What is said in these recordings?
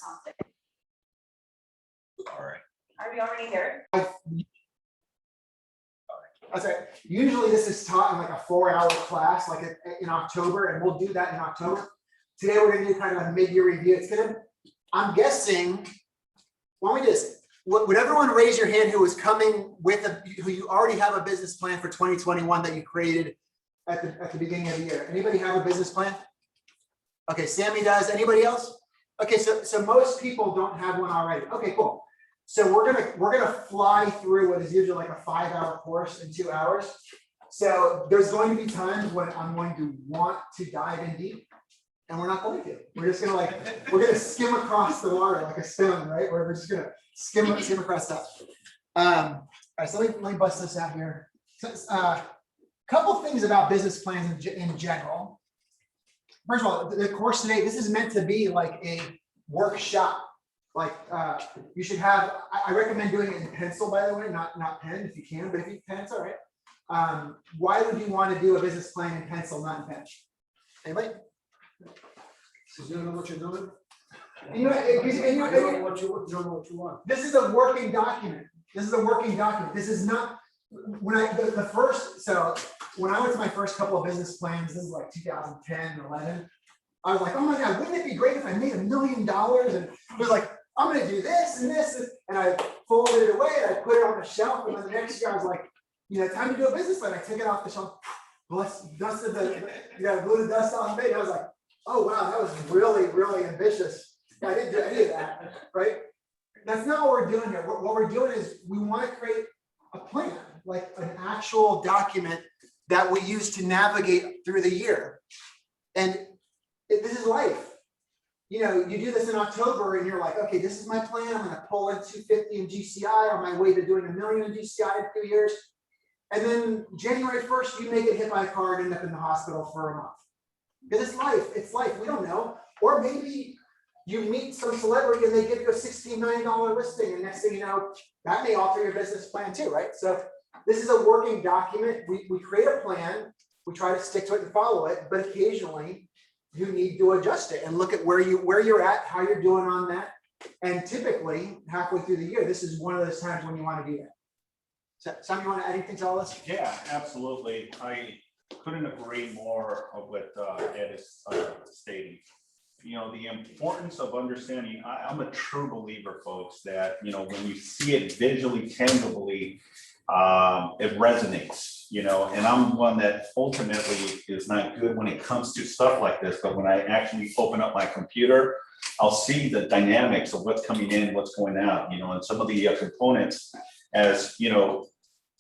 something. All right. Are we already here? That's right. Usually this is taught in like a 4-hour class, like in October, and we'll do that in October. Today we're gonna do kind of a mid-year review. It's gonna, I'm guessing, why don't we just, would everyone raise your hand who was coming with who you already have a business plan for 2021 that you created at the beginning of the year? Anybody have a business plan? Okay, Sammy does. Anybody else? Okay, so most people don't have one already. Okay, cool. So we're gonna fly through what is usually like a 5-hour course in 2 hours. So there's going to be times when I'm going to want to dive in deep, and we're not going to. We're just gonna we're gonna skim across the water like a stone, right? We're just gonna skim across that. All right, so let me bust this out here. So, couple things about business plans in general. First of all, the course today, this is meant to be like a workshop. Like you should have, I recommend doing it in pencil, by the way, not pen if you can, but if you can, it's all right. Why would you want to do a business plan in pencil, not in pen? Anybody? Because you don't know what you're doing. You know what you want. This is a working document. This is a working document. This is not, when I, the first, so when I went to my first couple of business plans, this is like 2010, 11. I was like, oh my God, wouldn't it be great if I made $1 million? And it was like, I'm going to do this and this. And I folded it away and I put it on the shelf. And then the next year I was like, you know, time to do a business plan. I took it off the shelf, dusted blew the dust off of it. And I was like, oh wow, that was really, really ambitious. I didn't do any of that, right? That's not what we're doing here. What we're doing is we want to create a plan, like an actual document that we use to navigate through the year. And this is life. You know, you do this in October and you're like, okay, this is my plan. I'm going to pull in 250 in GCI on my way to doing $1 million in GCI in 2 years. And then January 1st, you may get hit by a car and end up in the hospital for a month. Because it's life. It's life. We don't know. Or maybe you meet some celebrity and they give you a $16 million listing. And next thing you know, that may alter your business plan too, right? So this is a working document. We create a plan. We try to stick to it and follow it. But occasionally, you need to adjust it and look at where you're at, how you're doing on that. And typically, halfway through the year, this is one of those times when you want to do that. So, Sam, you want to add anything to all this? Yeah, absolutely. I couldn't agree more of what Ed is stating. You know, the importance of understanding, I'm a true believer, folks, that, you know, when you see it visually, tangibly, it resonates, you know, and I'm one that ultimately is not good when it comes to stuff like this, but when I actually open up my computer, I'll see the dynamics of what's coming in, what's going out, you know, and some of the components as, you know,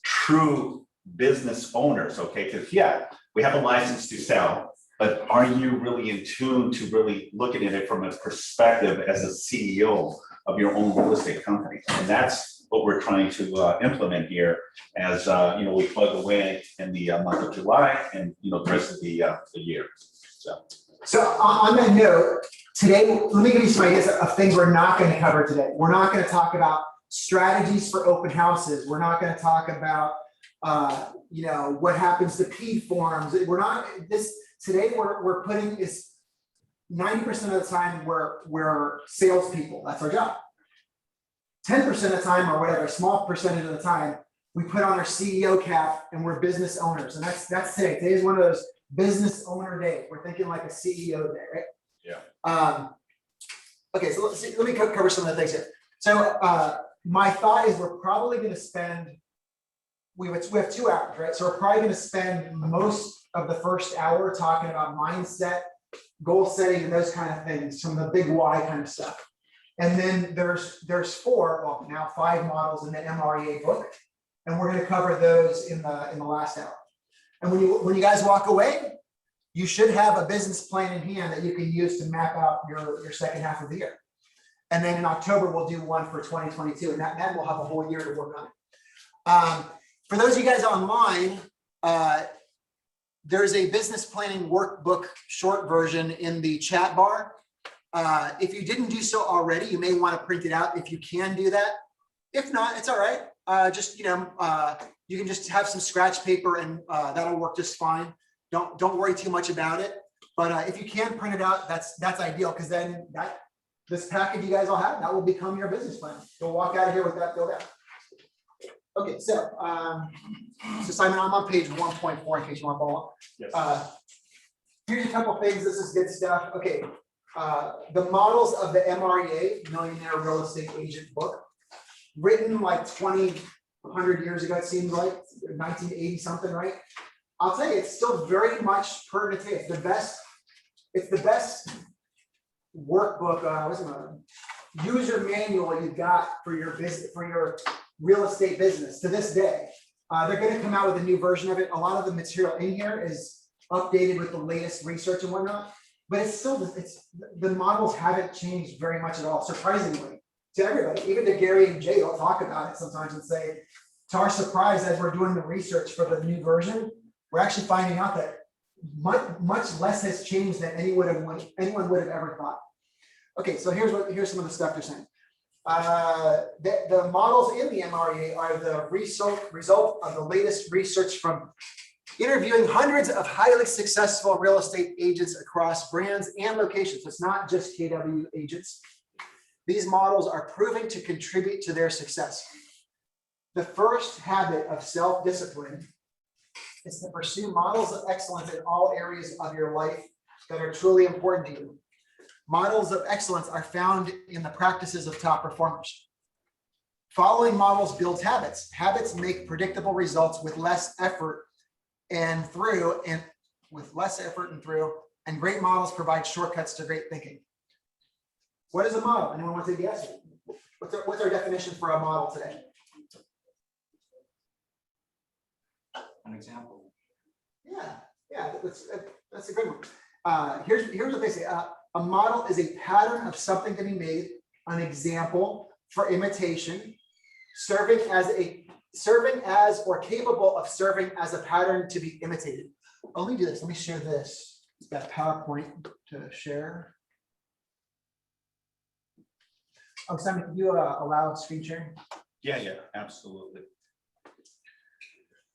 true business owners, okay, because yeah, we have a license to sell, but are you really in tune to really looking at it from a perspective as a CEO of your own real estate company? And that's what we're trying to implement here as, you know, we plug away in the month of July and, you know, the rest of the year. So on that note, today, let me give you some ideas of things we're not going to cover today. We're not going to talk about strategies for open houses. We're not going to talk about, you know, what happens to P forms. We're not, today we're putting is 90% of the time we're salespeople. That's our job. 10% of the time, or whatever, a small percentage of the time, we put on our CEO cap and we're business owners. And that's today. Today is one of those business owner days. We're thinking like a CEO day, right? Yeah. Okay, so let me cover some of the things here. So my thought is we're probably going to spend, we have 2 hours, right? So we're probably going to spend most of the first hour talking about mindset, goal setting, and those kind of things, some of the big why kind of stuff. And then there's 4, well now 5 models in the MREA book, and we're going to cover those in the last hour. And when you guys walk away, you should have a business plan in hand that you can use to map out your second half of the year. And then in October we'll do one for 2022, and then we'll have a whole year to work on it. For those of you guys online, there's a business planning workbook short version in the chat bar. If you didn't do so already, you may want to print it out if you can do that. If not, it's all right. Just, you know, you can just have some scratch paper and that'll work just fine. Don't worry too much about it. But if you can print it out, that's ideal, because then this package you guys all have, that will become your business plan. You'll walk out of here with that filled out. Okay, so Simon, I'm on page 1.4 in case you want to follow up. Yes. Here's a couple things. This is good stuff. Okay, the models of the MREA, Millionaire Real Estate Agent book, written like 100 years ago, it seems like 1980 something, right? I'll tell you, it's still very much pertinent today. It's the best. It's the best workbook, user manual you got for your business, for your real estate business to this day. They're going to come out with a new version of it. A lot of the material in here is updated with the latest research and whatnot, but it's still, the models haven't changed very much at all, surprisingly, to everybody. Even to Gary and Jay, they'll talk about it sometimes and say, to our surprise, as we're doing the research for the new version, we're actually finding out that much less has changed than anyone would have ever thought. Okay, so here's some of the stuff they're saying. The models in the MREA are the result of the latest research from interviewing hundreds of highly successful real estate agents across brands and locations. It's not just KW agents. These models are proving to contribute to their success. The first habit of self-discipline is to pursue models of excellence in all areas of your life that are truly important to you. Models of excellence are found in the practices of top performers. Following models builds habits. Habits make predictable results with less effort and great models provide shortcuts to great thinking. What is a model? Anyone want to guess? What's our definition for a model today? An example. Yeah, that's a good one. Here's what they say. A model is a pattern of something to be made, an example for imitation, serving as or capable of serving as a pattern to be imitated. Let me do this. Let me share this. It's got PowerPoint to share. Oh, Simon, can you allow screen sharing? Yeah, absolutely.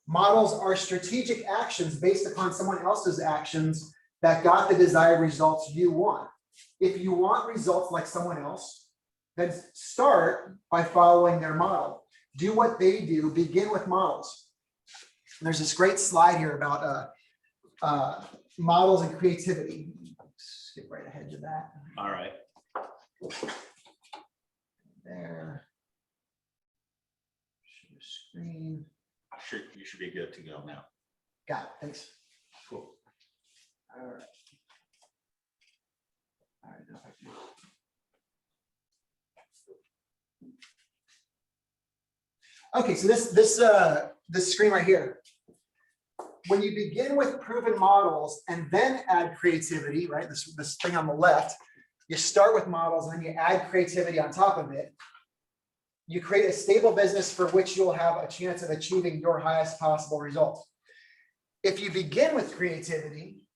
Models are strategic actions based upon someone else's actions that got the desired results you want. If you want results like someone else, then start by following their model. Do what they do, begin with models. And there's this great slide here about models and creativity. Skip right ahead to that. All right. There. Share screen. You should be good to go now. Got it, thanks. Cool. All right. All right, now if I can- Okay, so this screen right here. When you begin with proven models and then add creativity, right? This thing on the left, you start with models and then you add creativity on top of it. You create a stable business for which you'll have a chance of achieving your highest possible results. If you begin with creativity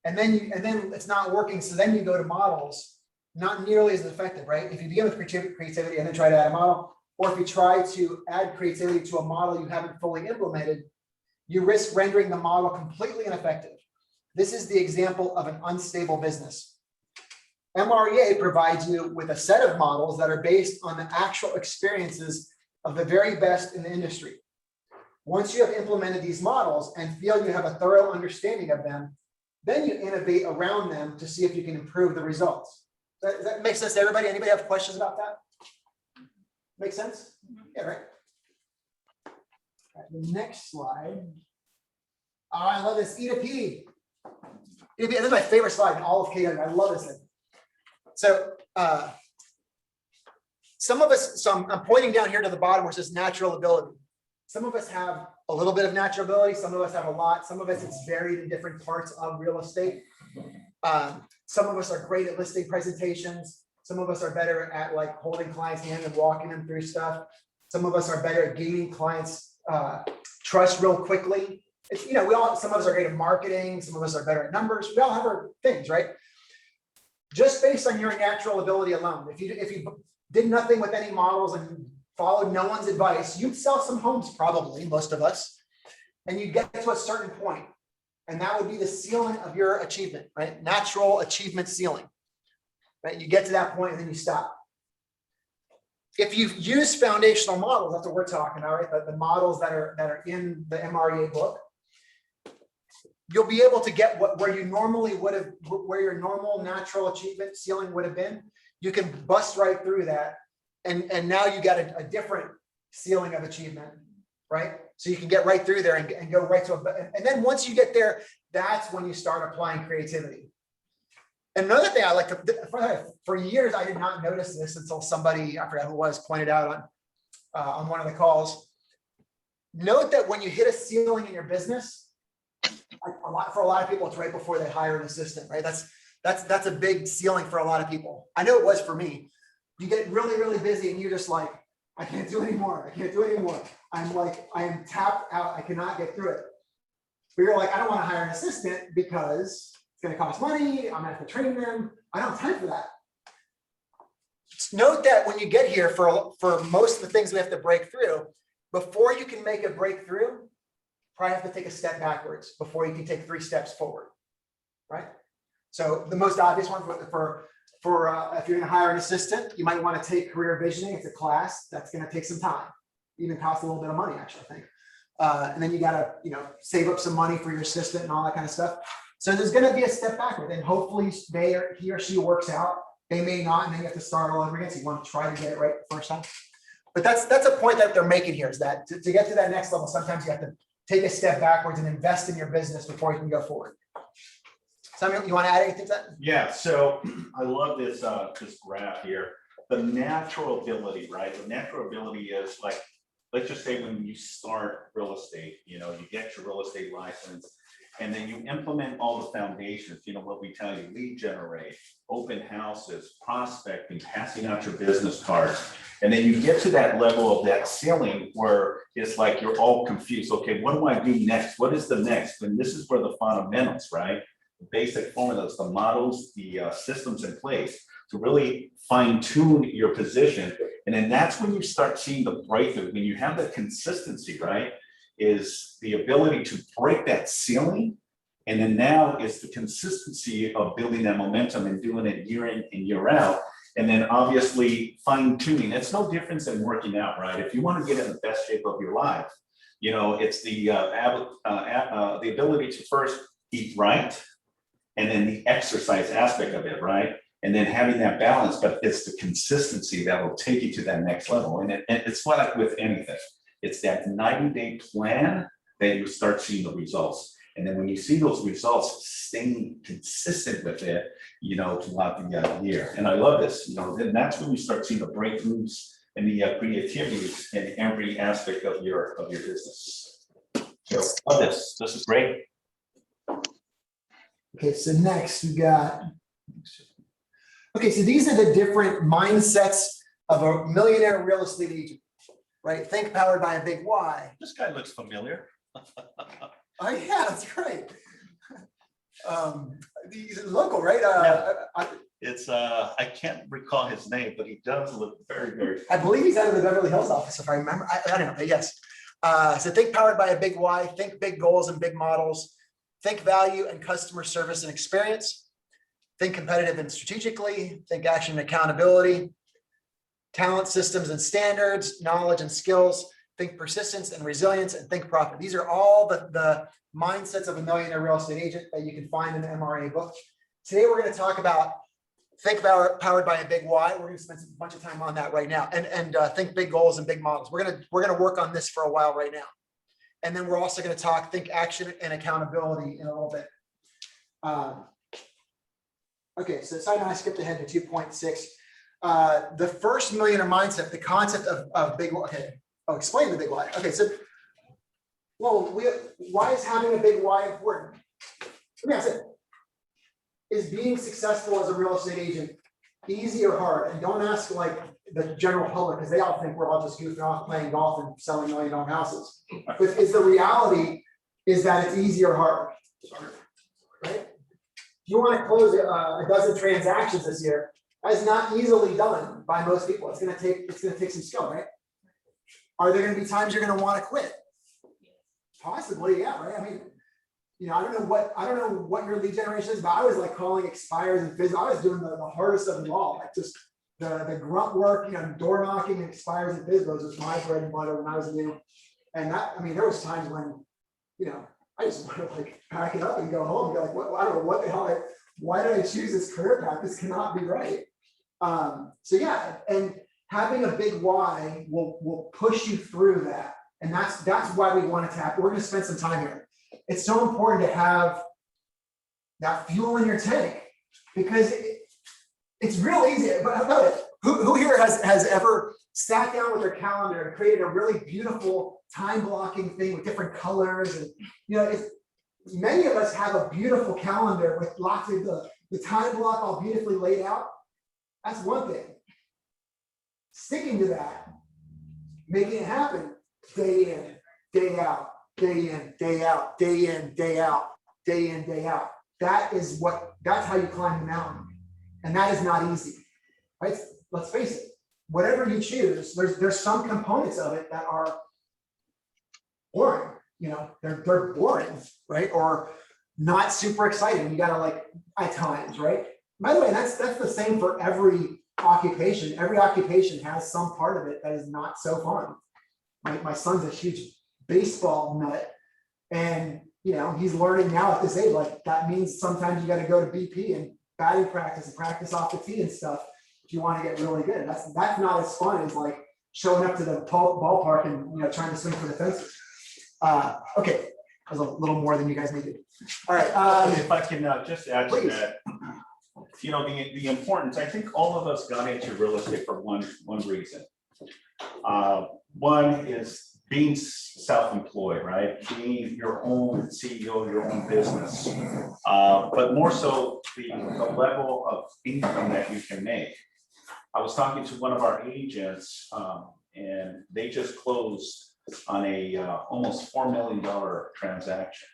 and then it's not working, so then you go to models, not nearly as effective, right? If you begin with creativity and then try to add a model, or if you try to add creativity to a model you haven't fully implemented, you risk rendering the model completely ineffective. This is the example of an unstable business. MREA provides you with a set of models that are based on the actual experiences of the very best in the industry. Once you have implemented these models and feel you have a thorough understanding of them, then you innovate around them to see if you can improve the results. Does that make sense to everybody? Anybody have questions about that? Make sense? Yeah, right. All right, the next slide. Oh, I love this. E to P. This is my favorite slide in all of KW. I love this thing. So some of us, I'm pointing down here to the bottom where it says natural ability. Some of us have a little bit of natural ability. Some of us have a lot. Some of us, it's varied in different parts of real estate. Some of us are great at listing presentations. Some of us are better at like holding clients' hand and walking them through stuff. Some of us are better at gaining clients' trust real quickly. It's, you know, some of us are great at marketing. Some of us are better at numbers. We all have our things, right? Just based on your natural ability alone, if you did nothing with any models and followed no one's advice, you'd sell some homes, probably, most of us, and you'd get to a certain point, and that would be the ceiling of your achievement, right? Natural achievement ceiling. right? You get to that point and then you stop. If you've used foundational models, that's what we're talking about, right? The models that are in the MREA book, you'll be able to get where you normally would have, where your normal natural achievement ceiling would have been. You can bust right through that, and now you got a different ceiling of achievement, right? So you can get right through there and go right to and then once you get there, that's when you start applying creativity. And another thing I like to, for years, I did not notice this until somebody, I forgot who it was, pointed out on one of the calls. Note that when you hit a ceiling in your business, for a lot of people, it's right before they hire an assistant, right? That's a big ceiling for a lot of people. I know it was for me. You get really, really busy and you're just like, I can't do anymore. I can't do anymore. I'm like, I am tapped out. I cannot get through it. But you're like, I don't want to hire an assistant because it's going to cost money. I'm going to have to train them. I don't have time for that. Just note that when you get here, for most of the things we have to break through, before you can make a breakthrough, probably have to take a step backwards before you can take 3 steps forward, right? So the most obvious one for if you're going to hire an assistant, you might want to take career visioning. It's a class that's going to take some time, even cost a little bit of money, actually, I think. And then you got to, save up some money for your assistant and all that kind of stuff. So there's going to be a step backward, and hopefully he or she works out. They may not, and then you have to start all over again. So you want to try to get it right the first time. But that's a point that they're making here, is that to get to that next level, sometimes you have to take a step backwards and invest in your business before you can go forward. Samuel, you want to add anything to that? Yeah, so I love this graph here. The natural ability, right? The natural ability is like, let's just say when you start real estate, you get your real estate license, and then you implement all the foundations, what we tell you: lead generate, open houses, prospecting, passing out your business cards. And then you get to that level of that ceiling where it's like you're all confused. Okay, what do I do next? What is the next? And this is where the fundamentals, right? The basic formulas, the models, the systems in place to really fine tune your position. And then that's when you start seeing the breakthrough. When you have that consistency, right, is the ability to break that ceiling. And then now is the consistency of building that momentum and doing it year in and year out. And then obviously fine tuning. It's no difference in working out, right? If you want to get in the best shape of your life, it's the ability to first eat right, and then the exercise aspect of it, right? And then having that balance, but it's the consistency that will take you to that next level. And it's like with anything. It's that 90-day plan that you start seeing the results. And then when you see those results, staying consistent with it, throughout the year. And I love this, then that's when you start seeing the breakthroughs and the creativity in every aspect of your business. So I love this. This is great. Okay, so next we got, okay, so these are the different mindsets of a millionaire real estate agent, right? Think powered by a big why. This guy looks familiar. Oh yeah, that's right. He's local, right? It's I can't recall his name, but he does look very, very. I believe he's out of the Beverly Hills office, if I remember. I don't know, but yes. So think powered by a big why. Think big goals and big models. Think value and customer service and experience. Think competitive and strategically. Think action and accountability. Talent, systems and standards. Knowledge and skills. Think persistence and resilience, and think profit. These are all the mindsets of a millionaire real estate agent that you can find in the MRA book. Today, we're going to talk about think powered by a big why. We're going to spend a bunch of time on that right now, and think big goals and big models. We're going to work on this for a while right now, and then we're also going to talk think action and accountability in a little bit. Okay, so Simon, I skipped ahead to 2.6. The first millionaire mindset, the concept of big. Okay. Oh, explain the big why. Okay, so, why is having a big why important? Let me ask it. Is being successful as a real estate agent easy or hard? And don't ask like the general public, because they all think we're all just goofing off playing golf and selling $1 million houses. But is the reality is that it's easy or hard? Right? If you want to close a dozen transactions this year, that's not easily done by most people. It's going to take some skill, right? Are there going to be times you're going to want to quit? Possibly, yeah, right? I mean, I don't know what your lead generation is, but I was like calling expires and phys. I was doing the hardest of them all, like just the grunt work, door knocking and expires and FISBOs was my bread and butter when I was new. And that, I mean, there was times when, I just want to like pack it up and go home and be like, I don't know what the hell, why did I choose this career path? This cannot be right. So yeah, and having a big why will push you through that. And that's why we want to tap. We're going to spend some time here. It's so important to have that fuel in your tank because it's real easy. But how about it? Who here has ever sat down with their calendar and created a really beautiful time blocking thing with different colors? And many of us have a beautiful calendar with lots of the time block all beautifully laid out. That's one thing. Sticking to that, making it happen day in, day out, day in, day out, day in, day out, day in, day out. That's how you climb the mountain. And that is not easy, right? Let's face it, whatever you choose, there's some components of it that are boring, they're boring, right? Or not super exciting. You gotta like at times, right? By the way, that's the same for every occupation. Every occupation has some part of it that is not so fun. My son's a huge baseball nut, and he's learning now at this age, like that means sometimes you got to go to BP and batting practice and practice off the tee and stuff if you want to get really good. That's not as fun as like showing up to the ballpark and trying to swing for the fences. Okay, that was a little more than you guys needed. All right. If I can just add please. to that, the importance. I think all of us got into real estate for one reason. One is being self-employed, right? Being your own CEO, your own business, but more so the level of income that you can make. I was talking to one of our agents, and they just closed on a almost $4 million transaction.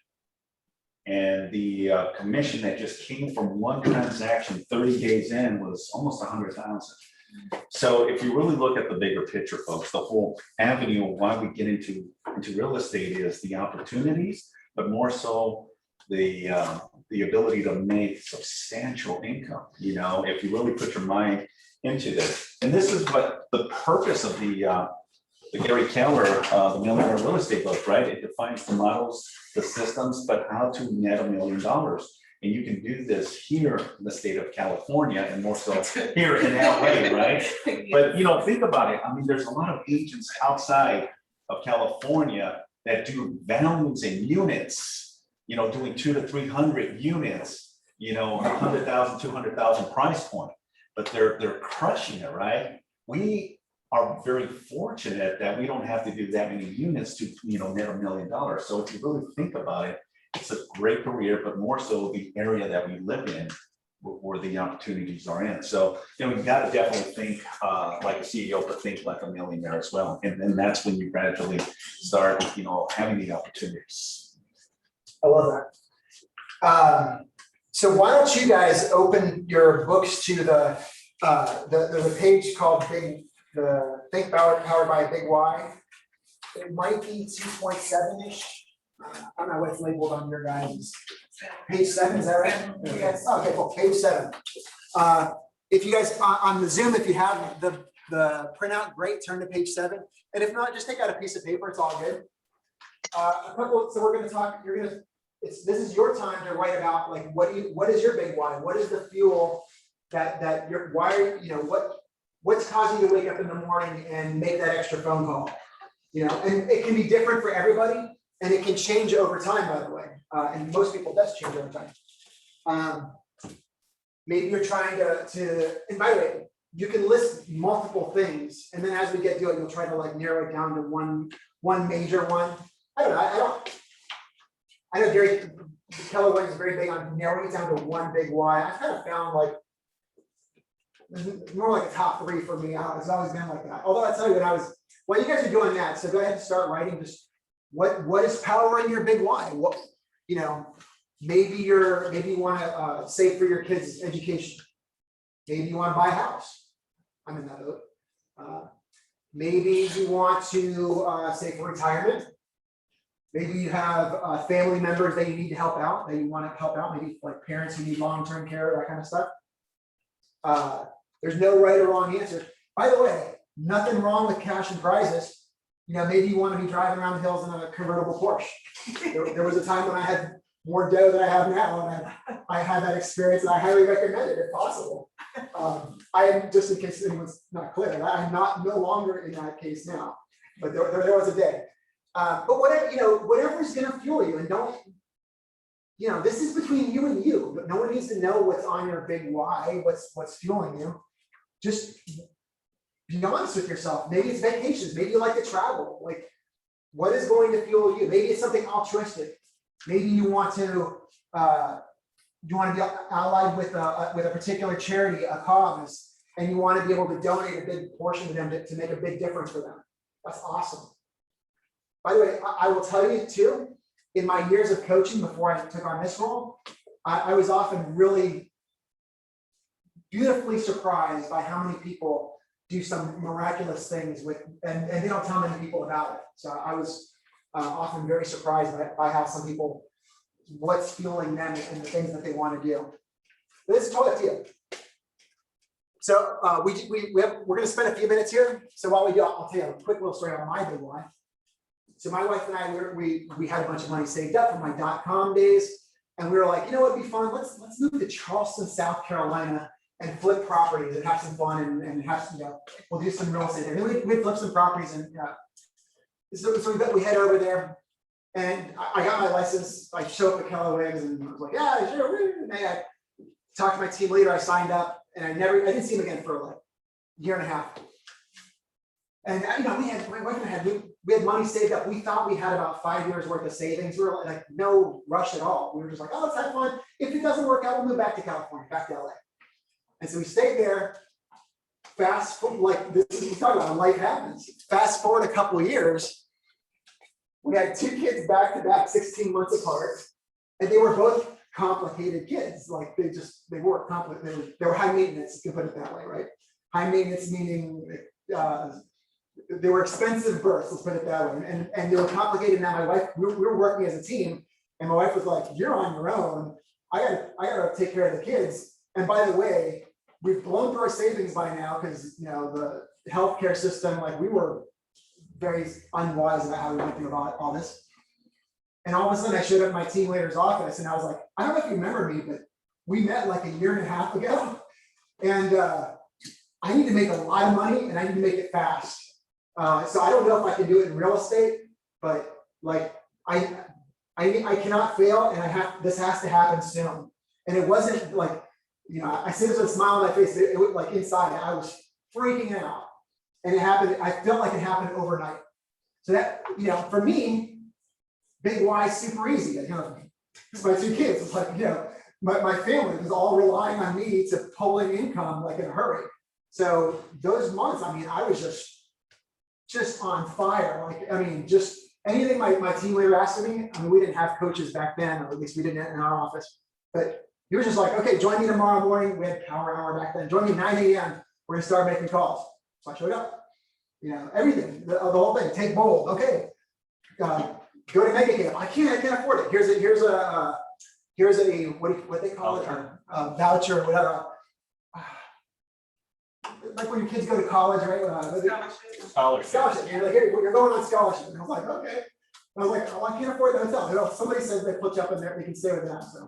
And the commission that just came from one transaction 30 days in was almost 100,000. So if you really look at the bigger picture, folks, the whole avenue of why we get into real estate is the opportunities, but more so the ability to make substantial income. If you really put your mind into this, and this is what the purpose of the Gary Keller, the Millionaire Real Estate book, right? It defines the models, the systems, but how to net $1 million. And you can do this here in the state of California and more so here in LA, right? But think about it. I mean, there's a lot of agents outside of California that do volumes and units, doing 200 to 300 units, 100,000, 200,000 price point, but they're crushing it, right? We are very fortunate that we don't have to do that many units to, net $1 million. So if you really think about it, it's a great career, but more so the area that we live in where the opportunities are in. So, you got to definitely think like a CEO, but think like a millionaire as well. And then that's when you gradually start, having the opportunities. I love that. So why don't you guys open your books to the page called the Think Powered by a Big Why. It might be 2.7-ish. I don't know what's labeled on your guys' page 7, is that right? Yes. Okay, cool. Page 7. If you guys on the Zoom, if you have the printout, great. Turn to page 7, and if not, just take out a piece of paper. It's all good. So we're going to talk. This is your time to write about like what is your big why? What is the fuel that your why? What's causing you to wake up in the morning and make that extra phone call? And it can be different for everybody. And it can change over time, by the way. And most people does change over time. Maybe you're trying to, and by the way, you can list multiple things. And then as we get to it, you'll try to like narrow it down to one major one. I know Gary Keller is very big on narrowing it down to one big why. I kind of found like, more like a top 3 for me. It's always been like that. Although I tell you while you guys are doing that, so go ahead and start writing just what is powering your big why? What, maybe you want to save for your kids' education. Maybe you want to buy a house. I'm in that boat. Maybe you want to save for retirement. Maybe you have family members that you need to help out, that you want to help out, maybe like parents who need long-term care, that kind of stuff. There's no right or wrong answer. By the way, nothing wrong with cash and prizes. You know, maybe you want to be driving around the hills in a convertible Porsche. There was a time when I had more dough than I have now, and I had that experience, and I highly recommend it if possible. I am, just in case anyone's not clear, I'm no longer in that case now, but there was a day. But whatever, you know, whatever is going to fuel you, and don't, you know, this is between you and you, but no one needs to know what's on your big why, what's fueling you. Just be honest with yourself. Maybe it's vacations, maybe you like to travel. Like, what is going to fuel you? Maybe it's something altruistic. Maybe you want to be allied with a particular charity, a cause, and you want to be able to donate a big portion to them to make a big difference for them. That's awesome. By the way, I will tell you too, in my years of coaching before I took on this role, I was often really beautifully surprised by how many people do some miraculous things with, and they don't tell many people about it. So I was often very surprised by how some people, what's fueling them and the things that they want to do. But this is totally up to you. So we're going to spend a few minutes here. So while we do, I'll tell you a quick little story on my big why. So my wife and I, we had a bunch of money saved up from my .com days, and we were like, you know, it'd be fun. Let's move to Charleston, South Carolina, and flip properties and have some fun and have, you know, we'll do some real estate there. And we flip some properties, and so we head over there, and I got my license. I show up at Keller Williams and I was like, yeah, sure. And I talked to my team leader. I signed up, and I didn't see him again for like a year and a half. And you know, my wife and I had money saved up. We thought we had about 5 years worth of savings. We were like, no rush at all. We were just like, oh, let's have fun. If it doesn't work out, we'll move back to California, back to LA. And so we stayed there. Fast forward, like this is, we talk about life happens. Fast forward a couple of years, we had 2 kids back to back, 16 months apart, and they were both complicated kids. Like they weren't complicated. They were high maintenance. You can put it that way, right? High maintenance meaning they were expensive births. Let's put it that way. And they were complicated. Now my wife, we were working as a team, and my wife was like, "You're on your own. I gotta take care of the kids." And by the way, we've blown through our savings by now because, you know, the healthcare system, like we were very unwise about how we went through about all this. And all of a sudden I showed up at my team leader's office, and I was like, I don't know if you remember me, but we met like a year and a half ago. And I need to make a lot of money, and I need to make it fast. So I don't know if I can do it in real estate, but like I cannot fail, and this has to happen soon. And it wasn't like, you know, I said this with a smile on my face. It was like inside, I was freaking out, and it happened. I felt like it happened overnight. So that, you know, for me, big why, super easy. You know, it's my 2 kids. It's like, you know, my family was all relying on me to pull in income like in a hurry. So those months, I mean, I was just on fire. Like, I mean, just anything my team leader asked of me. I mean, we didn't have coaches back then, or at least we didn't in our office, but he was just like, okay, join me tomorrow morning. We had power hour back then. Join me 9 a.m. We're gonna start making calls. So I showed up. You know, everything, the whole thing. Take bold. Okay, go to Mega Camp. I can't afford it. Here's a what they call it, a voucher or whatever. Like when your kids go to college, right? Scholarship. You're like, hey, you're going on scholarship. And I was like, okay. I was like, oh, I can't afford the hotel. You know, somebody says they put you up in there, they can stay with them. So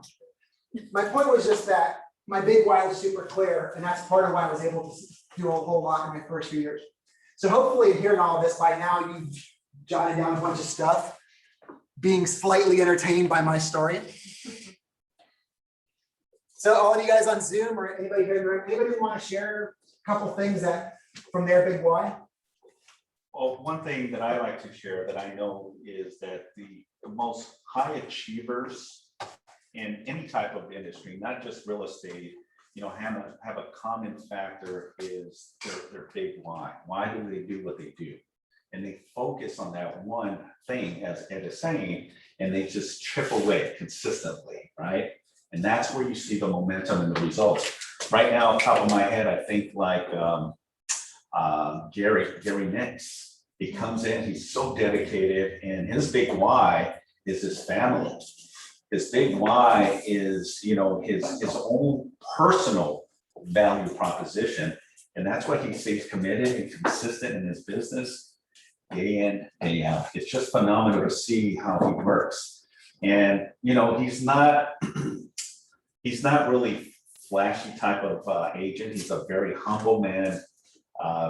my point was just that my big why was super clear, and that's part of why I was able to do a whole lot in my first few years. So hopefully, hearing all of this by now, you've jotted down a bunch of stuff, being slightly entertained by my story. So all of you guys on Zoom, or anybody here in the room, anybody want to share a couple things that from their big why? Well, one thing that I like to share that I know is that the most high achievers in any type of industry, not just real estate, you know, have a common factor is their big why. Why do they do what they do? And they focus on that one thing, as Ed is saying, and they just chip away consistently, right? And that's where you see the momentum and the results. Right now, top of my head, I think like Gary Nix, He comes in, he's so dedicated, and his big why is his family. His big why is, you know, his own personal value proposition. And that's why he stays committed and consistent in his business day in, day out. It's just phenomenal to see how he works. And, you know, he's not really flashy type of agent. He's a very humble man,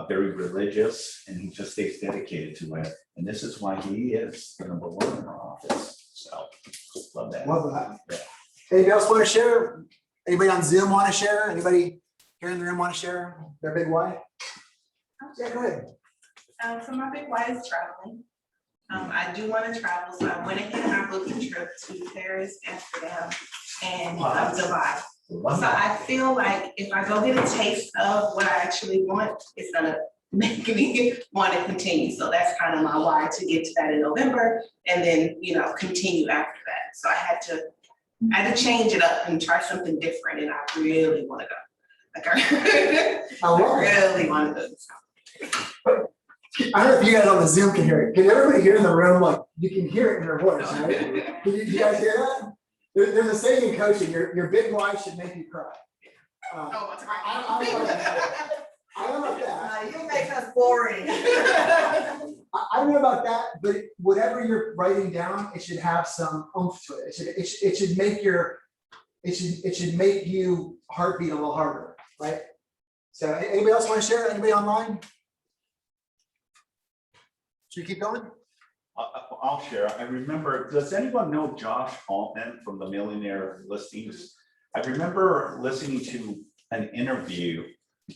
very religious, and he just stays dedicated to it. And this is why he is the number one in our office. So love that. Love that. Yeah. Anybody else want to share? Anybody on Zoom want to share? Anybody here in the room want to share their big why? Yeah, go ahead. So my big why is traveling. I do want to travel, so I went ahead and I booked a trip to Paris, Amsterdam, and Dubai. Love So that. I feel like if I go get a taste of what I actually want, it's gonna make me want to continue. So that's kind of my why, to get to that in November and then, you know, continue after that. So I had to change it up and try something different, and I really want to go. Like I love it. really want to go. I don't know if you guys on the Zoom can hear it. Can everybody hear in the room? Like, you can hear it in their voice, right? Can you guys hear that? There's a saying in coaching, your big why should make you cry. Oh, I don't know about that. You make us boring. I don't know about that, but whatever you're writing down, it should have some oomph to it. It should make it should make you heartbeat a little harder, right? So anybody else want to share? Anybody online? Should we keep going? I'll share. I remember, does anyone know Josh Altman from the Millionaire Listings? I remember listening to an interview,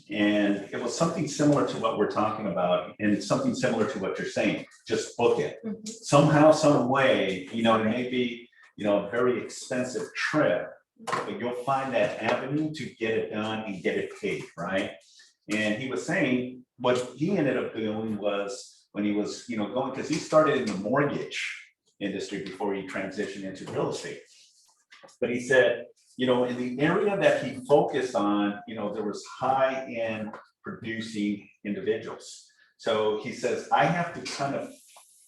and it was something similar to what we're talking about, and something similar to what you're saying. Just book it. Somehow, some way, you know, it may be, you know, a very expensive trip, but you'll find that avenue to get it done and get it paid, right? And he was saying what he ended up doing was, when he was, you know, going, because he started in the mortgage industry before he transitioned into real estate. But he said, you know, in the area that he focused on, you know, there was high-end producing individuals. So he says, I have to kind of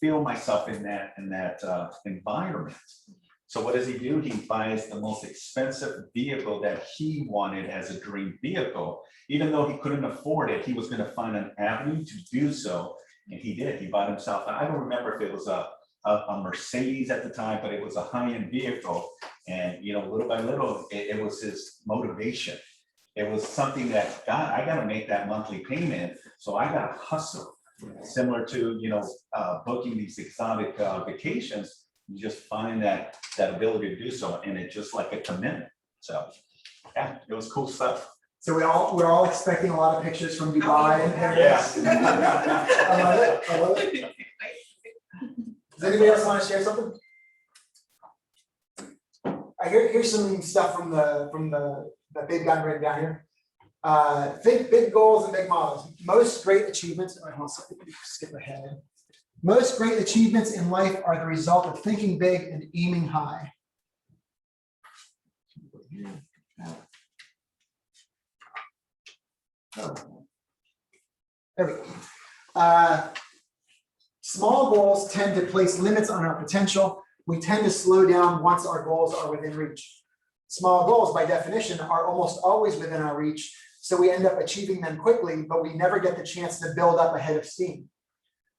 feel myself in that environment. So what does he do? He buys the most expensive vehicle that he wanted as a dream vehicle. Even though he couldn't afford it, he was going to find an avenue to do so. And he did. He bought himself, I don't remember if it was a Mercedes at the time, but it was a high-end vehicle. And, you know, little by little, it was his motivation. It was something that, God, I got to make that monthly payment. So I got to hustle. Similar to, you know, booking these exotic vacations, you just find that ability to do so. And it's just like a commitment. So, yeah, it was cool stuff. So we're all expecting a lot of pictures from Dubai and Paris. I love it. I love it. Does anybody else want to share something? Here's some stuff from the big guy written down here. Think big goals and big models. Most great achievements. Hold on a second, skip ahead. Most great achievements in life are the result of thinking big and aiming high. Oh. There we go. Small goals tend to place limits on our potential. We tend to slow down once our goals are within reach. Small goals, by definition, are almost always within our reach, so we end up achieving them quickly, but we never get the chance to build up a head of steam.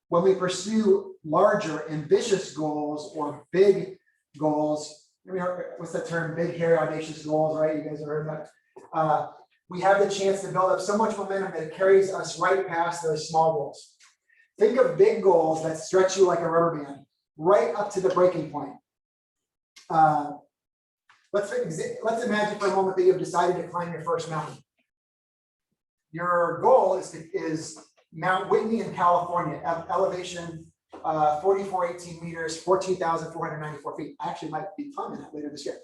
When we pursue larger, ambitious goals or big goals, what's that term? Big, hairy, audacious goals, right? You guys have heard that. We have the chance to build up so much momentum that it carries us right past those small goals. Think of big goals that stretch you like a rubber band, right up to the breaking point. Let's imagine for a moment that you've decided to climb your first mountain. Your goal is Mount Whitney in California, elevation 4418 meters, 14,494 feet. I actually might be climbing that later this year.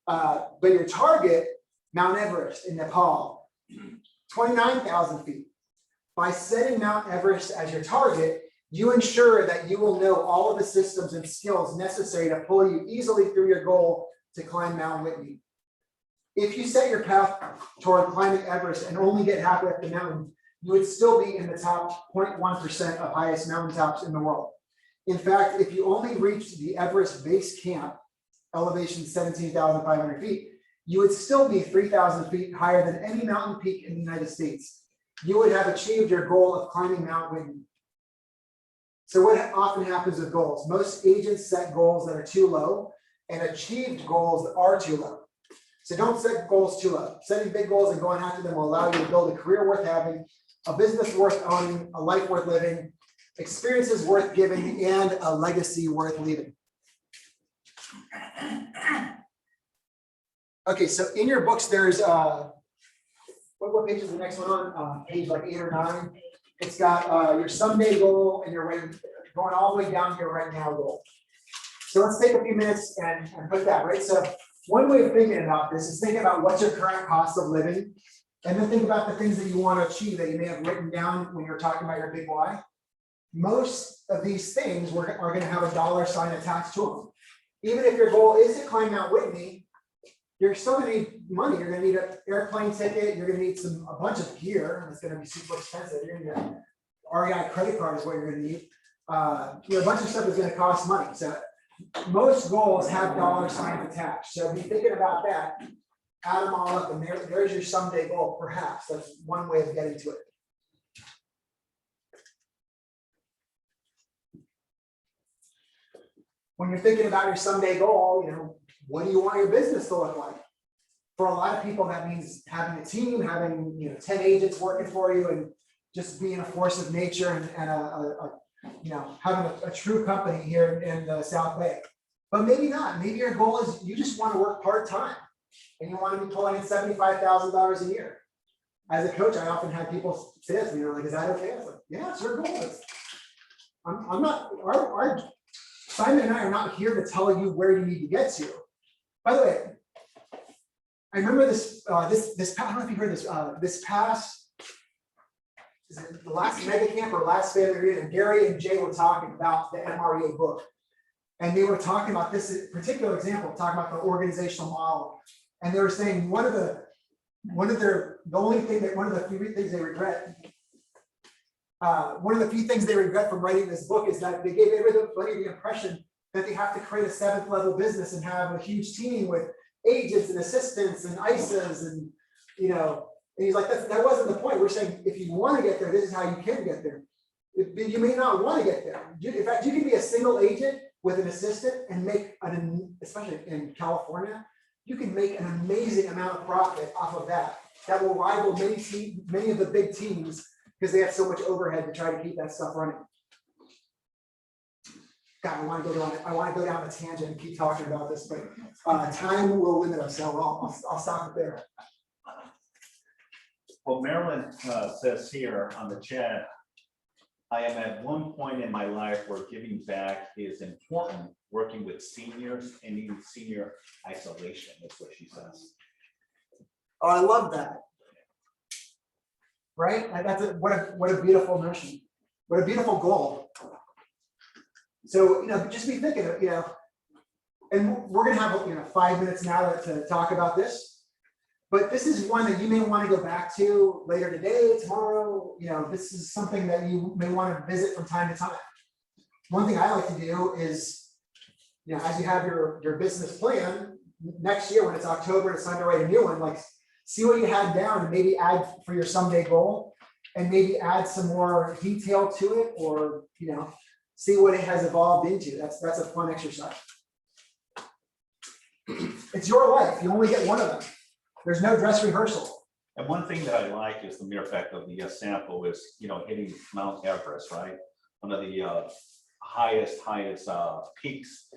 But your target, Mount Everest in Nepal, 29,000 feet. By setting Mount Everest as your target, you ensure that you will know all of the systems and skills necessary to pull you easily through your goal to climb Mount Whitney. If you set your path toward climbing Everest and only get halfway up the mountain, you would still be in the top 0.1% of highest mountaintops in the world. In fact, if you only reached the Everest base camp, elevation 17,500 feet, you would still be 3,000 feet higher than any mountain peak in the United States. You would have achieved your goal of climbing Mount Whitney. So what often happens with goals? Most agents set goals that are too low and achieved goals that are too low. So don't set goals too low. Setting big goals and going after them will allow you to build a career worth having, a business worth owning, a life worth living, experiences worth giving, and a legacy worth leaving. Okay, so in your books, there's what page is the next one on? Page like 8 or 9. It's got your someday goal and your going all the way down to your right now goal. So let's take a few minutes and put that, right? So one way of thinking about this is think about what's your current cost of living, and then think about the things that you want to achieve that you may have written down when you're talking about your big why. Most of these things are going to have a dollar sign attached to them. Even if your goal is to climb Mount Whitney, you're still going to need money. You're going to need an airplane ticket. You're going to need a bunch of gear. It's going to be super expensive. You're going to need a REI credit card is what you're going to need. A bunch of stuff is going to cost money. So most goals have dollar signs attached. So be thinking about that. Add them all up, and there's your someday goal. Perhaps that's one way of getting to it. When you're thinking about your someday goal, what do you want your business to look like? For a lot of people, that means having a team, having 10 agents working for you, and just being a force of nature and having a true company here in the South Bay. But maybe not. Maybe your goal is you just want to work part-time and you want to be pulling in $75,000 a year. As a coach, I often have people say this, like, is that okay? I was like, yeah, it's your goal. I'm not, our Simon and I are not here to tell you where you need to get to. By the way, I remember this, I don't know if you heard this, this past, is it the last mega camp or last family reunion, Gary and Jay were talking about the MREA book. And they were talking about this particular example, talking about the organizational model. And they were saying one of the few things they regret, one of the few things they regret from writing this book is that they gave everybody the impression that they have to create a 7th level business and have a huge team with agents and assistants and ISAs and and he's like, that wasn't the point. We're saying if you want to get there, this is how you can get there. You may not want to get there. In fact, you can be a single agent with an assistant and make especially in California, you can make an amazing amount of profit off of that. That will rival many of the big teams because they have so much overhead to try to keep that stuff running. God, I want to go down a tangent and keep talking about this, but time will limit us, so I'll stop it there. Well, Marilyn says here on the chat, I am at one point in my life where giving back is important, working with seniors and in senior isolation, that's what she says. Oh, I love that. Right? What a beautiful notion. What a beautiful goal. So, just be thinking of, and we're going to have, 5 minutes now to talk about this. But this is one that you may want to go back to later today, tomorrow. This is something that you may want to visit from time to time. One thing I like to do is, as you have your business plan, next year when it's October, it's time to write a new one, like see what you had down and maybe add for your someday goal and maybe add some more detail to it or, see what it has evolved into. That's a fun exercise. It's your life. You only get one of them. There's no dress rehearsal. And one thing that I like is the mere fact of the sample is, hitting Mount Everest, right? One of the highest peaks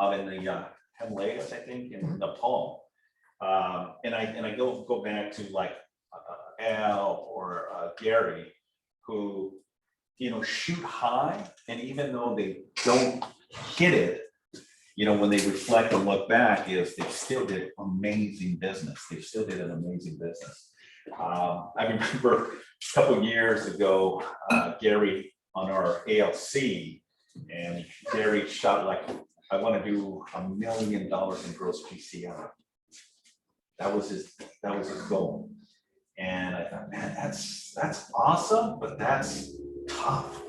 out in the Himalayas, I think, in Nepal. And I go back to like Al or Gary, who shoot high, and even though they don't hit it, when they reflect and look back, they still did amazing business. They still did an amazing business. I remember a couple of years ago, Gary on our ALC, and Gary shot like, I want to do $1 million in gross PCI. That was his goal. And I thought, man, that's awesome, but that's tough.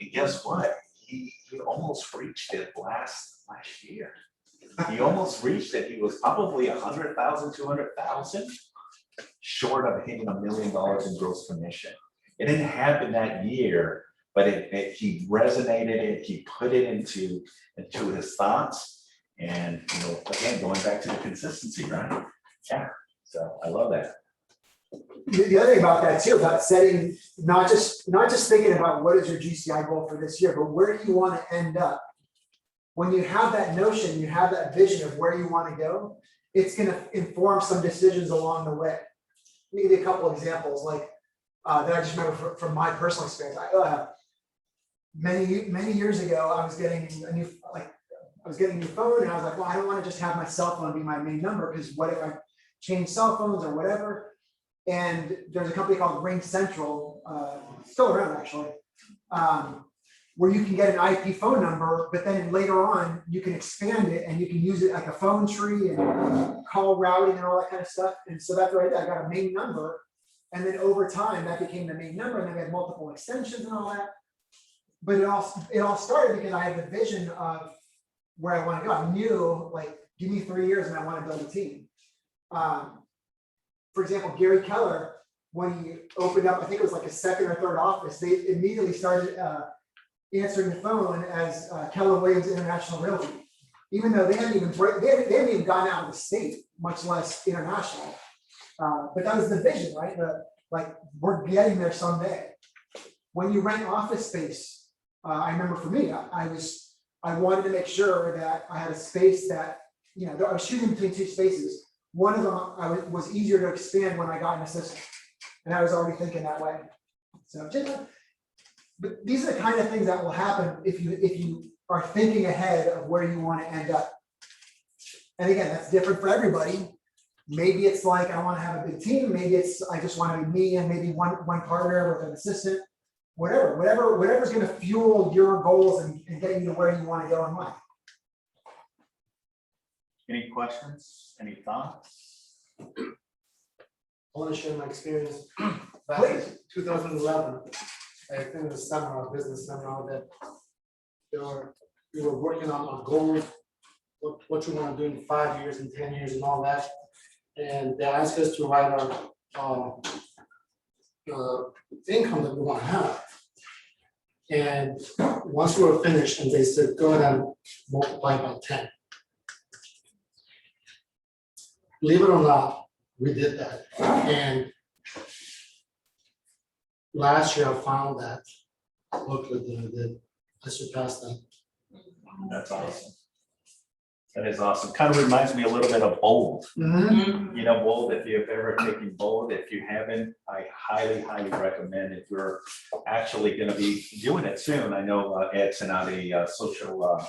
And guess what? He almost reached it last year. He almost reached it. He was probably 100,000, 200,000 short of hitting $1 million in gross commission. It didn't happen that year, but he resonated it. He put it into his thoughts, and again, going back to the consistency, right? Yeah. So I love that. The other thing about that too, about setting, not just thinking about what is your GCI goal for this year, but where do you want to end up? When you have that notion, you have that vision of where you want to go, it's going to inform some decisions along the way. Let me give you a couple of examples, like that I just remember from my personal experience. Many years ago, I was getting a new phone, and I was like, well, I don't want to just have my cell phone be my main number, because what if I change cell phones or whatever? And there's a company called Ring Central, still around actually, where you can get an IP phone number, but then later on you can expand it and you can use it like a phone tree and call routing and all that kind of stuff. And so that's right there, I got a main number. And then over time that became the main number, and then we had multiple extensions and all that. But it all started because I had the vision of where I want to go. I knew, like, give me 3 years and I want to build a team. For example, Gary Keller, when he opened up, I think it was like a second or third office, they immediately started answering the phone as Keller Williams International Realty, even though they hadn't even gotten out of the state, much less international. But that was the vision, right? Like, we're getting there someday. When you rent office space, I remember for me, I wanted to make sure that I had a space that, I was shooting between two spaces. One of them was easier to expand when I got an assistant, and I was already thinking that way. So, but these are the kind of things that will happen if you are thinking ahead of where you want to end up. And again, that's different for everybody. Maybe it's like, I want to have a big team. Maybe it's, I just want to be me and maybe one partner with an assistant. Whatever's going to fuel your goals and get you to where you want to go in life. Any questions? Any thoughts? I want to share my experience back in 2011. I attended a seminar, a business seminar, that we were working on our goals, what you want to do in 5 years and 10 years and all that. And they asked us to write our income that we want to have. And once we were finished, and they said, go ahead and multiply by 10. Believe it or not, we did that. And last year I found that booklet that I did. I surpassed that. That's awesome. That is awesome. Kind of reminds me a little bit of Bold. Mm-hmm. Bold, if you've ever taken Bold, if you haven't, I highly, highly recommend if you're actually going to be doing it soon. I know Ed sent out a social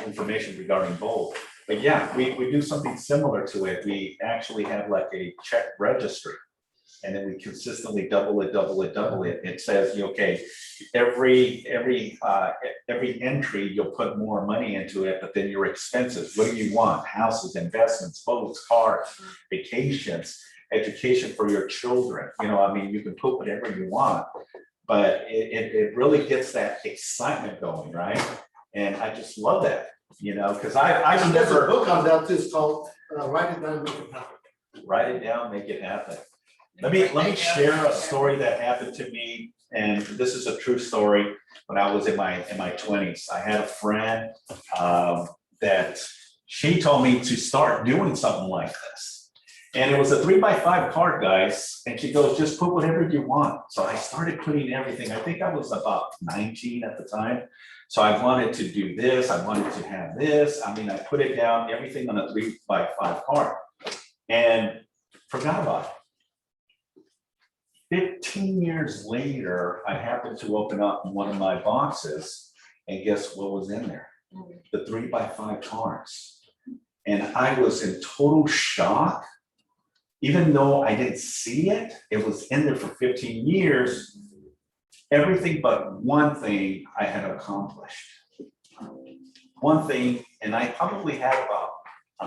information regarding Bold. But yeah, we do something similar to it. We actually have like a check registry, and then we consistently double it. It says, okay, every entry you'll put more money into it, but then your expenses, what do you want? Houses, investments, boats, cars, vacations, education for your children. You can put whatever you want, but it really gets that excitement going, right? And I just love that. Because I There's a never book on that too. It's called Write It Down, Make It Happen. write it down, make it happen. Let me share a story that happened to me, and this is a true story. When I was in my 20s, I had a friend that she told me to start doing something like this, and it was a 3x5 card, guys. And she goes, just put whatever you want. So I started putting everything. I think I was about 19 at the time. So I wanted to do this. I wanted to have this. I put it down, everything on a 3x5 card, and forgot about it. 15 years later, I happened to open up one of my boxes, and guess what was in there? The 3x5 cards. And I was in total shock. Even though I didn't see it, it was in there for 15 years. Everything but one thing I had accomplished. One thing, and I probably had about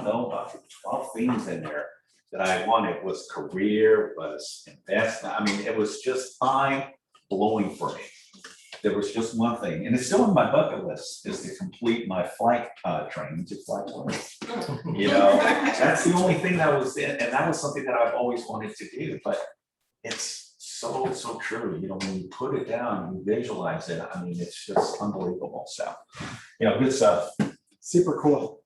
12 things in there that I wanted was career, was investment. I mean, it was just mind blowing for me. There was just one thing, and it's still on my bucket list, is to complete my flight training to fly one. You know, that's the only thing that was in, and that was something that I've always wanted to do, but it's so true. You know, when you put it down, you visualize it. I mean, it's just unbelievable. So, you know, good stuff. Super cool.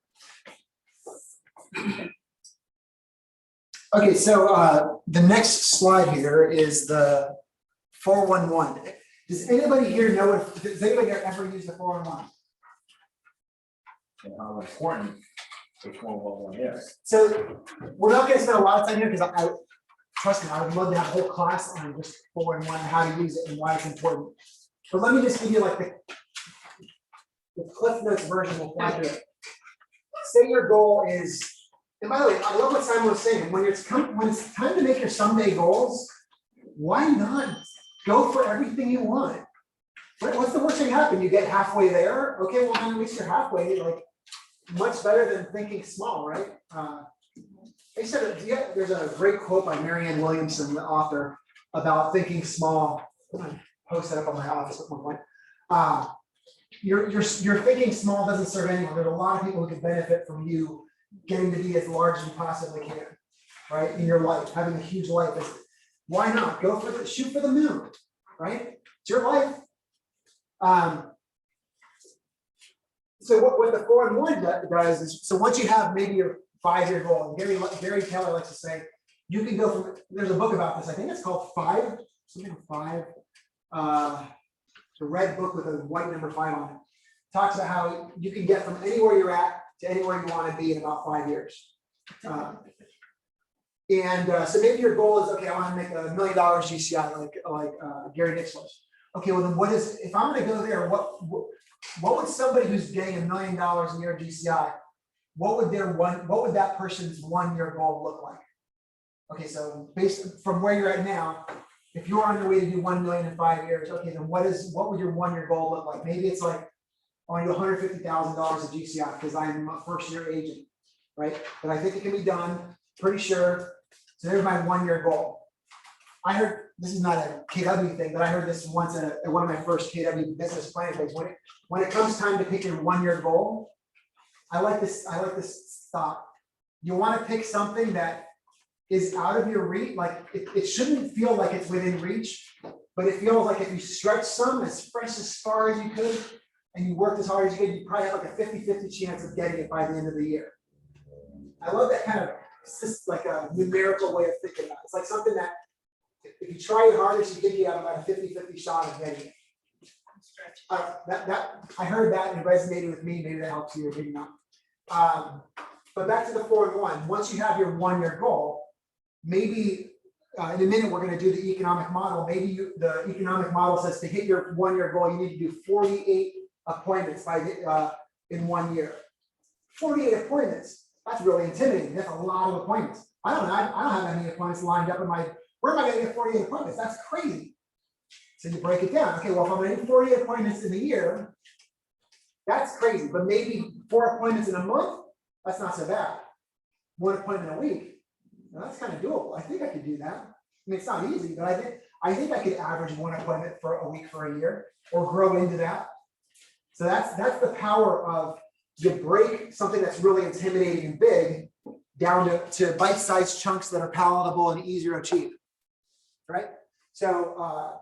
Okay, so the next slide here is the 411. Does anybody here know if, does anybody ever use the 411? And how important the 411 is. So we're not gonna spend a lot of time here because I trust me, I would love to have a whole class on just 411, how to use it and why it's important. But let me just give you like the Cliff Notes version of why do it. Say your goal is, and by the way, I love what Simon was saying, when it's time to make your someday goals, why not go for everything you want? What's the worst thing happen? You get halfway there. Okay, well then at least you're halfway. Like much better than thinking small, right? They said there's a great quote by Marianne Williamson, the author, about thinking small. I'm gonna post that up on my office at one point. Your thinking small doesn't serve anyone. There's a lot of people who could benefit from you getting to be as large as you possibly can, right? In your life, having a huge life. Why not go for shoot for the moon, right? It's your life. So what the 411 does is, so once you have maybe your 5-year goal, and Gary Taylor likes to say, you can go from, there's a book about this, I think it's called 5, something 5, it's a red book with a white number 5 on it. Talks about how you can get from anywhere you're at to anywhere you want to be in about 5 years. So maybe your goal is, okay, I want to make $1 million GCI like Gary Nix was. Okay, well then what is, if I'm going to go there, what would somebody who's getting $1 million a year GCI, what would that person's 1-year goal look like? Okay, so based from where you're at now, if you're on your way to do 1 million in 5 years, okay, then what would your 1-year goal look like? Maybe it's like, I want to do $150,000 of GCI because I'm a first-year agent, right? But I think it can be done, pretty sure. So there's my 1-year goal. I heard, this is not a KW thing, but I heard this once at one of my first KW business planning days. When it comes time to pick your 1-year goal, I like this thought. You want to pick something that is out of your reach, like it shouldn't feel like it's within reach, but it feels like if you stretch some as far as you could, and you worked as hard as you could, you probably have like a 50-50 chance of getting it by the end of the year. I love that kind of, it's just like a numerical way of thinking about it. It's like something that if you try your hardest, you could have about a 50-50 shot of getting it. I heard that and it resonated with me. Maybe that helps you, or maybe not. But back to the 4-1. Once you have your 1-year goal, maybe in a minute we're going to do the economic model. Maybe the economic model says to hit your 1-year goal, you need to do 48 appointments in 1 year. 48 appointments. That's really intimidating. That's a lot of appointments. I don't have any appointments lined up in my. Where am I going to get 48 appointments? That's crazy. So you break it down. Okay, well, if I'm going to do 48 appointments in a year, that's crazy. But maybe 4 appointments in a month, that's not so bad. 1 appointment a week, now that's kind of doable. I think I could do that. I mean, it's not easy, but I think I could average 1 appointment for a week for a year, or grow into that. So that's the power of, you break something that's really intimidating and big down to bite-sized chunks that are palatable and easier to achieve, right? So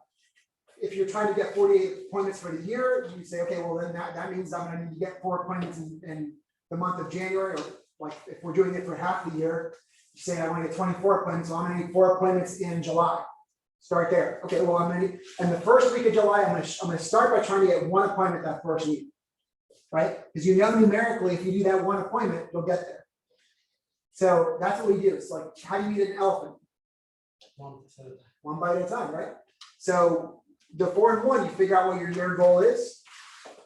if you're trying to get 48 appointments for the year, you say, okay, well then that means I'm going to need to get 4 appointments in the month of January, or like if we're doing it for half the year, you say I want to get 24 appointments, so I'm going to need 4 appointments in July. Start there. Okay, well I'm going to, and the first week of July, I'm going to start by trying to get 1 appointment that first week, right? Because you know numerically, if you do that 1 appointment, you'll get there. So that's what we do. It's like, how do you eat an elephant? 1 bite at a time, right? So the 4-1, you figure out what your year goal is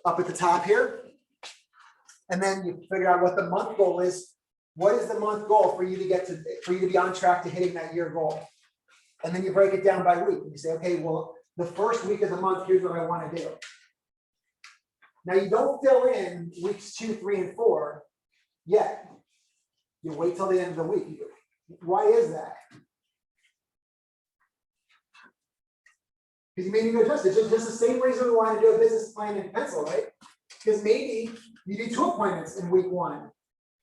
up at the top here. And then you figure out what the month goal is. What is the month goal for you to be on track to hitting that year goal? And then you break it down by week. You say, okay, well, the first week of the month, here's what I want to do. Now you don't fill in weeks 2, 3, and 4 yet. You wait till the end of the week. Why is that? Because you may need to adjust it, just the same reason we want to do a business plan in pencil, right? Because maybe you do 2 appointments in week 1.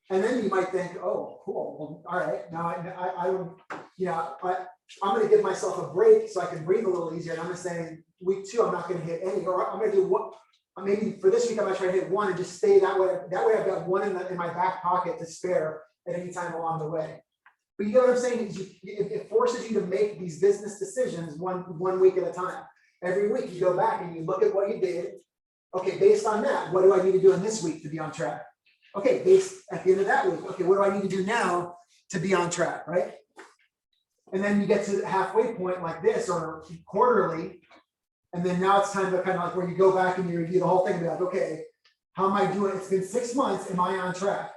And then you might think, oh, cool, well, all right, now I'm gonna give myself a break so I can breathe a little easier. And I'm gonna say, week 2, I'm not gonna hit any, or I'm gonna do what, maybe for this week, I'm gonna try to hit 1 and just stay that way. That way I've got 1 in my back pocket to spare at any time along the way. But you know what I'm saying? It forces you to make these business decisions one week at a time. Every week you go back and you look at what you did. Okay, based on that, what do I need to do in this week to be on track? Okay, based at the end of that week, okay, what do I need to do now to be on track, right? And then you get to the halfway point like this or quarterly, and then now it's time to kind of like where you go back and you review the whole thing and be like, okay, how am I doing? It's been 6 months, am I on track?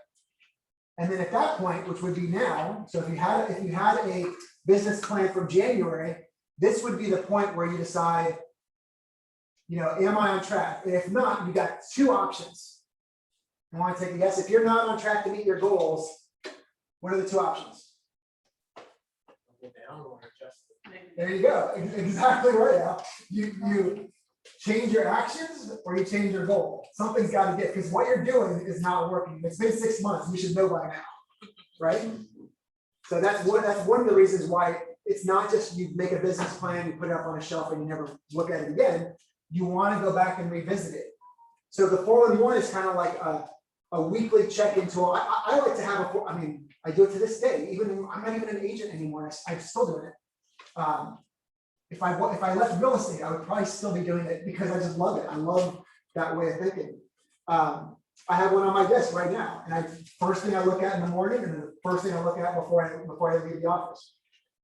And then at that point, which would be now, so if you had a business plan from January, this would be the point where you decide, am I on track? And if not, you got 2 options. I want to take a guess. If you're not on track to meet your goals, what are the 2 options? There you go. Exactly right. Al. You change your actions or you change your goal. Something's got to get, because what you're doing is not working. It's been 6 months. You should know by now, right? So that's one of the reasons why it's not just you make a business plan, you put it up on a shelf, and you never look at it again. You want to go back and revisit it. So the 4-in-1 is kind of like a weekly check-in tool. I like to have I do it to this day. Even I'm not even an agent anymore. I'm still doing it. If I left real estate, I would probably still be doing it because I just love it. I love that way of thinking. I have one on my desk right now, and first thing I look at in the morning, and the first thing I look at before I leave the office.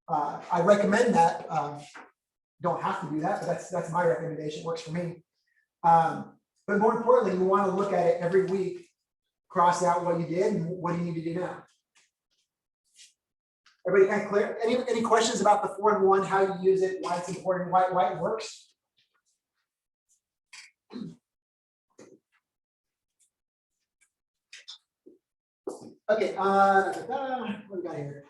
I recommend that. Don't have to do that, but that's my recommendation. It works for me. But more importantly, you want to look at it every week. Cross out what you did and what do you need to do now. Everybody kind of clear? Any questions about the 4-in-1, how you use it, why it's important, why it works? Okay, what do we got here?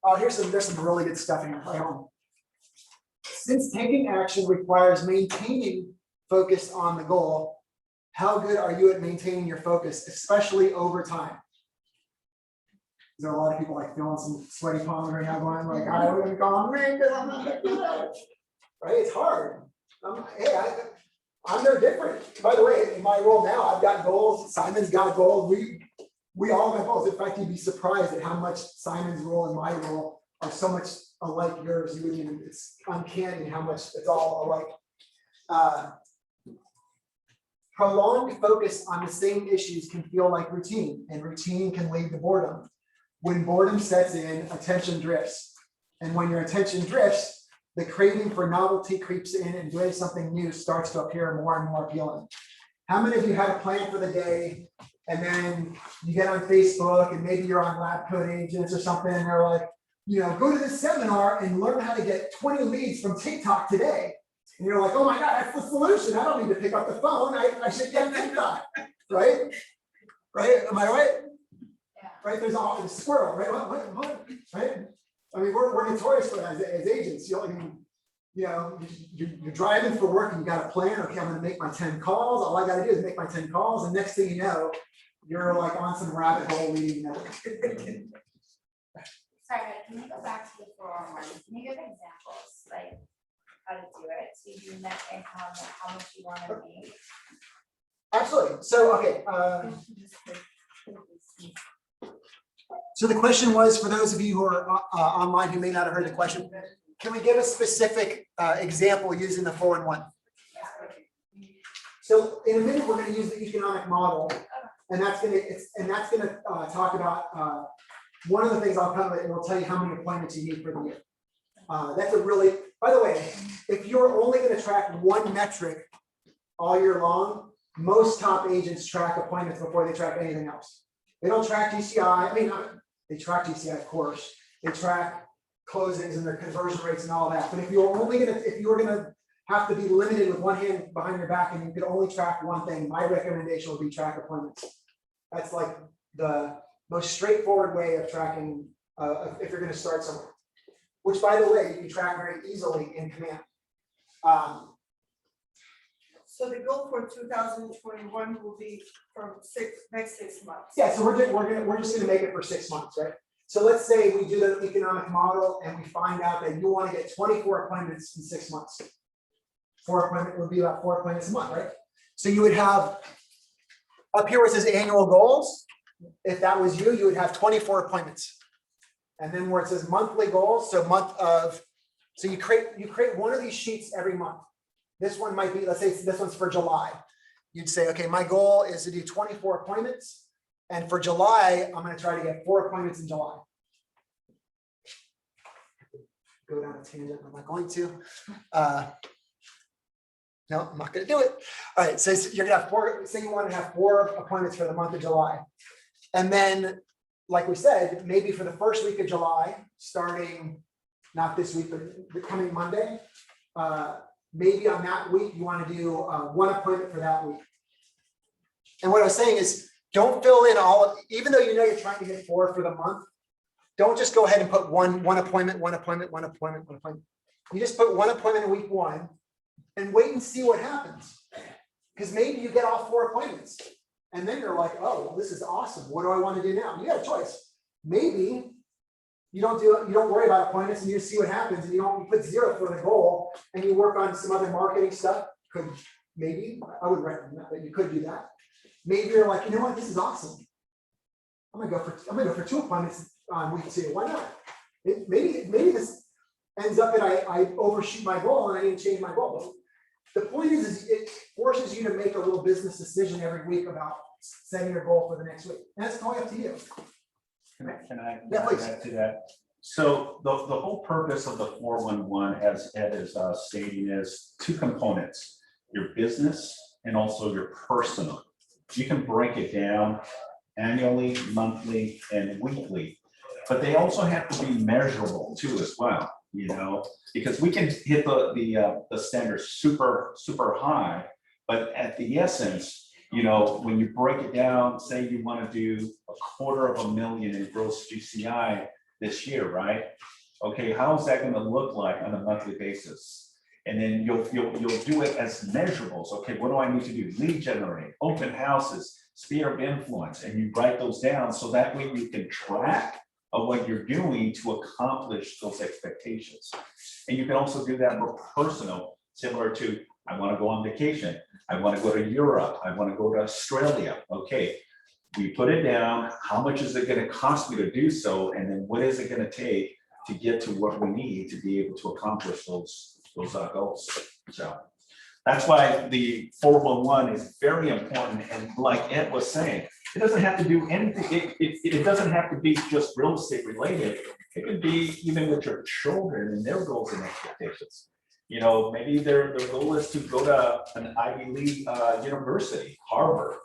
Oh, there's some really good stuff in here. Since taking action requires maintaining focus on the goal, how good are you at maintaining your focus, especially over time? Is there a lot of people like feeling some sweaty palms right now going like, I wouldn't go on ring because I'm not that good at it. Right? It's hard. I'm no different. By the way, in my role now, I've got goals. Simon's got goals. We all have goals. In fact, you'd be surprised at how much Simon's role and my role are so much alike yours. It's uncanny how much it's all alike. Prolonged focus on the same issues can feel like routine, and routine can lead to boredom. When boredom sets in, attention drifts. And when your attention drifts, the craving for novelty creeps in and doing something new starts to appear more and more appealing. How many of you had a plan for the day and then you get on Facebook and maybe you're on Lab Code Agents or something and they're like, go to this seminar and learn how to get 20 leads from TikTok today. And you're like, oh my God, that's the solution. I don't need to pick up the phone. I should get TikTok, right? Right? Am I right? Yeah. Right? There's all the squirrel, right? What? Right? I mean, we're notorious for that as agents. You're driving for work and you got a plan. Okay, I'm going to make my 10 calls. All I got to do is make my 10 calls. And next thing you know, you're like on some rabbit hole reading that. Sorry, can you go back to the 4-in-1? Can you give examples, like how to do it? So you do net income and how much you want to make? Absolutely. So, okay. So the question was, for those of you who are online who may not have heard the question, can we give a specific example using the 4-in-1? So in a minute, we're going to use the economic model, and that's going to talk about one of the things I'll cover, and we'll tell you how many appointments you need for the year. That's a really, by the way, if you're only going to track one metric all year long, most top agents track appointments before they track anything else. They don't track GCI. I mean, they track GCI, of course. They track closings and their conversion rates and all that. But if you were gonna have to be limited with one hand behind your back and you could only track one thing, my recommendation would be track appointments. That's like the most straightforward way of tracking, if you're gonna start somewhere. Which, by the way, you can track very easily in Command. So the goal for 2021 will be for next 6 months. Yeah, so we're just gonna make it for 6 months, right? So let's say we do the economic model and we find out that you want to get 24 appointments in 6 months. 4 appointments would be about 4 appointments a month, right? So you would have, up here where it says annual goals, if that was you, you would have 24 appointments. And then where it says monthly goals, so you create one of these sheets every month. This one might be, let's say this one's for July. You'd say, okay, my goal is to do 24 appointments. And for July, I'm going to try to get 4 appointments in July. Go down a tangent, I'm not going to. No, I'm not going to do it. All right, so you're going to have 4, say you want to have 4 appointments for the month of July. And then, like we said, maybe for the first week of July, starting not this week, but the coming Monday, maybe on that week, you want to do 1 appointment for that week. And what I was saying is, don't fill in even though you know you're trying to get 4 for the month, don't just go ahead and put one appointment, 1 appointment, 1 appointment, 1 appointment. You just put 1 appointment in week 1 and wait and see what happens. Because maybe you get all 4 appointments and then you're like, oh, well, this is awesome. What do I want to do now? You got a choice. Maybe you don't worry about appointments and you just see what happens and you put 0 for the goal and you work on some other marketing stuff. Maybe, I would recommend that, but you could do that. Maybe you're like, you know what, this is awesome. I'm gonna go for 2 appointments on week 2. Why not? Maybe this ends up that I overshoot my goal and I need to change my goal. The point is it forces you to make a little business decision every week about setting your goal for the next week. And that's totally up to you. Can I Yeah, please. add to that? So the whole purpose of the 411, as Ed is stating, is 2 components: your business and also your personal. You can break it down annually, monthly, and weekly, but they also have to be measurable too as well, you know, because we can hit the standard super high, but at the essence, you know, when you break it down, say you want to do $250,000 in gross GCI this year, right? Okay, how is that going to look like on a monthly basis? And then you'll do it as measurables. Okay, what do I need to do? Lead generate, open houses, sphere of influence, and you write those down so that way you can track of what you're doing to accomplish those expectations. And you can also do that more personal, similar to, I want to go on vacation, I want to go to Europe, I want to go to Australia. Okay, we put it down, how much is it going to cost me to do so, and then what is it going to take to get to what we need to be able to accomplish those goals. So that's why the 411 is very important. And like Ed was saying, it doesn't have to do anything. It doesn't have to be just real estate related. It could be even with your children and their goals and expectations. You know, maybe their goal is to go to an Ivy League university, Harvard,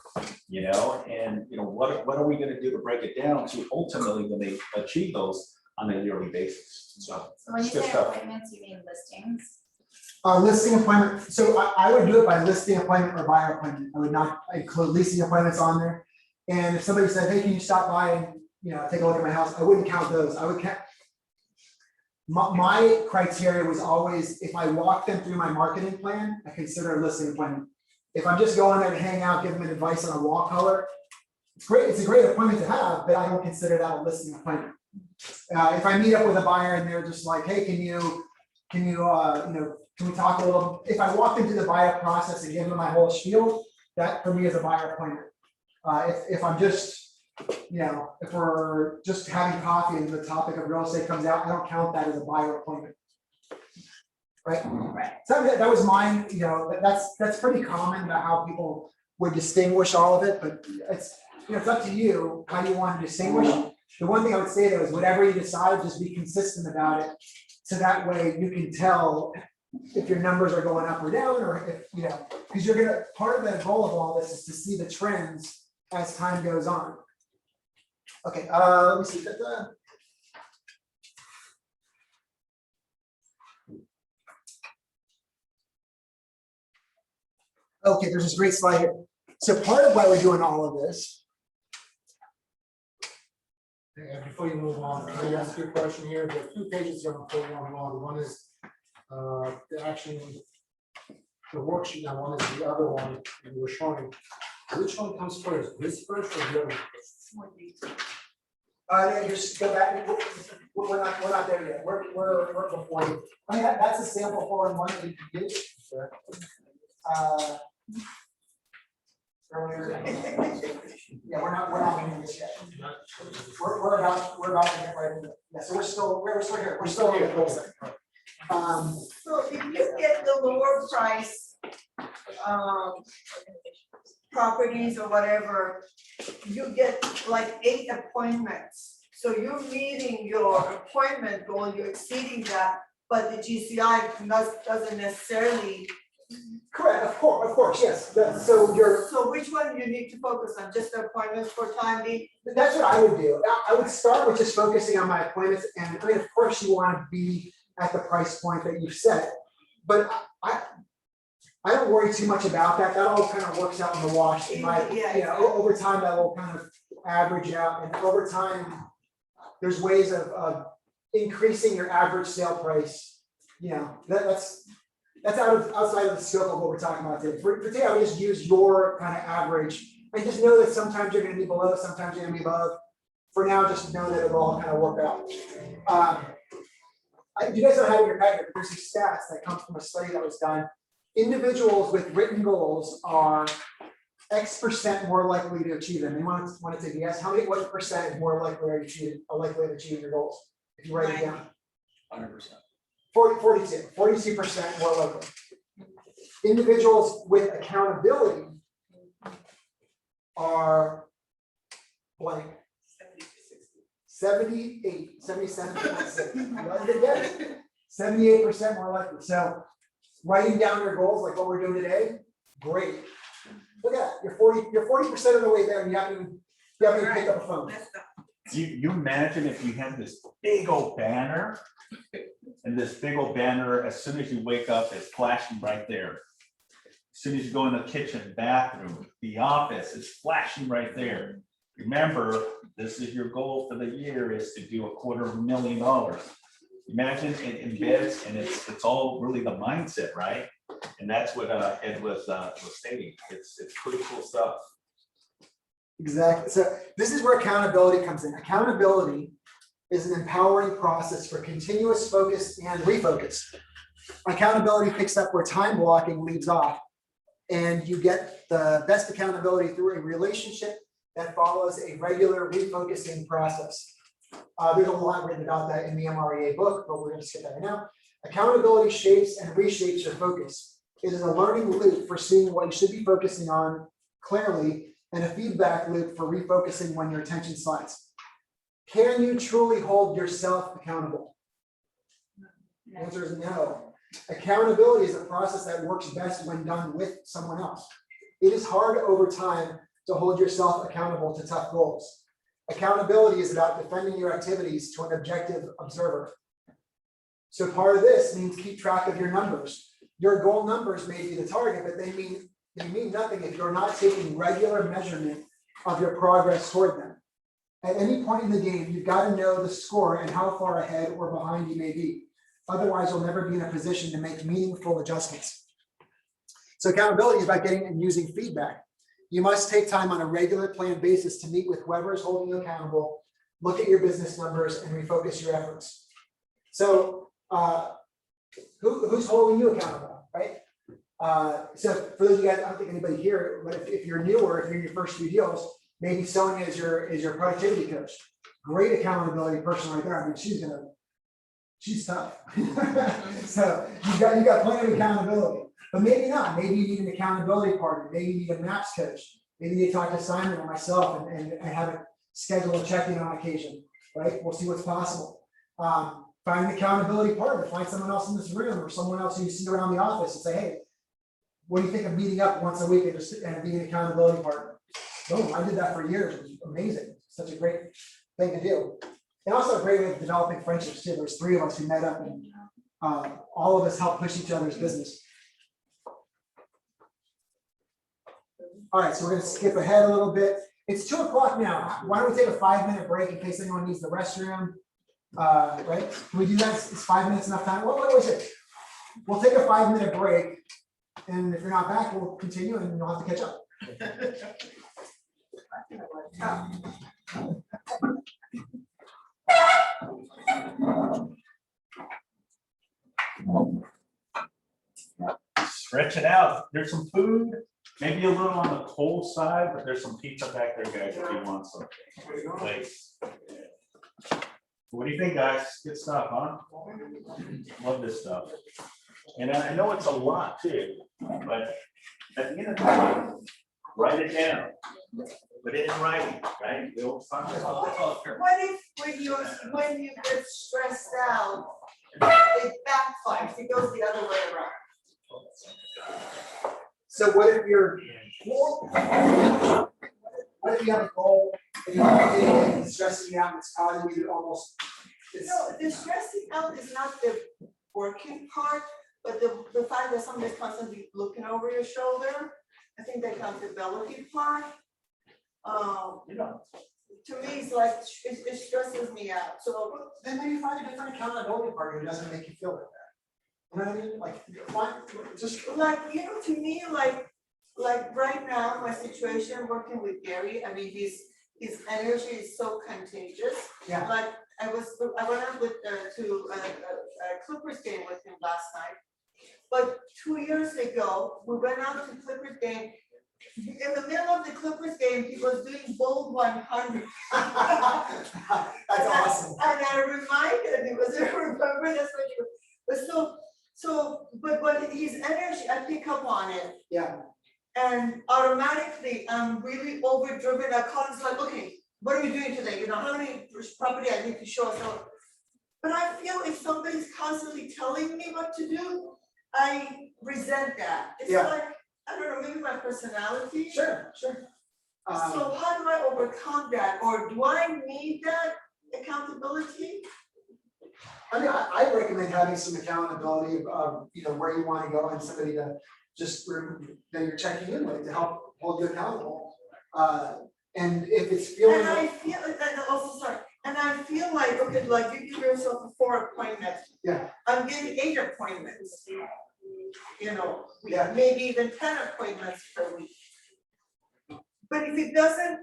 you know, and you know, what are we going to do to break it down to ultimately when they achieve those on a yearly basis? So when you it's good say stuff. appointments, you mean listings? Listing appointment. So I would do it by listing appointment or buyer appointment. I would not include leasing appointments on there. And if somebody said, hey, can you stop by and take a look at my house? I wouldn't count those. I would count. My criteria was always, if I walk them through my marketing plan, I consider a listing appointment. If I'm just going there to hang out, give them advice on a wall color, it's great. It's a great appointment to have, but I don't consider that a listing appointment. If I meet up with a buyer and they're just like, hey, can we talk a little? If I walk into the buyer process and give them my whole spiel, that for me is a buyer appointment. If I'm just, if we're just having coffee and the topic of real estate comes out, I don't count that as a buyer appointment. Right? Right. So that was mine, that's pretty common about how people would distinguish all of it, but it's up to you how you want to distinguish. The one thing I would say though is whatever you decide, just be consistent about it. So that way you can tell if your numbers are going up or down, or if, because part of the goal of all this is to see the trends as time goes on. Okay, let me see. Okay, there's this great slide here. So part of why we're doing all of this And before you move on, can I ask you a question here? There are 2 pages here on 411. One is the action, the worksheet, and one is the other one you were showing. Which one comes first, this first or the other? Yeah, just go back, we're not there yet, we're before you. I mean, that's a sample 4-in-1 that you can get. Earlier. Yeah, we're not doing this yet. We're about to get right into it. Yeah, so we're still here, we're still here. So if you get the lower price, properties or whatever, you get like 8 appointments. So you're meeting your appointment goal, you're exceeding that, but the GCI doesn't necessarily. Correct, of course, yes. So which one you need to focus on, just the appointments for time being? that's what I would do. I would start with just focusing on my appointments, and I mean, of course, you want to be at the price point that you've set, but I don't worry too much about that. That all kind of works out in the wash. Over time, that will kind of average out, and over time, there's ways of increasing your average sale price. That's outside of the scope of what we're talking about today. For today, I would just use your kind of average, and just know that sometimes you're going to be below, sometimes you're going to be above. For now, just know that it'll all kind of work out. You guys don't have in your packet, but there's these stats that come from a study that was done. Individuals with written goals are X% more likely to achieve them. They want to take a guess. What percent is more likely to achieve your goals? If you write it down. 100%. 42% more likely. Individuals with accountability are blank. 77.6. 78% more likely. So writing down your goals like what we're doing today, great. Look at that. You're 40% of the way there, and you haven't even picked up a phone. You imagine if you had this big old banner, and this big old banner, as soon as you wake up, it's flashing right there. As soon as you go in the kitchen, bathroom, the office, it's flashing right there. Remember, this is your goal for the year, is to do $250,000. Imagine it embeds, and it's all really the mindset, right? And that's what Ed was stating. It's pretty cool stuff. Exactly. So this is where accountability comes in. Accountability is an empowering process for continuous focus and refocus. Accountability picks up where time blocking leaves off, and you get the best accountability through a relationship that follows a regular refocusing process. There's a lot written about that in the MREA book, but we're going to skip that right now. Accountability shapes and reshapes your focus. It is a learning loop for seeing what you should be focusing on clearly, and a feedback loop for refocusing when your attention slides. Can you truly hold yourself accountable? The answer is no. Accountability is a process that works best when done with someone else. It is hard over time to hold yourself accountable to tough goals. Accountability is about defending your activities to an objective observer. So part of this means keep track of your numbers. Your goal numbers may be the target, but they mean nothing if you're not taking regular measurement of your progress toward them. At any point in the game, you've got to know the score and how far ahead or behind you may be. Otherwise, you'll never be in a position to make meaningful adjustments. So accountability is about getting and using feedback. You must take time on a regular planned basis to meet with whoever is holding you accountable, look at your business numbers, and refocus your efforts. So who's holding you accountable, right? So for those of you guys, I don't think anybody here, but if you're new or if you're in your first few deals, maybe Sonia is your productivity coach. Great accountability person right there. I mean, she's tough. So you got plenty of accountability, but maybe not. Maybe you need an accountability partner. Maybe you need a MAPS coach. Maybe you talk to Simon or myself and have a schedule a check-in on occasion, right? We'll see what's possible. Find an accountability partner. Find someone else in this room or someone else who you see around the office and say, hey, what do you think of meeting up once a week and being an accountability partner? Boom, I did that for years. It was amazing. Such a great thing to do. And also a great way of developing friendships too. There's 3 of us who met up and all of us helped push each other's business. All right, so we're going to skip ahead a little bit. It's 2 o'clock now. Why don't we take a 5-minute break in case anyone needs the restroom? Right? Can we do that? Is 5 minutes enough time? What was it? We'll take a 5-minute break. And if you're not back, we'll continue and you'll have to catch up. Stretch it out. There's some food, maybe a little on the cold side, but there's some pizza back there, guys, if you want some. Thanks. What do you think, guys? Good stuff, huh? Love this stuff. And I know it's a lot too, but at the end of the day, write it down. Put it in writing, right? You'll find it. What if when you get stressed out, it backfires, it goes the other way around? So what if you're, what if you have a goal and you're stressing you out and it's causing you to almost, No, the stressing out is not the working part, but the fact that somebody's constantly looking over your shoulder. I think the accountability part. To me, it's like, it stresses me out, so. then maybe find a different accountability partner who doesn't make you feel like that. You know what I mean? Like, find, just, Like, to me, like right now, my situation working with Gary, I mean, his energy is so contagious. yeah. Like, I went out with, to a Clippers game with him last night. But 2 years ago, we went out to Clippers game. In the middle of the Clippers game, he was doing bold 100. That's awesome. And I reminded him, because I remember that's what you, but but his energy, I pick up on it. Yeah. And automatically, I'm really overdriven. I call him, like, okay, what are we doing today? You know, how many property I need to show? So, but I feel if somebody's constantly telling me what to do, I resent that. It's Yeah. like, I don't know, maybe my personality. Sure. So how do I overcome that? Or do I need that accountability? I mean, I recommend having some accountability of, where you want to go and somebody to just, that you're checking in with to help hold you accountable. And if it's feeling. And I feel, and also, sorry, and I feel like, okay, like you give yourself 4 appointments. Yeah. I'm getting 8 appointments. Yeah. Maybe even 10 appointments per week. But if it doesn't,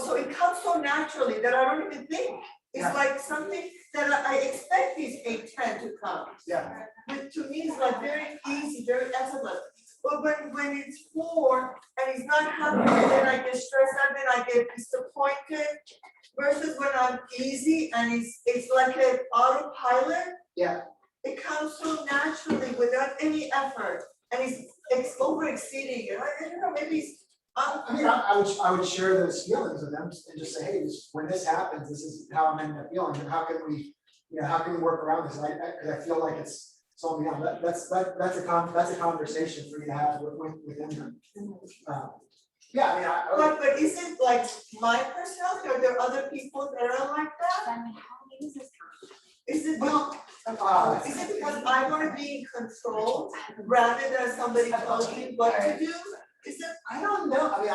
so it comes so naturally that I don't even think. It's Yeah. like something that I expect these 8, 10 to come. Yeah. But to me, it's like very easy, very effortless. But when it's 4 and he's not happy, and then I get stressed out, then I get disappointed. Versus when I'm easy and it's like an autopilot. Yeah. It comes so naturally without any effort, and it's over exceeding it. I don't know, maybe it's. I mean, I would share those feelings with them and just say, hey, when this happens, this is how I'm ending up feeling, and how can we work around this? Because I feel like it's slowing me down. That's a conversation for you to have within them. Yeah, I mean, But is it like my personality, or are there other people that are like that? I mean, how big is this? Is it, well, is it because I wanna be in control rather than somebody tells me what to do? Is it, I don't know. I mean,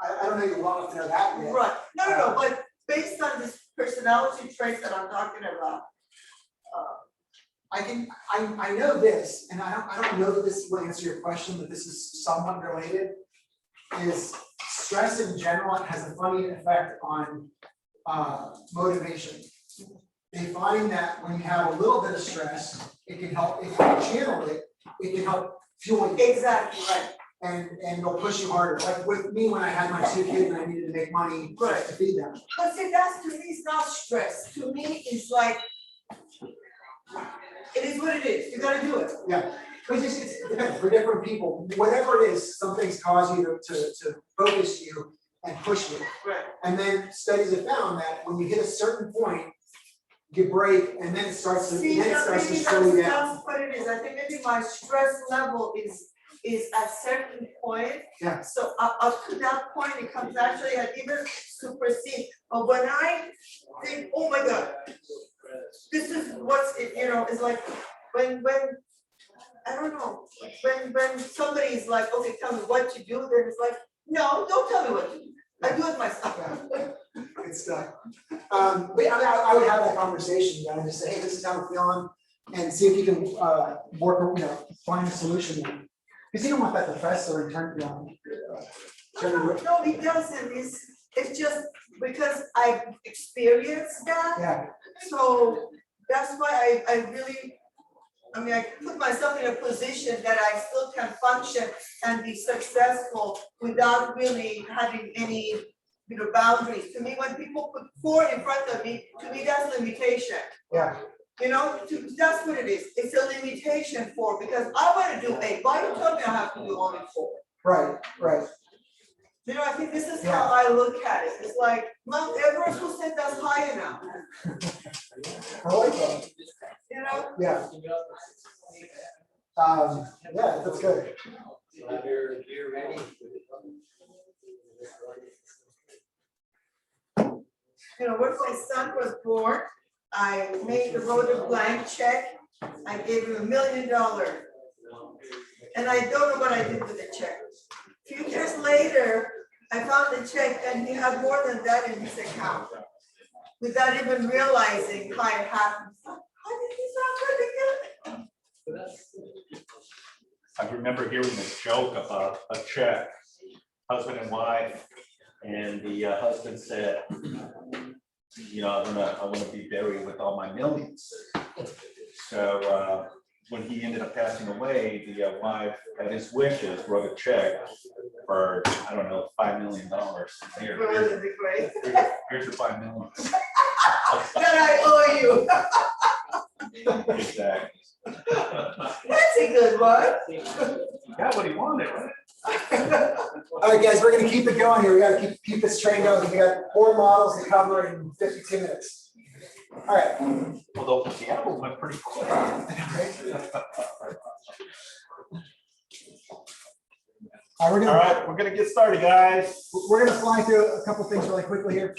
I don't know you well enough to know that yet. right, no, but based on this personality traits that I'm talking about. I know this, and I don't know that this will answer your question, but this is somewhat related. Is stress in general has a funny effect on motivation. They find that when you have a little bit of stress, it can help, if you channel it, it can help fuel you. Exactly, right. And it'll push you harder. Like with me, when I had my 2 kids and I needed to make money Right. to feed them. But see, that's, to me, it's not stress. To me, it's like, it is what it is. You gotta do it. Yeah, but it depends for different people. Whatever it is, some things cause you to focus you and push you. Right. And then studies have found that when you hit a certain point, you break, and then it starts to, See, then it starts to maybe slow you down. that's what it is. I think maybe my stress level is at certain point. Yeah. So up to that point, it comes actually at even supersede. But when I think, oh my God, this is what's, it's like when I don't know, when somebody is like, okay, tell me what to do, then it's like, no, don't tell me what to do. I do it myself. Good stuff. But I would have that conversation, and just say, hey, this is how we're feeling, and see if you can work, find a solution. Because you don't want that to fester and turn, No, it doesn't, it's just because I've experienced that. yeah, So that's why I really, I put myself in a position that I still can function and be successful without really having any, boundaries. To me, when people put 4 in front of me, to me, that's limitation. yeah, That's what it is. It's a limitation 4, because I want to do 8. Why you tell me I have to do only 4? right. I think this is how I look at it. It's like, Mount Everest, who said that's high enough? I like that. Yeah. Yeah, that's good. When my son was born, I wrote a blank check. I gave him $1 million. And I don't know what I did with the check. A few years later, I found the check and he had more than that in his account. Without even realizing how it happened. How did he start to get it? I remember hearing a joke about a check, husband and wife, and the husband said, I want to be buried with all my millions. So when he ended up passing away, the wife, at his wishes, wrote a check for, I don't know, $5 million. Here, Wasn't it great? here's your $5 million. That I owe you. Exactly. That's a good one. Got what he wanted, right? All right, guys, we're gonna keep it going here. We gotta keep this train going. We got 4 models to cover in 52 minutes. All right. Although the apple went pretty quick. All All right, we're gonna get started, guys. We're gonna fly through a couple things really quickly here.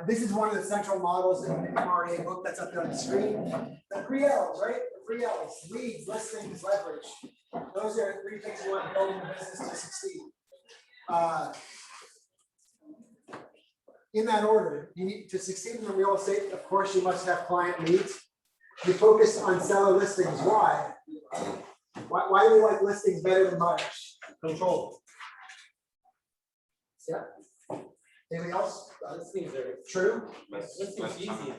This is one of the central models in the MRA book that's up there on the screen. The 3 L's, right? The 3 L's, leads, listings, leverage. Those are 3 things you want to build in the business to succeed. In that order, you need to succeed in the real estate. Of course, you must have client leads. You focus on seller listings. Why? Why do we like listings better than buyers? Control. Yeah. Anything else? Listings are True. listings easy.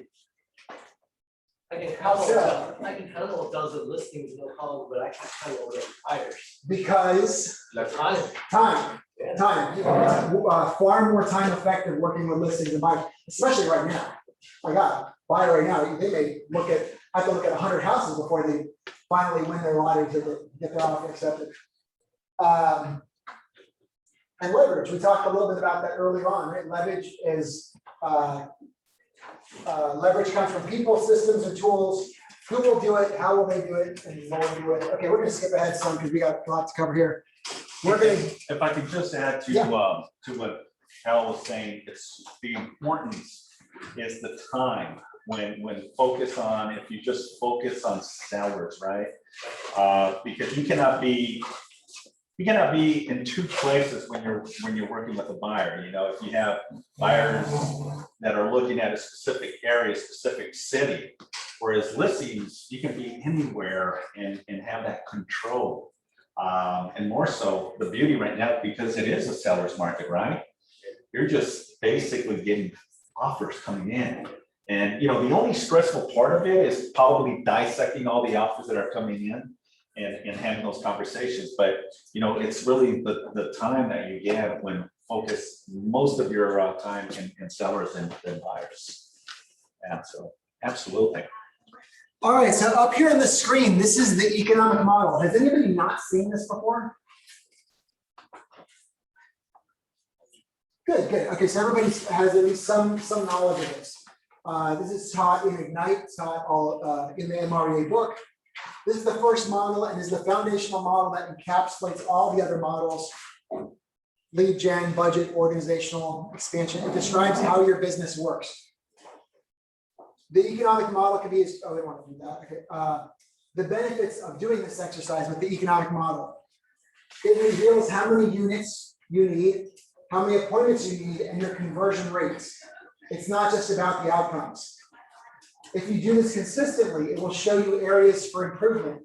I can handle a dozen listings, no problem, but I can't handle the buyers. Because Time. time. Far more time effective working with listings than buyers, especially right now. I got a buyer right now, they may have to look at 100 houses before they finally win their lottery to get their offer accepted. And leverage, we talked a little bit about that earlier on, right? Leverage is, leverage comes from people, systems, and tools. Who will do it? How will they do it? And when will do it? Okay, we're gonna skip ahead some because we got a lot to cover here. We're gonna. If I could just add to Yeah. To what Hal was saying, it's the importance is the time when focus on, if you just focus on sellers, right? Because you cannot be in 2 places when you're working with a buyer. If you have buyers that are looking at a specific area, specific city, whereas listings, you can be anywhere and have that control. And more so, the beauty right now, because it is a seller's market, right? You're just basically getting offers coming in. And the only stressful part of it is probably dissecting all the offers that are coming in and having those conversations. But it's really the time that you get when focus most of your time in sellers than buyers. And so absolutely. All right, so up here on the screen, this is the economic model. Has anybody not seen this before? Good. Okay, so everybody has at least some knowledge of this. This is taught in Ignite, taught all in the MREA book. This is the first model and is the foundational model that encapsulates all the other models: lead gen, budget, organizational expansion. It describes how your business works. The economic model can be, oh, they want to do that. Okay. The benefits of doing this exercise with the economic model. It reveals how many units you need, how many appointments you need, and your conversion rates. It's not just about the outcomes. If you do this consistently, it will show you areas for improvement,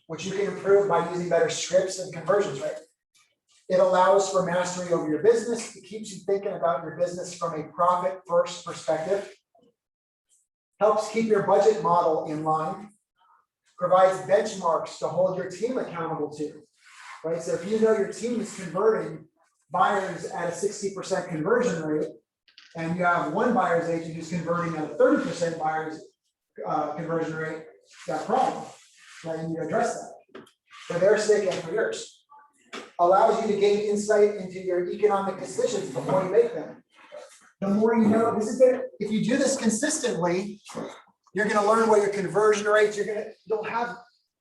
which you can improve by using better scripts and conversions, right? It allows for mastery over your business. It keeps you thinking about your business from a profit first perspective. Helps keep your budget model in line. Provides benchmarks to hold your team accountable to, right? So if you know your team is converting buyers at a 60% conversion rate, and you have one buyer's agent who's converting at a 30% buyer's conversion rate, got a problem, right? And you address that for their sake and for yours. Allows you to gain insight into your economic decisions before you make them. The more you know, this is good. If you do this consistently, you're going to learn what your conversion rates. You'll have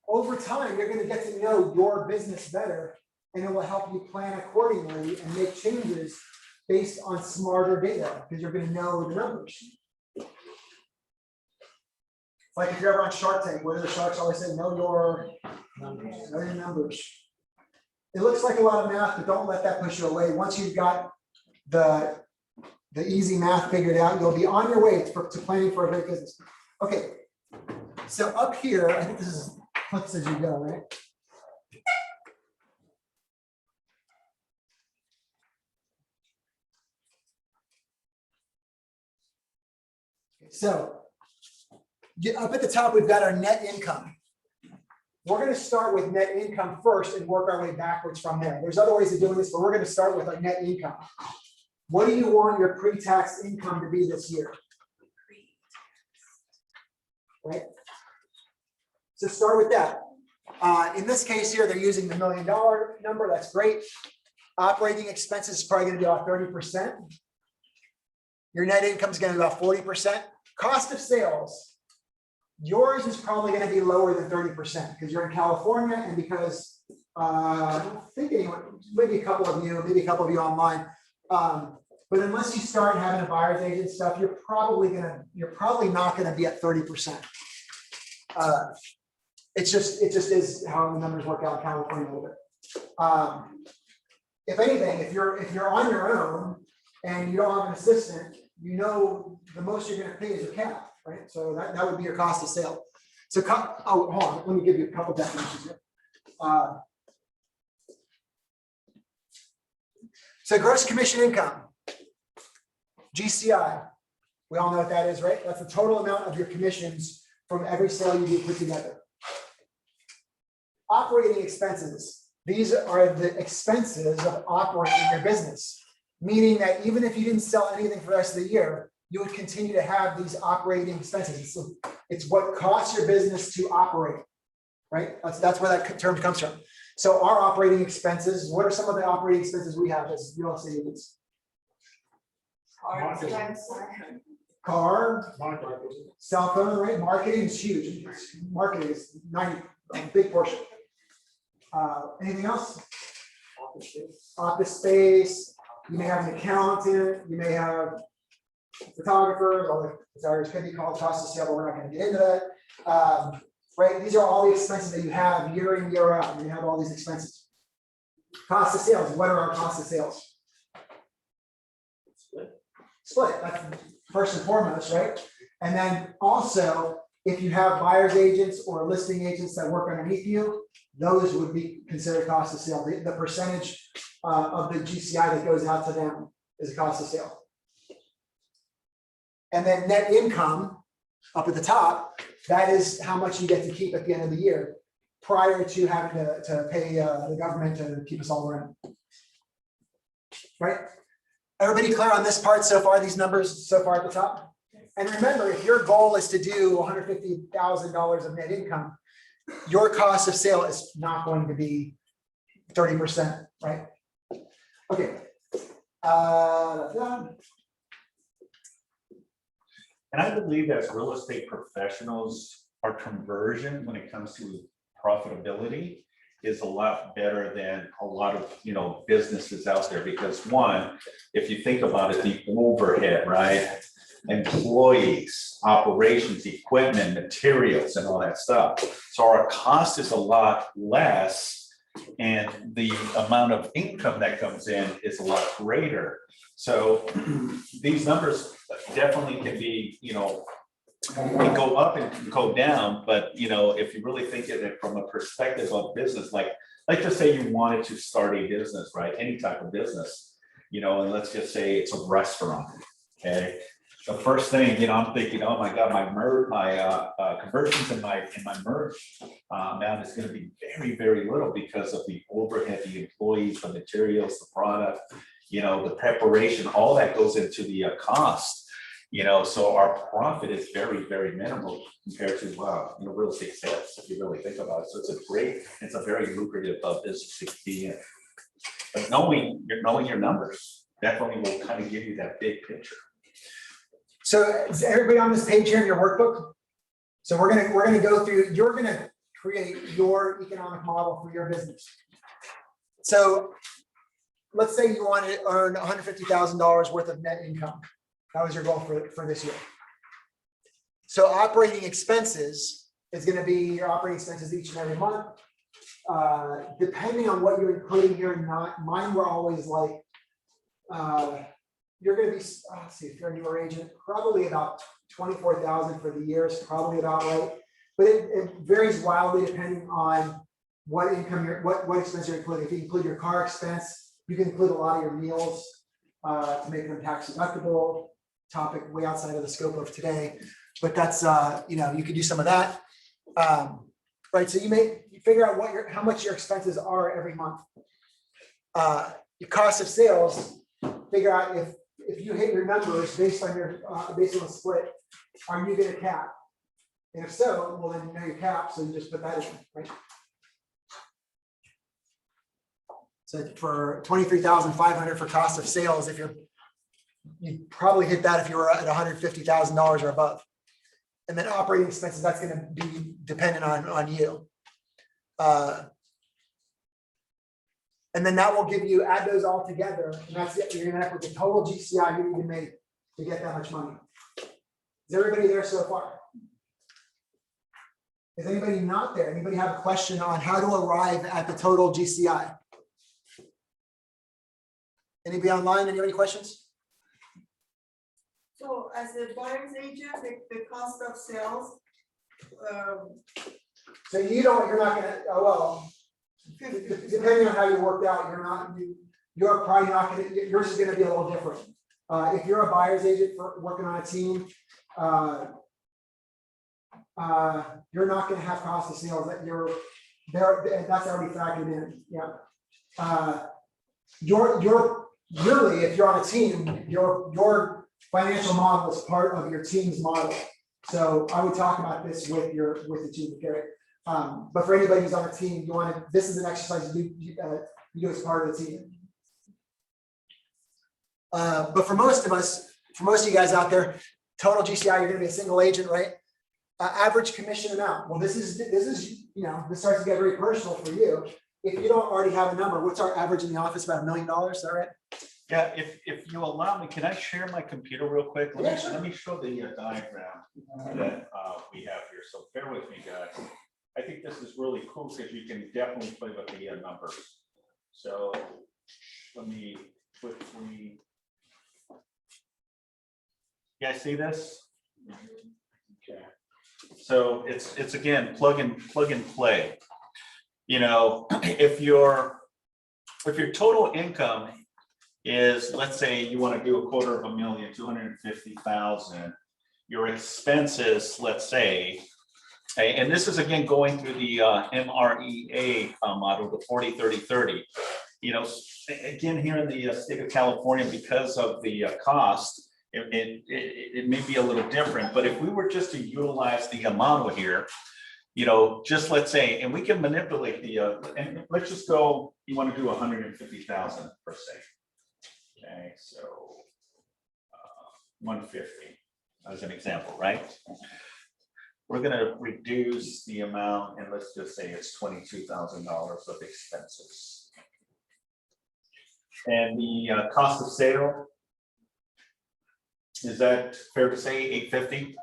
over time. You're going to get to know your business better, and it will help you plan accordingly and make changes based on smarter data because you're going to know the numbers. Like if you're ever on Shark Tank, where the sharks always say, know your numbers. Know your numbers. It looks like a lot of math, but don't let that push you away. Once you've got the easy math figured out, you'll be on your way to planning for a great business. Okay, so up here, I think this is clicks as you go, right? So up at the top, we've got our net income. We're going to start with net income first and work our way backwards from there. There's other ways of doing this, but we're going to start with our net income. What do you want your pre-tax income to be this year? Right? So start with that. In this case here, they're using the $1 million number. That's great. Operating expenses is probably going to be about 30%. Your net income is going to be about 40%. Cost of sales. Yours is probably going to be lower than 30% because you're in California and because I don't think anyone, maybe a couple of you online. But unless you start having a buyer's agent stuff, you're probably not going to be at 30%. It just is how the numbers work out in California a little bit. If anything, if you're on your own and you don't have an assistant, you know the most you're going to pay is your cap, right? So that would be your cost of sale. So hold on, let me give you a couple definitions here. So gross commission income, GCI, we all know what that is, right? That's the total amount of your commissions from every sale you do put together. Operating expenses, these are the expenses of operating your business, meaning that even if you didn't sell anything for the rest of the year, you would continue to have these operating expenses. So it's what costs your business to operate, right? That's where that term comes from. So our operating expenses, what are some of the operating expenses we have as real estate agents? Car, cell phone, right? Marketing is huge. Marketing is a big portion. Anything else? Office space. You may have an accountant. You may have photographers. All the photographers could be called cost of sale, but we're not going to get into that. Right? These are all the expenses that you have year in, year out. You have all these expenses. Cost of sales. What are our cost of sales? Split. That's first and foremost, right? And then also, if you have buyer's agents or listing agents that work underneath you, those would be considered cost of sale. The percentage of the GCI that goes out to them is the cost of sale. And then net income up at the top, that is how much you get to keep at the end of the year prior to having to pay the government to keep us all around. Right? Everybody clear on this part so far, these numbers so far at the top? And remember, if your goal is to do $150,000 of net income, your cost of sale is not going to be 30%, right? Okay. And I believe as real estate professionals, our conversion when it comes to profitability is a lot better than a lot of businesses out there, because one, if you think about it, the overhead, right? Employees, operations, equipment, materials, and all that stuff. So our cost is a lot less And the amount of income that comes in is a lot greater. So these numbers definitely can be, can go up and go down, but if you really think of it from a perspective of business, like just say you wanted to start a business, right? Any type of business, and let's just say it's a restaurant, okay? The first thing, I'm thinking, oh my God, my conversions in my merge amount is going to be very, very little because of the overhead, the employees, the materials, the product, the preparation, all that goes into the cost. So our profit is very, very minimal compared to, real estate sales, if you really think about it. So it's a very lucrative business to be in. But knowing your numbers definitely will kind of give you that big picture. So is everybody on this page here in your workbook? So we're gonna go through, you're gonna create your economic model for your business. So let's say you want to earn $150,000 worth of net income. That was your goal for this year. So operating expenses is going to be your operating expenses each and every month. Depending on what you're including here and not, mine were always like, you're going to be, let's see, if you're a newer agent, probably about 24,000 for the year is probably about right. But it varies wildly depending on what income what expense you're including. If you include your car expense, you can include a lot of your meals to make them tax deductible. Topic way outside of the scope of today, but that's you could do some of that, right? So you figure out how much your expenses are every month. Your cost of sales, figure out if you hit your numbers based on the split, are you going to cap? And if so, well then you know your cap, so you just put that in, right? So for 23,500 for cost of sales, you'd probably hit that if you were at $150,000 or above. And then operating expenses, that's going to be dependent on you. And then that will give you, add those all together, and that's it. You're going to end up with the total GCI you need to make to get that much money. Is everybody there so far? Is anybody not there? Anybody have a question on how to arrive at the total GCI? Anybody online? Any questions? So as a buyer's agent, the cost of sales, So you're not gonna, depending on how you worked out, you're probably not gonna, yours is gonna be a little different. If you're a buyer's agent working on a team, you're not gonna have cost of sales that that's already factored in, yeah. Really, if you're on a team, your financial model is part of your team's model. So I would talk about this with the team, okay? But for anybody who's on a team, this is an exercise you do as part of the team. But for most of you guys out there, total GCI, you're gonna be a single agent, right? Average commission amount. Well, this is this starts to get very personal for you. If you don't already have a number, what's our average in the office? About $1 million, is that right? Yeah, if you allow me, can I share my computer real quick? Let me show the diagram that we have here. So bear with me, guys. I think this is really cool because you can definitely play with the numbers. So let me quickly. You guys see this? Okay. So it's again plug and play. If your total income is, let's say you want to do $250,000, 250,000, your expenses, let's say, and this is again going through the MREA model, the 40-30-30. Again, here in the state of California, because of the cost, it may be a little different, but if we were just to utilize the model here, just let's say, and we can manipulate and let's just go, you want to do 150,000 per se. Okay, so 150 as an example, right? We're going to reduce the amount, and let's just say it's $22,000 of expenses. And the cost of sale, is that fair to say 850?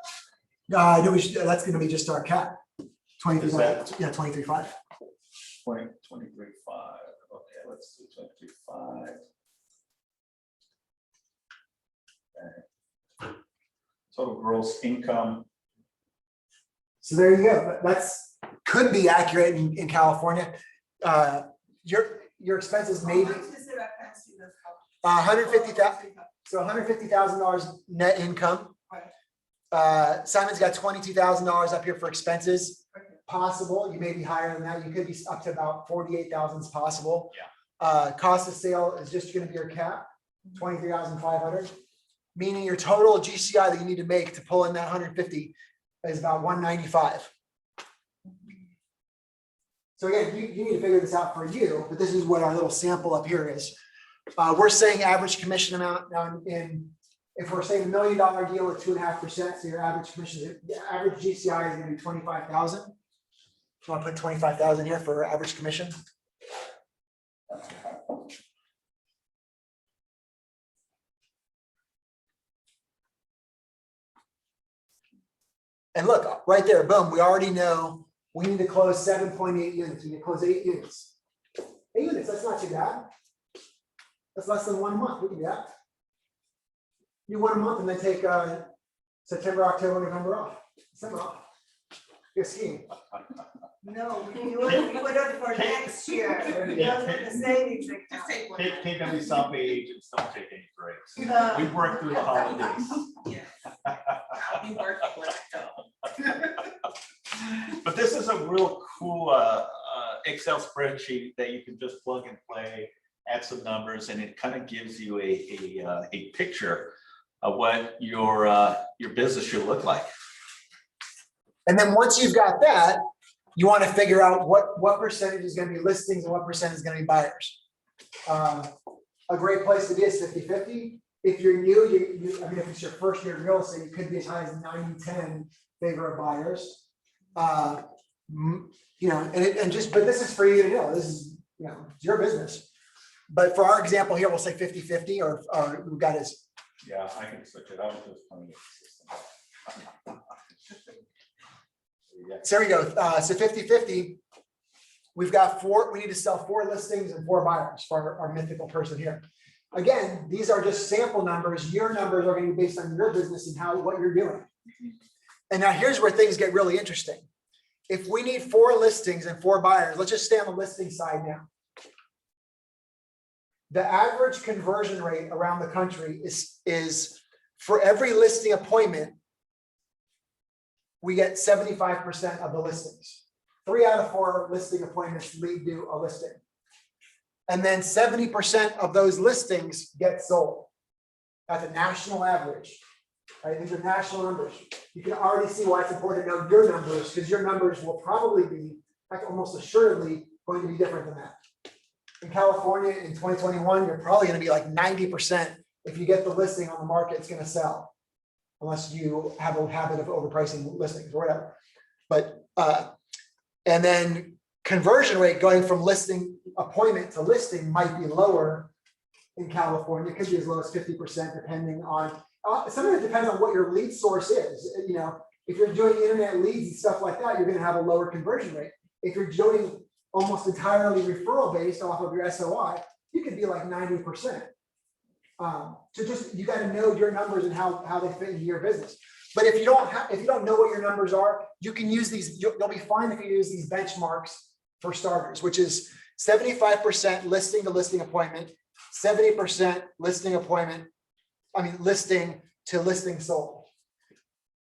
I know that's going to be just our cap. 23.5. Yeah, 23.5. 5. Total gross income, So there you go. That's, could be accurate in California. Your expenses may be How much is it? I can't see this. 150,000. So $150,000 net income. Simon's got $22,000 up here for expenses. Possible, you may be higher than that. You could be up to about 48,000 is possible. Cost of sale is just gonna be your cap, 23,500. Meaning your total GCI that you need to make to pull in that 150 is about 195. So again, you need to figure this out for you, but this is what our little sample up here is. We're saying average commission amount now if we're saying $1 million deal at 2.5%, so your average commission, the average GCI is gonna be 25,000. So I'll put 25,000 here for average commission. And look, right there, boom, we already know we need to close 7.8 units. We need to close 8 units. 8 units, that's not too bad. That's less than 1 month. We can do that. You 1 month and then take September, October, November off. December off. You're skiing. No, you would it for next year. That's what the savings account. Just take one. some agents don't take any breaks. No. We work through the holidays. Yeah. I'll be working when I go. But this is a real cool Excel spreadsheet that you can just plug and play, add some numbers, and it kind of gives you a picture of what your business should look like. And then once you've got that, you want to figure out what percentage is going to be listings and what percent is going to be buyers. A great place to be is 50-50. If you're new, I mean, if it's your first year in real estate, it could be as high as 90-10 favor of buyers. You know, but this is for you to know. This is, you know, it's your business. But for our example here, we'll say 50-50, or we've got is. Yeah, I can switch it out. There's plenty of system. Yeah. So there we go. So 50-50. We've got 4. We need to sell 4 listings and 4 buyers for our mythical person here. Again, these are just sample numbers. Your numbers are going to be based on your business and what you're doing. And now here's where things get really interesting. If we need 4 listings and 4 buyers, let's just stay on the listing side now. The average conversion rate around the country is for every listing appointment, we get 75% of the listings. 3 out of 4 listing appointments lead to a listing. And then 70% of those listings get sold. That's a national average. Right? These are national numbers. You can already see why it's important to know your numbers, because your numbers will probably be, in fact, almost assuredly going to be different than that. In California in 2021, you're probably going to be like 90%. If you get the listing on the market, it's going to sell. Unless you have a habit of overpricing listings or whatever. But, and then conversion rate going from listing appointment to listing might be lower in California. It could be as low as 50% depending on, some of it depends on what your lead source is. You know, if you're doing internet leads and stuff like that, you're going to have a lower conversion rate. If you're doing almost entirely referral based off of your SOI, you could be like 90%. So just, you got to know your numbers and how they fit into your business. But if you don't know what your numbers are, you can use these. You'll be fine if you use these benchmarks for starters, which is 75% listing to listing appointment, 70% listing appointment. I mean, listing to listing sold.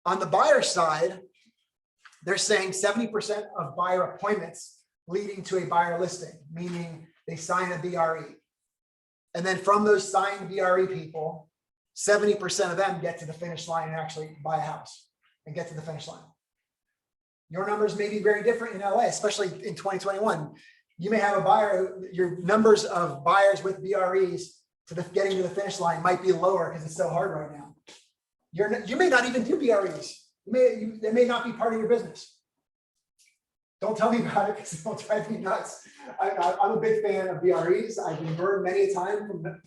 On the buyer side, they're saying 70% of buyer appointments leading to a buyer listing, meaning they sign a BRE. And then from those signed BRE people, 70% of them get to the finish line and actually buy a house and get to the finish line. Your numbers may be very different in LA, especially in 2021. You may have a buyer, your numbers of buyers with BREs getting to the finish line might be lower because it's so hard right now. You may not even do BREs. They may not be part of your business. Don't tell me about it because it'll drive me nuts. I'm a big fan of BREs. I've been burned many a time from,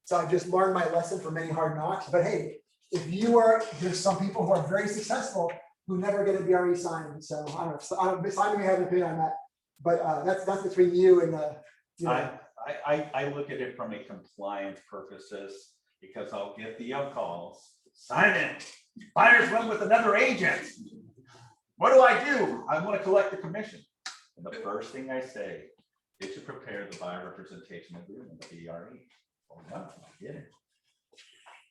so I just learned my lesson from many hard knocks. But hey, there's some people who are very successful who never get a BRE signed. So I don't know, Simon may have an opinion on that, but that's between you and I I look at it from a compliance purposes, because I'll get the calls. Simon, buyers went with another agent. What do? I want to collect the commission. And the first thing I say is to prepare the buyer representation agreement, the BRE. Oh, no, I get it.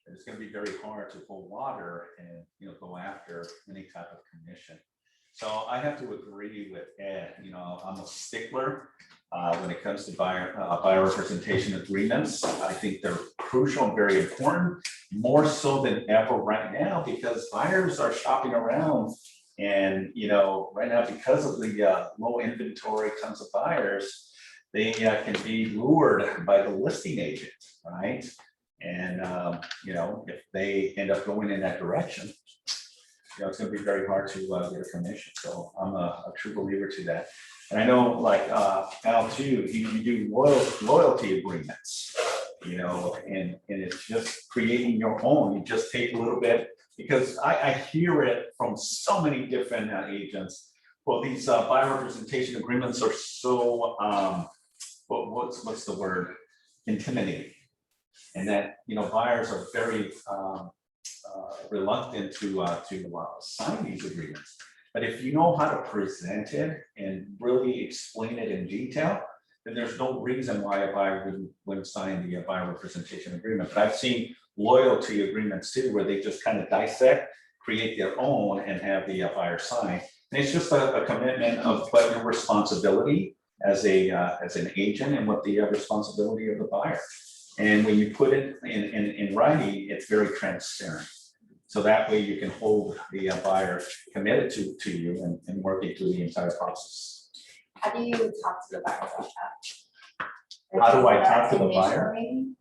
It's going to be very hard to pull water and, go after any type of commission. So I have to agree with Ed. I'm a stickler when it comes to buyer representation agreements. I think they're crucial and very important, more so than ever right now, because buyers are shopping around. And, right now, because of the low inventory comes of buyers, they can be lured by the listing agent, right? And, if they end up going in that direction, it's going to be very hard to get a commission. So I'm a true believer to that. And I know, like Al too, you do loyalty agreements, and it's just creating your own. You just take a little bit, because I hear it from so many different agents. Well, these buyer representation agreements are so, what's the word? Intimidating. And that, buyers are very reluctant to sign these agreements. But if you know how to present it and really explain it in detail, then there's no reason why a buyer wouldn't sign the buyer representation agreement. But I've seen loyalty agreements too, where they just kind of dissect, create their own, and have the buyer sign. And it's just a commitment of what your responsibility as an agent and what the responsibility of the buyer. And when you put it in writing, it's very transparent. So that way you can hold the buyer committed to you and working through the entire process. How do you talk to the buyer about that? How do I talk to the Initial buyer? meeting?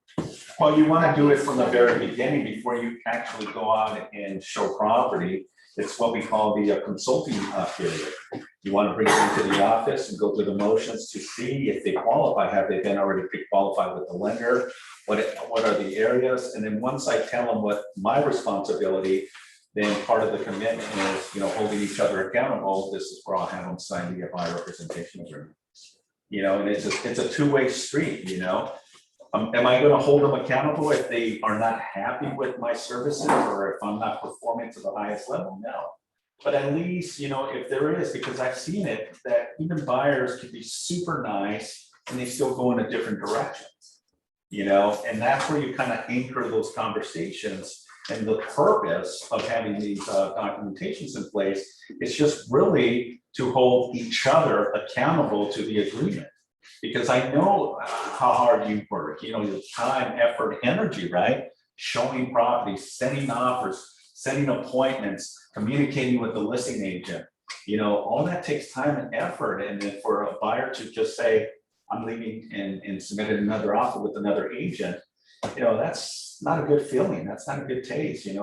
Well, you want to do it from the very beginning before you actually go out and show property. It's what we call the consulting period. You want to bring them into the office and go through the motions to see if they qualify. Have they been already pre-qualified with the lender? What are the areas? And then once I tell them what my responsibility, then part of the commitment is, holding each other accountable. This is where I'll have them sign the buyer representation agreement. And it's a two-way street. Am I going to hold them accountable if they are not happy with my services, or if I'm not performing to the highest level? No. But at least, if there is, because I've seen it, that even buyers can be super nice and they still go in a different direction. And that's where you kind of anchor those conversations. And the purpose of having these documentations in place is just really to hold each other accountable to the agreement. Because I know how hard you work, your time, effort, energy, right? Showing properties, sending offers, setting appointments, communicating with the listing agent, all that takes time and effort. And then for a buyer to just say, I'm leaving and submitted another offer with another agent, that's not a good feeling. That's not a good taste, and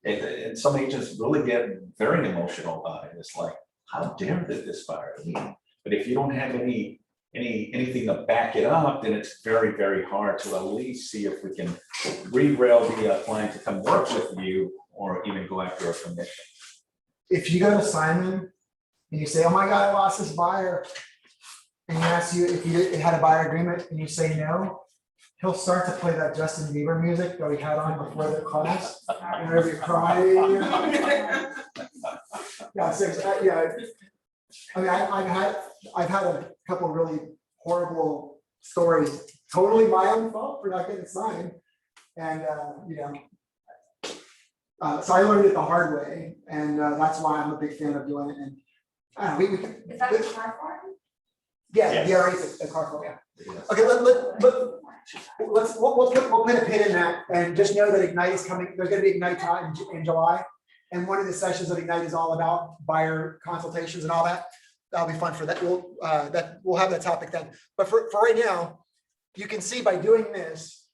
and some agents really get very emotional about it. It's like, how dare this buyer leave? But if you don't have anything to back it up, then it's very, very hard to at least see if we can re-rail the client to come work with you, or even go after a commission. If you go to Simon and you say, oh my God, I lost this buyer, and he asks you if you had a buyer agreement and you say no, he'll start to play that Justin Bieber music that we had on before the class. And everybody crying. Yeah, seriously, yeah. I mean, I've had a couple really horrible stories, totally my own fault for not getting signed. And, so I learned it the hard way, and that's why I'm a big fan of doing it. And I don't know, Is that the car form? yeah, Yes. the DRA is a car form, yeah. Okay, we'll put a pin in that, and just know that Ignite is coming. There's going to be Ignite time in July, and one of the sessions of Ignite is all about buyer consultations and all that. That'll be fun for that. We'll have that topic then. But for right now, you can see by doing this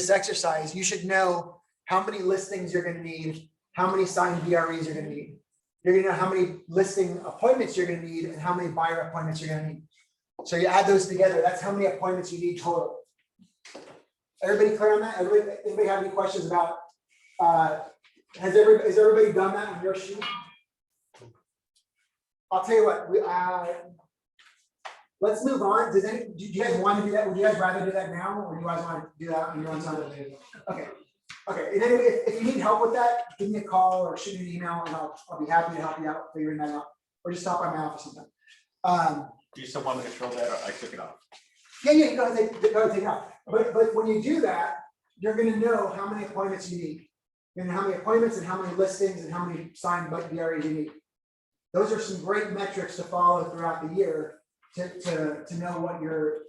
exercise, you should know how many listings you're going to need, how many signed DREs you're going to need. You're going to know how many listing appointments you're going to need, and how many buyer appointments you're going to need. So you add those together. That's how many appointments you need total. Everybody clear on that? Anybody have any questions about? Has everybody done that on your sheet? I'll tell you what. let's move on. Do you guys want to do that? Would you guys rather do that now, or do you guys want to do that on your own time? Okay, okay, and then if you need help with that, give me a call or shoot me an email, and I'll be happy to help you out figuring that out, or just stop by my office sometime. Do you still want me to throw that, or I took it off? Yeah, go ahead, take it out. But when you do that, you're gonna know how many appointments you need. And how many appointments and how many listings and how many signed BREs you need. Those are some great metrics to follow throughout the year to know what your,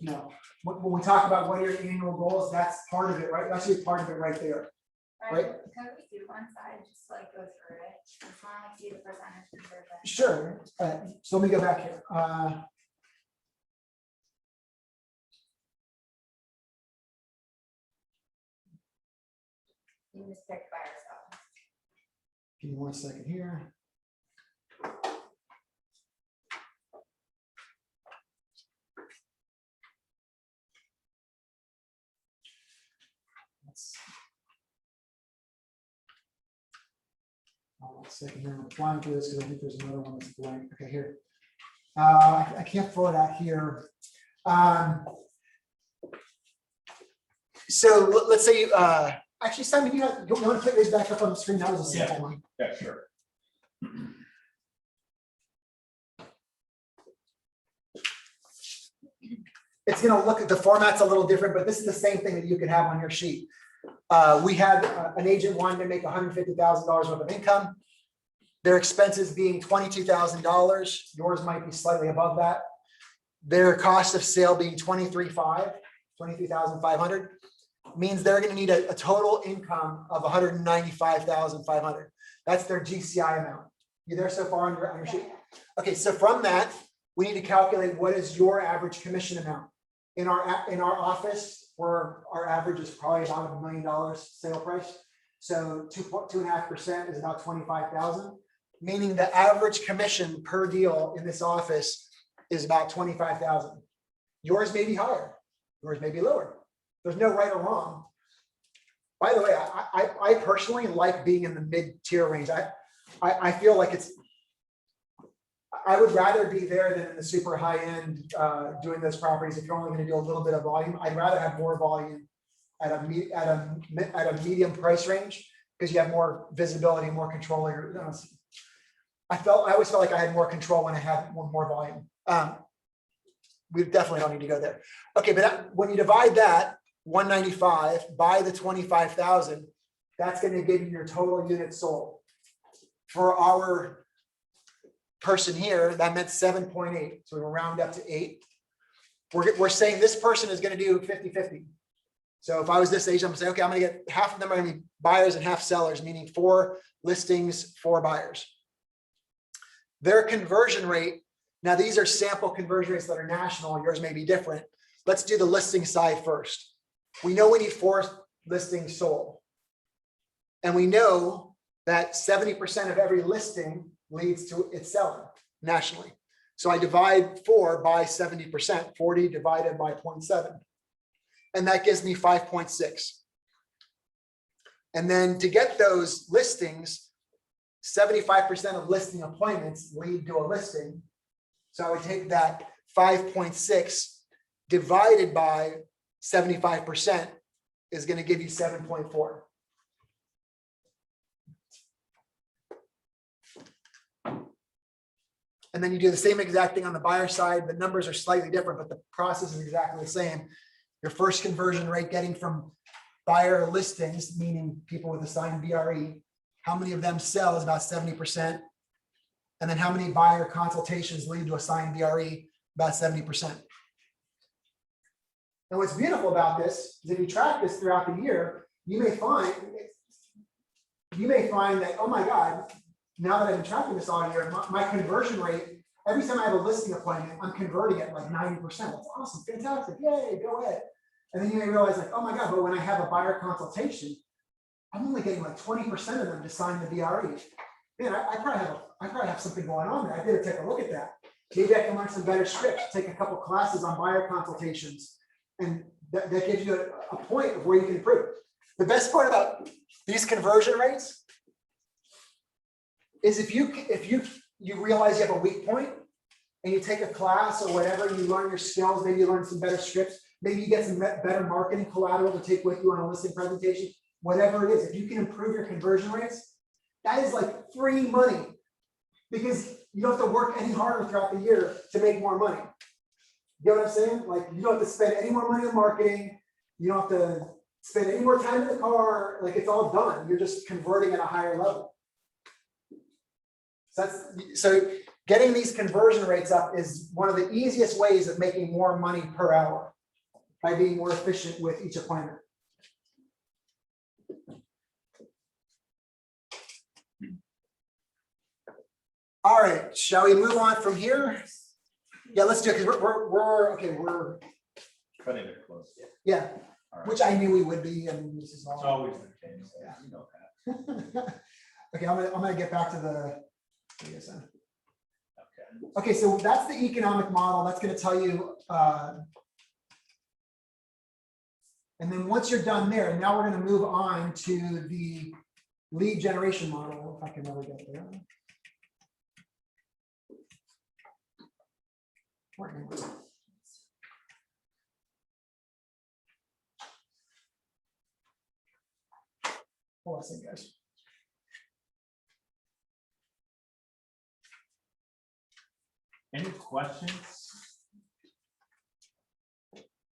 when we talk about what are your annual goals, that's part of it, right? That's actually part of it right there. Right. Can we do one side, just like go through it, just want to see the percentage conversion? Sure. So let me go back here. You just pick by yourself. Give me 1 second here. One second here, I'm applying for this because I think there's another one that's blank. Okay, here. I can't throw it out here. So let's say, actually, Simon, you want to put yours back up on the screen? That was a sample one. Yeah, sure. It's going to look at the format's a little different, but this is the same thing that you could have on your sheet. We had an agent wanting to make $150,000 worth of income. Their expenses being $22,000. Yours might be slightly above that. Their cost of sale being $23,500 means they're going to need a total income of $195,500. That's their GCI amount. You there so far on your sheet? Okay, so from that, we need to calculate what is your average commission amount. In our office, where our average is probably about $1 million sale price. So 2.5% is about 25,000, meaning the average commission per deal in this office is about 25,000. Yours may be higher, yours may be lower. There's no right or wrong. By the way, I personally like being in the mid-tier range. I feel like I would rather be there than in the super high end doing those properties. If you're only going to do a little bit of volume, I'd rather have more volume at a medium price range because you have more visibility, more control. I always felt like I had more control when I had more volume. We definitely don't need to go there. Okay, but when you divide that 195 by the 25,000, that's going to give you your total units sold. For our person here, that meant 7.8. So we will round up to 8. We're saying this person is going to do 50-50. So if I was this agent, I'm going to say, okay, I'm going to get half of them are going to be buyers and half sellers, meaning 4 listings, 4 buyers. Their conversion rate, now these are sample conversion rates that are national, yours may be different. Let's do the listing side first. We know we need 4 listings sold. And we know that 70% of every listing leads to it selling nationally. So I divide 4 by 70%, 40 divided by 0.7. And that gives me 5.6. And then to get those listings, 75% of listing appointments lead to a listing. So I would take that 5.6 divided by 75% is going to give you 7.4. And then you do the same exact thing on the buyer side. The numbers are slightly different, but the process is exactly the same. Your first conversion rate getting from buyer listings, meaning people with assigned BRE, how many of them sell is about 70%. And then how many buyer consultations lead to assigned BRE, about 70%. And what's beautiful about this is if you track this throughout the year, you may find that, oh my God, now that I've been tracking this all year, my conversion rate, every time I have a listing appointment, I'm converting at like 90%. That's awesome, fantastic, yay, go ahead. And then you may realize like, oh my God, but when I have a buyer consultation, I'm only getting like 20% of them to sign the BRE. Man, I probably have something going on there. I better take a look at that. Maybe I can learn some better scripts, take a couple classes on buyer consultations. And that gives you a point of where you can improve. The best part about these conversion rates is if you realize you have a weak point, and you take a class or whatever, you learn your skills, maybe you learn some better scripts, maybe you get some better marketing collateral to take with you on a listing presentation, whatever it is, if you can improve your conversion rates, that is like free money. Because you don't have to work any harder throughout the year to make more money. You know what I'm saying? Like, you don't have to spend any more money on marketing. You don't have to spend any more time in the car. Like, it's all done. You're just converting at a higher level. So getting these conversion rates up is one of the easiest ways of making more money per hour by being more efficient with each appointment. All right, shall we move on from here? Yeah, let's do it, because we're Cutting it close. yeah, All right. which I knew we would be. I mean, this is It's all. always the case, yeah, you know that. Okay, I'm gonna get back to the. Okay. Okay, so that's the economic model. That's gonna tell you. And then once you're done there, now we're gonna move on to the lead generation model, if I can ever get there. Hold on a second, guys. Any questions?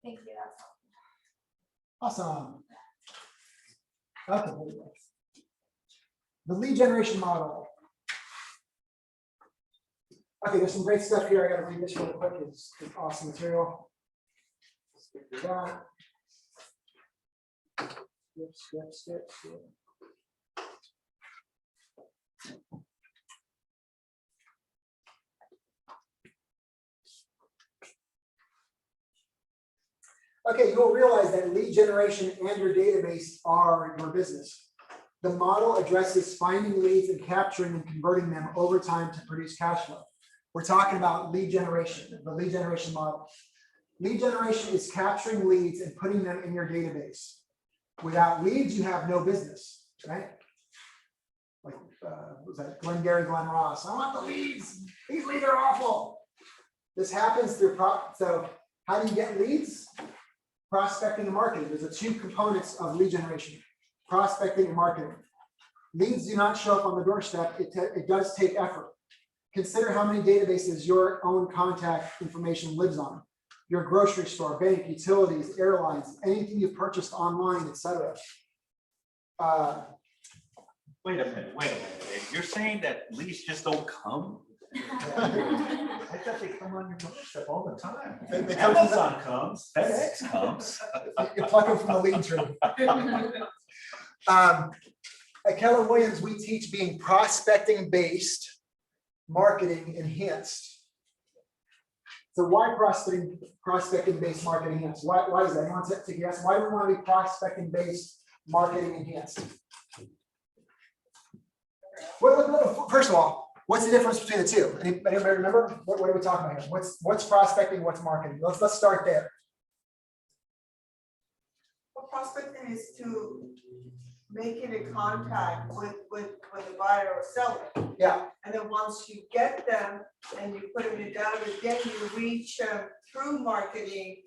Thank you, that's all. Awesome. Okay, there we go. The lead generation model. Okay, there's some great stuff here. I gotta read this real quick. It's awesome material. Skip that. Skip. Okay, you'll realize that lead generation and your database are your business. The model addresses finding leads and capturing and converting them over time to produce cash flow. We're talking about lead generation, the lead generation model. Lead generation is capturing leads and putting them in your database. Without leads, you have no business, right? Like, was that Glenn Ross? I want the leads. These leads are awful. This happens through so how do you get leads? Prospecting and marketing. There's the two components of lead generation: prospecting and marketing. Leads do not show up on the doorstep. It does take effort. Consider how many databases your own contact information lives on. Your grocery store, bank, utilities, airlines, anything you've purchased online, etc. Wait a minute, Dave. You're saying that leads just don't come? I thought they come on your doorstep all the time. They come from Amazon comes, FedEx comes. You pluck them from the lead tree. At Keller Williams, we teach being prospecting-based, marketing enhanced. So why prospecting-based marketing enhanced? Why is that? Anyone take a guess? Why do we want to be prospecting-based marketing enhanced? Well, first of all, what's the difference between the two? Anybody remember? What are we talking about here? What's prospecting? What's marketing? Let's start there. Well, prospecting is to making a contact with the buyer or seller. Yeah. And then once you get them and you put them in your database, then you reach them through marketing,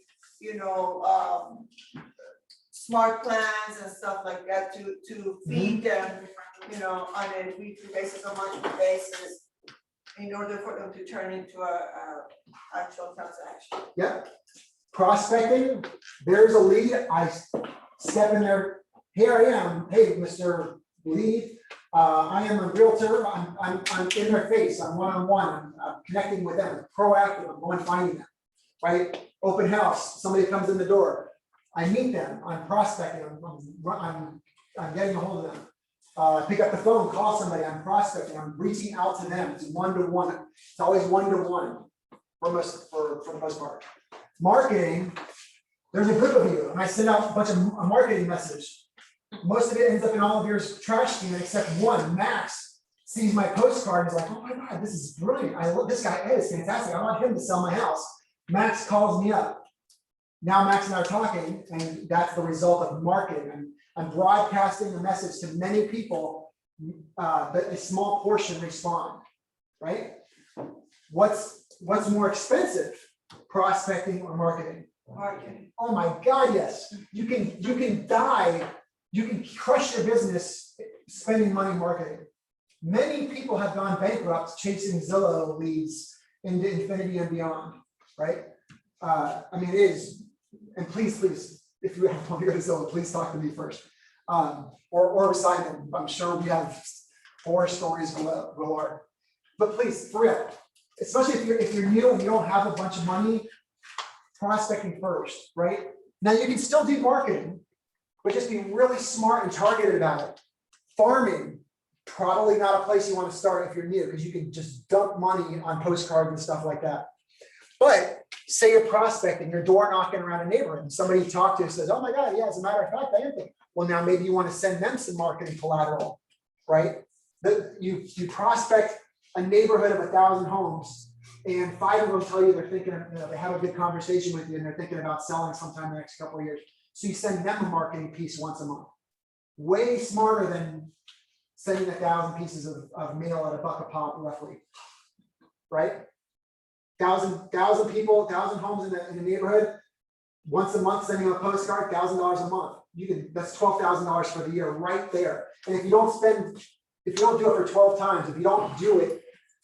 smart plans and stuff like that to feed them, on a weekly basis or monthly basis in order for them to turn into a actual transaction. Yeah. Prospecting, there's a lead. I step in there. Here I am. Hey, Mr. Lead. I am a realtor. I'm in their face. I'm one-on-one. I'm connecting with them. I'm proactive. I'm going finding them. Right? Open house. Somebody comes in the door. I meet them. I'm prospecting. I'm getting a hold of them. Pick up the phone. Call somebody. I'm prospecting. I'm reaching out to them. It's one-to-one. It's always one-to-one for the most part. Marketing. There's a group of you, and I send out a bunch of marketing message. Most of it ends up in all of your trash can except one. Max sees my postcard and is like, oh my God, this is brilliant. I love this guy. Ed is fantastic. I want him to sell my house. Max calls me up. Now Max and I are talking, and that's the result of marketing. I'm broadcasting the message to many people, but a small portion respond, right? What's what's more expensive, prospecting or marketing? Marketing. Oh my God, yes. You can die, you can crush your business spending money marketing. Many people have gone bankrupt chasing Zillow leads into infinity and beyond, right? I mean, it is, and please, if you have money to go to Zillow, please talk to me first. Or sign them. I'm sure we have horror stories galore. But please, for real, especially if you're new and you don't have a bunch of money, prospecting first, right? Now you can still do marketing, but just be really smart and targeted about it. Farming, probably not a place you want to start if you're new, because you can just dump money on postcards and stuff like that. But say you're prospecting, you're door knocking around a neighborhood, and somebody you talk to says, oh my God, yeah, as a matter of fact, I am thinking. Well, now maybe you want to send them some marketing collateral, right? You prospect a neighborhood of 1,000 homes, and 5 of them tell you they're thinking of, they have a good conversation with you and they're thinking about selling sometime in the next couple of years. So you send them a marketing piece once a month. Way smarter than sending 1,000 pieces of mail at $1 a pop, roughly, right? 1,000 people, 1,000 homes in the neighborhood, once a month sending a postcard, $1,000 a month. That's $12,000 for the year right there. And if you don't do it for 12 times, if you don't do it,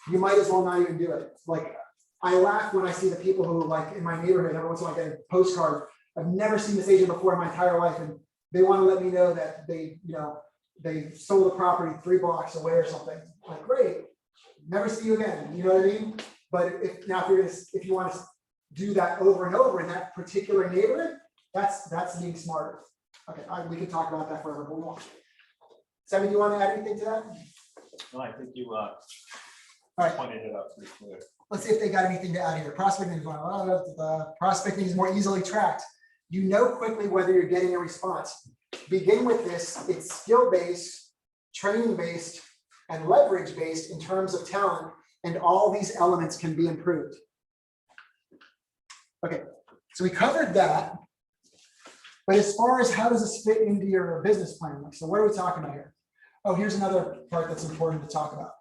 you might as well not even do it. Like, I laugh when I see the people who, like, in my neighborhood, every once in a while I get a postcard. I've never seen this agent before in my entire life, and they want to let me know that they sold a property 3 blocks away or something. I'm like, great, never see you again. You know what I mean? But if you want to do that over and over in that particular neighborhood, that's being smarter. Okay, we can talk about that forever, but we won't. Sammy, do you want to add anything to that? No, I think you right. pointed it out pretty clear. Let's see if they got anything to add here. Prospecting is more easily tracked. You know quickly whether you're getting a response. Begin with this. It's skill-based, training-based, and leverage-based in terms of talent, and all these elements can be improved. Okay, so we covered that. But as far as how does this fit into your business plan? So what are we talking about here? Oh, here's another part that's important to talk about.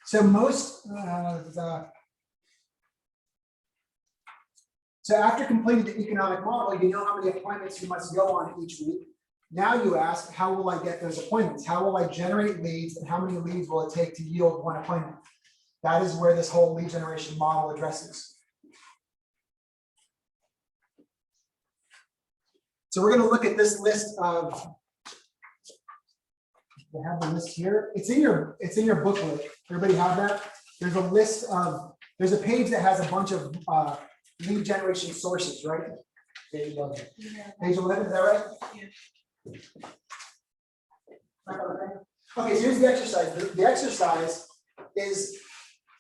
So so after completing the economic model, you know how many appointments you must go on each week. Now you ask, how will I get those appointments? How will I generate leads, and how many leads will it take to yield 1 appointment? That is where this whole lead generation model addresses. So we're going to look at this list of, I have the list here. It's in your booklet. Everybody have that? There's a list of, there's a page that has a bunch of lead generation sources, right? Page 11. Page 11, is that right? Yeah. Okay, so here's the exercise. The exercise is,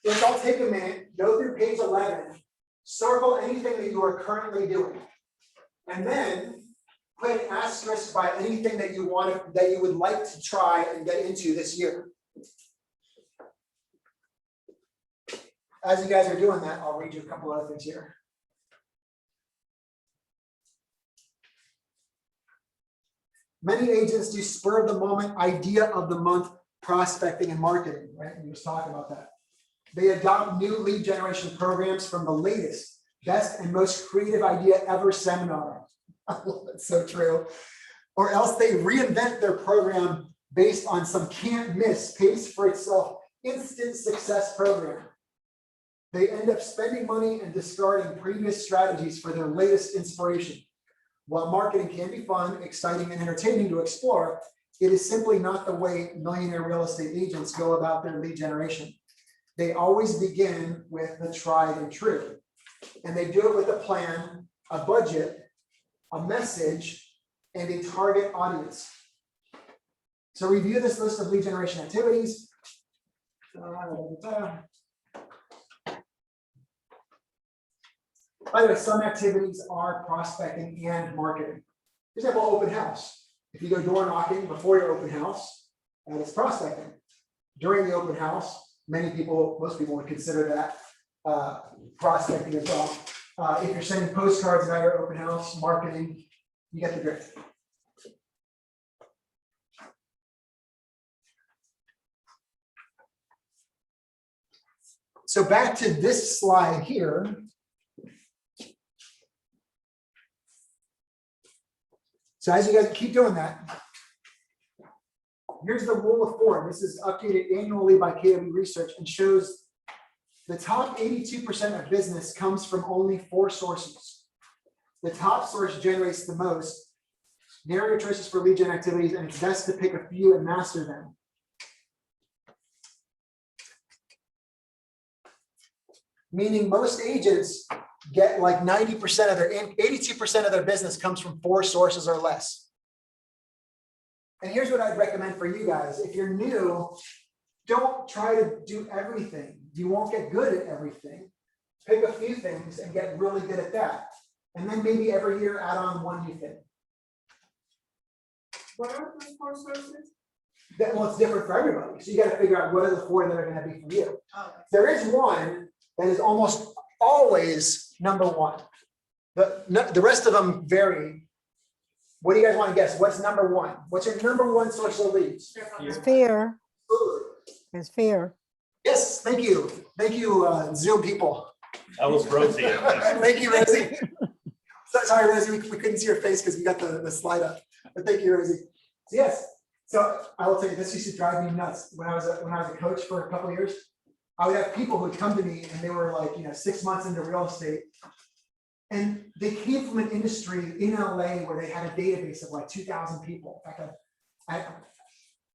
let's all take a minute, go through page 11, circle anything that you are currently doing, and then put an asterisk by anything that you would like to try and get into this year. As you guys are doing that, I'll read you a couple other things here. Many agents do spur of the moment, idea of the month prospecting and marketing, right? We just talked about that. They adopt new lead generation programs from the latest, best, and most creative idea ever seminar. That's so true. Or else they reinvent their program based on some can't miss, pays for itself, instant success program. They end up spending money and discarding previous strategies for their latest inspiration. While marketing can be fun, exciting, and entertaining to explore, it is simply not the way millionaire real estate agents go about their lead generation. They always begin with the tried and true. And they do it with a plan, a budget, a message, and a target audience. So review this list of lead generation activities. By the way, some activities are prospecting and marketing. For example, open house. If you go door knocking before your open house, that is prospecting. During the open house, most people would consider that prospecting as well. If you're sending postcards at your open house, marketing, you get the drift. So back to this slide here. So as you guys keep doing that, here's the rule of 4. This is updated annually by KW Research and shows the top 82% of business comes from only 4 sources. The top source generates the most. Narrow your choices for lead gen activities, and it's best to pick a few and master them. Meaning most agents get like 90% of their, 82% of their business comes from 4 sources or less. And here's what I'd recommend for you guys. If you're new, don't try to do everything. You won't get good at everything. Pick a few things and get really good at that. And then maybe every year add on 1 new thing. What are those 4 sources? Well, it's different for everybody. So you got to figure out what are the 4 that are going to be for you. Oh, There is one that is almost always number 1. The rest of them vary. What do you guys want to guess? What's number 1? What's your number 1 source of leads? It's fear. It's fear. Yes, thank you. Thank you, Zoom people. That was Rosie. Thank you, Rosie. Sorry, Rosie, we couldn't see your face because we got the slide up. But thank you, Rosie. So yes, so I will tell you, this used to drive me nuts when I was a coach for a couple of years. I would have people who would come to me and they were like, 6 months into real estate. And they came from an industry in LA where they had a database of like 2,000 people. In fact,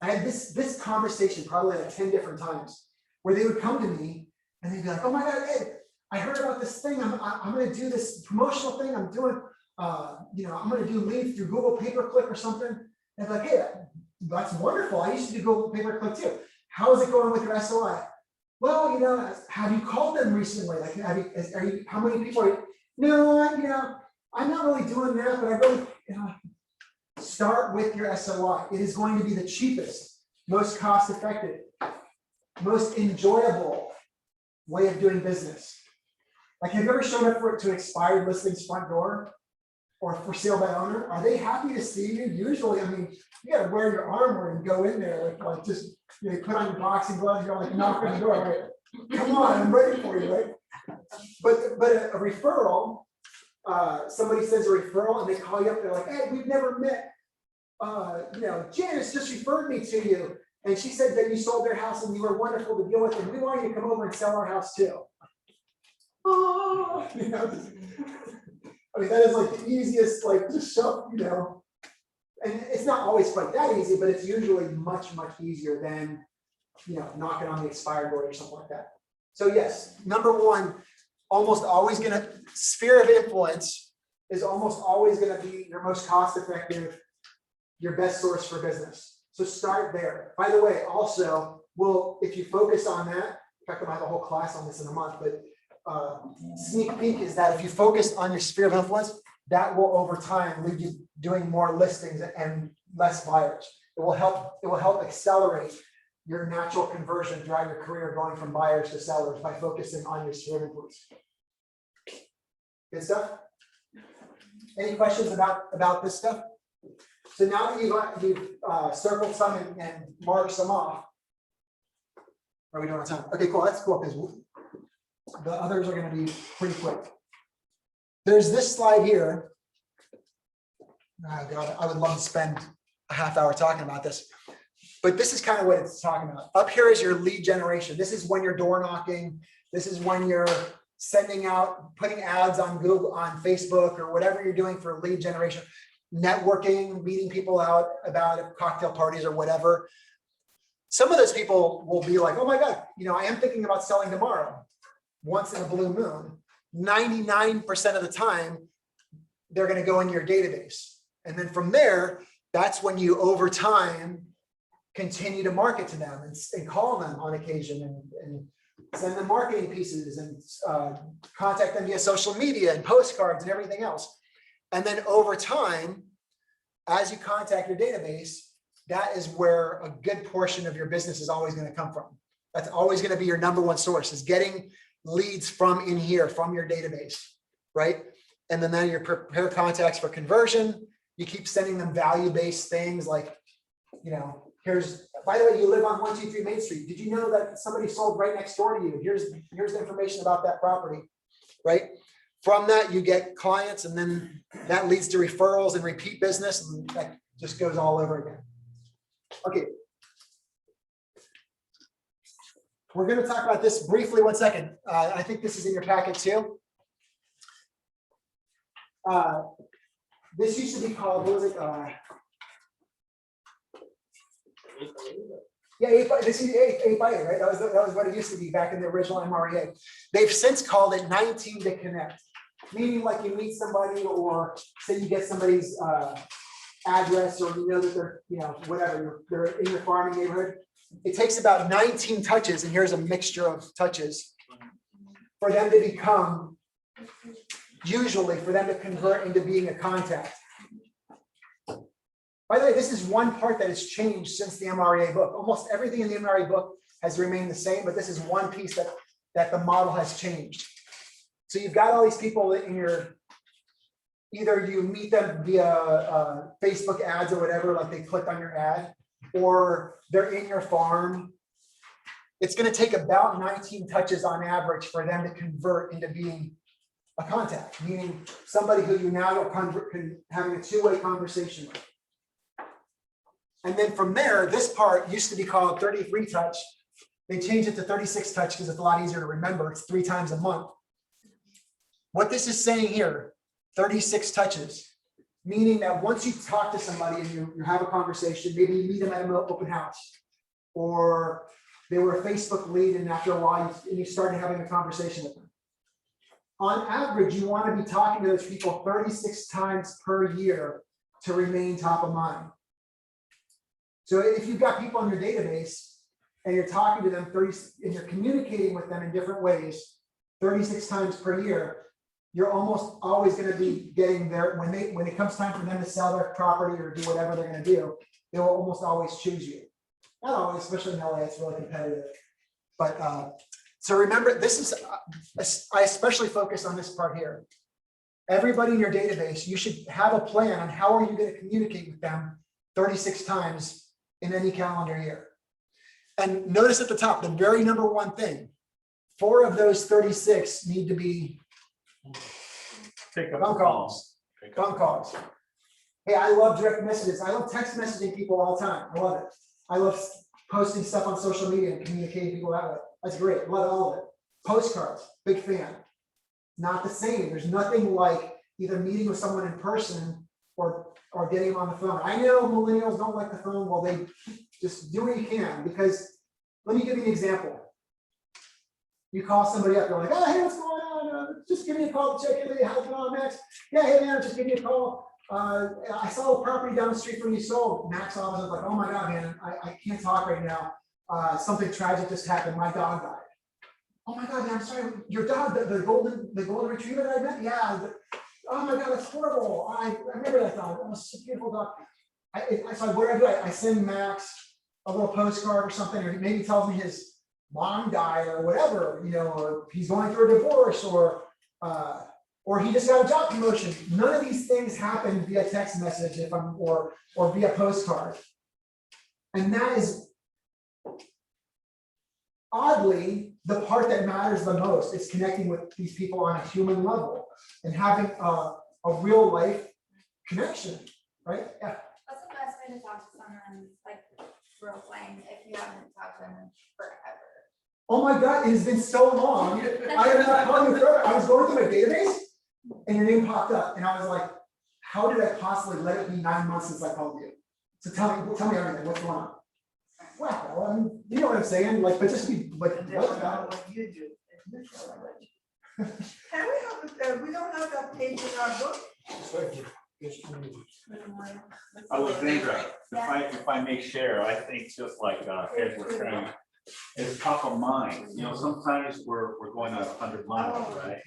I had this conversation probably like 10 different times where they would come to me and they'd be like, oh my God, Ed, I heard about this thing. I'm going to do this promotional thing. I'm doing, I'm going to do leads through Google pay-per-click or something. And they're like, hey, that's wonderful. I used to do Google pay-per-click too. How is it going with your SOI? Well, have you called them recently? Like, how many people are you? No, I'm not really doing that, but I really, start with your SOI. It is going to be the cheapest, most cost-effective, most enjoyable way of doing business. Like, have you ever shown up to expired listings front door or for sale by owner? Are they happy to see you? Usually, you got to wear your armor and go in there, like just, put on your boxing gloves, you're like knock on the door, right? Come on, I'm ready for you, right? But a referral, somebody sends a referral and they call you up, they're like, hey, we've never met. Janice just referred me to you. And she said that you sold their house and you were wonderful to deal with, and we want you to come over and sell our house too. Oh, that is like the easiest, like just shove, and it's not always quite that easy, but it's usually much, much easier than, knocking on the expired door or something like that. So yes, number 1, almost always sphere of influence is almost always going to be your most cost-effective, your best source for business. So start there. By the way, also, if you focus on that, in fact, I'll have a whole class on this in a month, but sneak peek is that if you focus on your sphere of influence, that will over time lead you doing more listings and less buyers. It will help accelerate your natural conversion throughout your career, going from buyers to sellers by focusing on your sphere of influence. Good stuff. Any questions about this stuff? So now that you've circled some and marked some off, are we doing our time? Okay, cool. That's cool because the others are going to be pretty quick. There's this slide here. Oh God, I would love to spend a half hour talking about this, but this is kind of what it's talking about. Up here is your lead generation. This is when you're door knocking. This is when you're sending out, putting ads on Google, on Facebook, or whatever you're doing for lead generation, networking, meeting people out about cocktail parties or whatever. Some of those people will be like, oh my God, I am thinking about selling tomorrow, once in a blue moon. 99% of the time, they're going to go in your database. And then from there, that's when you, over time, continue to market to them and call them on occasion and send them marketing pieces and contact them via social media and postcards and everything else. And then over time, as you contact your database, that is where a good portion of your business is always going to come from. That's always going to be your number 1 source, is getting leads from in here, from your database, right? And then you prepare contacts for conversion. You keep sending them value-based things like, here's by the way, you live on 123 Main Street. Did you know that somebody sold right next door to you? Here's the information about that property, right? From that, you get clients, and then that leads to referrals and repeat business, and that just goes all over again. Okay. We're going to talk about this briefly. 1 second. I think this is in your packet too. This used to be called, what was it? Yeah, 8 this is 8 by 8, right? That was what it used to be back in the original MREA. They've since called it 19 to connect, meaning like you meet somebody, or say you get somebody's address, or you know that they're, you know, whatever, they're in your farming neighborhood. It takes about 19 touches, and here's a mixture of touches for them to become, usually for them to convert into being a contact. By the way, this is one part that has changed since the MREA book. Almost everything in the MREA book has remained the same, but this is one piece that the model has changed. So you've got all these people in your, either you meet them via Facebook ads or whatever, like they clicked on your ad, or they're in your farm. It's going to take about 19 touches on average for them to convert into being a contact, meaning somebody who you now are having a two-way conversation with. And then from there, this part used to be called 33 touch. They changed it to 36 touch because it's a lot easier to remember. It's 3 times a month. What this is saying here, 36 touches, meaning that once you talk to somebody and you have a conversation, maybe you meet them at an open house, or they were a Facebook lead, and after a while you started having a conversation with them. On average, you want to be talking to those people 36 times per year to remain top of mind. So if you've got people in your database and you're talking to them and you're communicating with them in different ways 36 times per year, you're almost always going to be getting there when it comes time for them to sell their property or do whatever they're going to do. They will almost always choose you. Not always, especially in LA, it's really competitive. But so remember, this is, I especially focus on this part here. Everybody in your database, you should have a plan on how are you going to communicate with them 36 times in any calendar year. And notice at the top, the very number one thing, 4 of those 36 need to be phone calls. Phone calls. Hey, I love direct messages. I love text messaging people all the time. I love it. I love posting stuff on social media and communicating people that way. That's great. Love all of it. Postcards, big fan. Not the same. There's nothing like either meeting with someone in person or getting them on the phone. I know millennials don't like the phone. Well, they just do what you can, because let me give you an example. You call somebody up, they're like, oh, hey, what's going on? Just give me a call to check in. How's it going, Max? Yeah, hey, man, just give me a call. I saw a property down the street from you sold. Max always was like, oh my God, man, I can't talk right now. Something tragic just happened. My dog died. Oh my God, man, I'm sorry. Your dog, the golden retriever that I met? Yeah. Oh my God, that's horrible. I remember that dog. It was a beautiful dog. So what do? I send Max a little postcard or something, or maybe he tells me his mom died or whatever, you know, or he's going through a divorce, or he just got a job promotion. None of these things happen via text message or via postcard. And that is oddly the part that matters the most, is connecting with these people on a human level and having a real life connection, right? Yeah. What's the best way to talk to someone like real time if you haven't talked to them in forever? Oh my God, it has been so long. I have not called you forever. I was going through my database and your name popped up, and I was like, how did I possibly let it be 9 months since I called you? So tell me everything. What's going on? Well, I mean, you know what I'm saying? Like, but just be like, what you do. And we don't have that page in our book. Alexandra, if I may share, I think just like Ed was saying, it's top of mind. You know, sometimes we're going on 100 miles, right?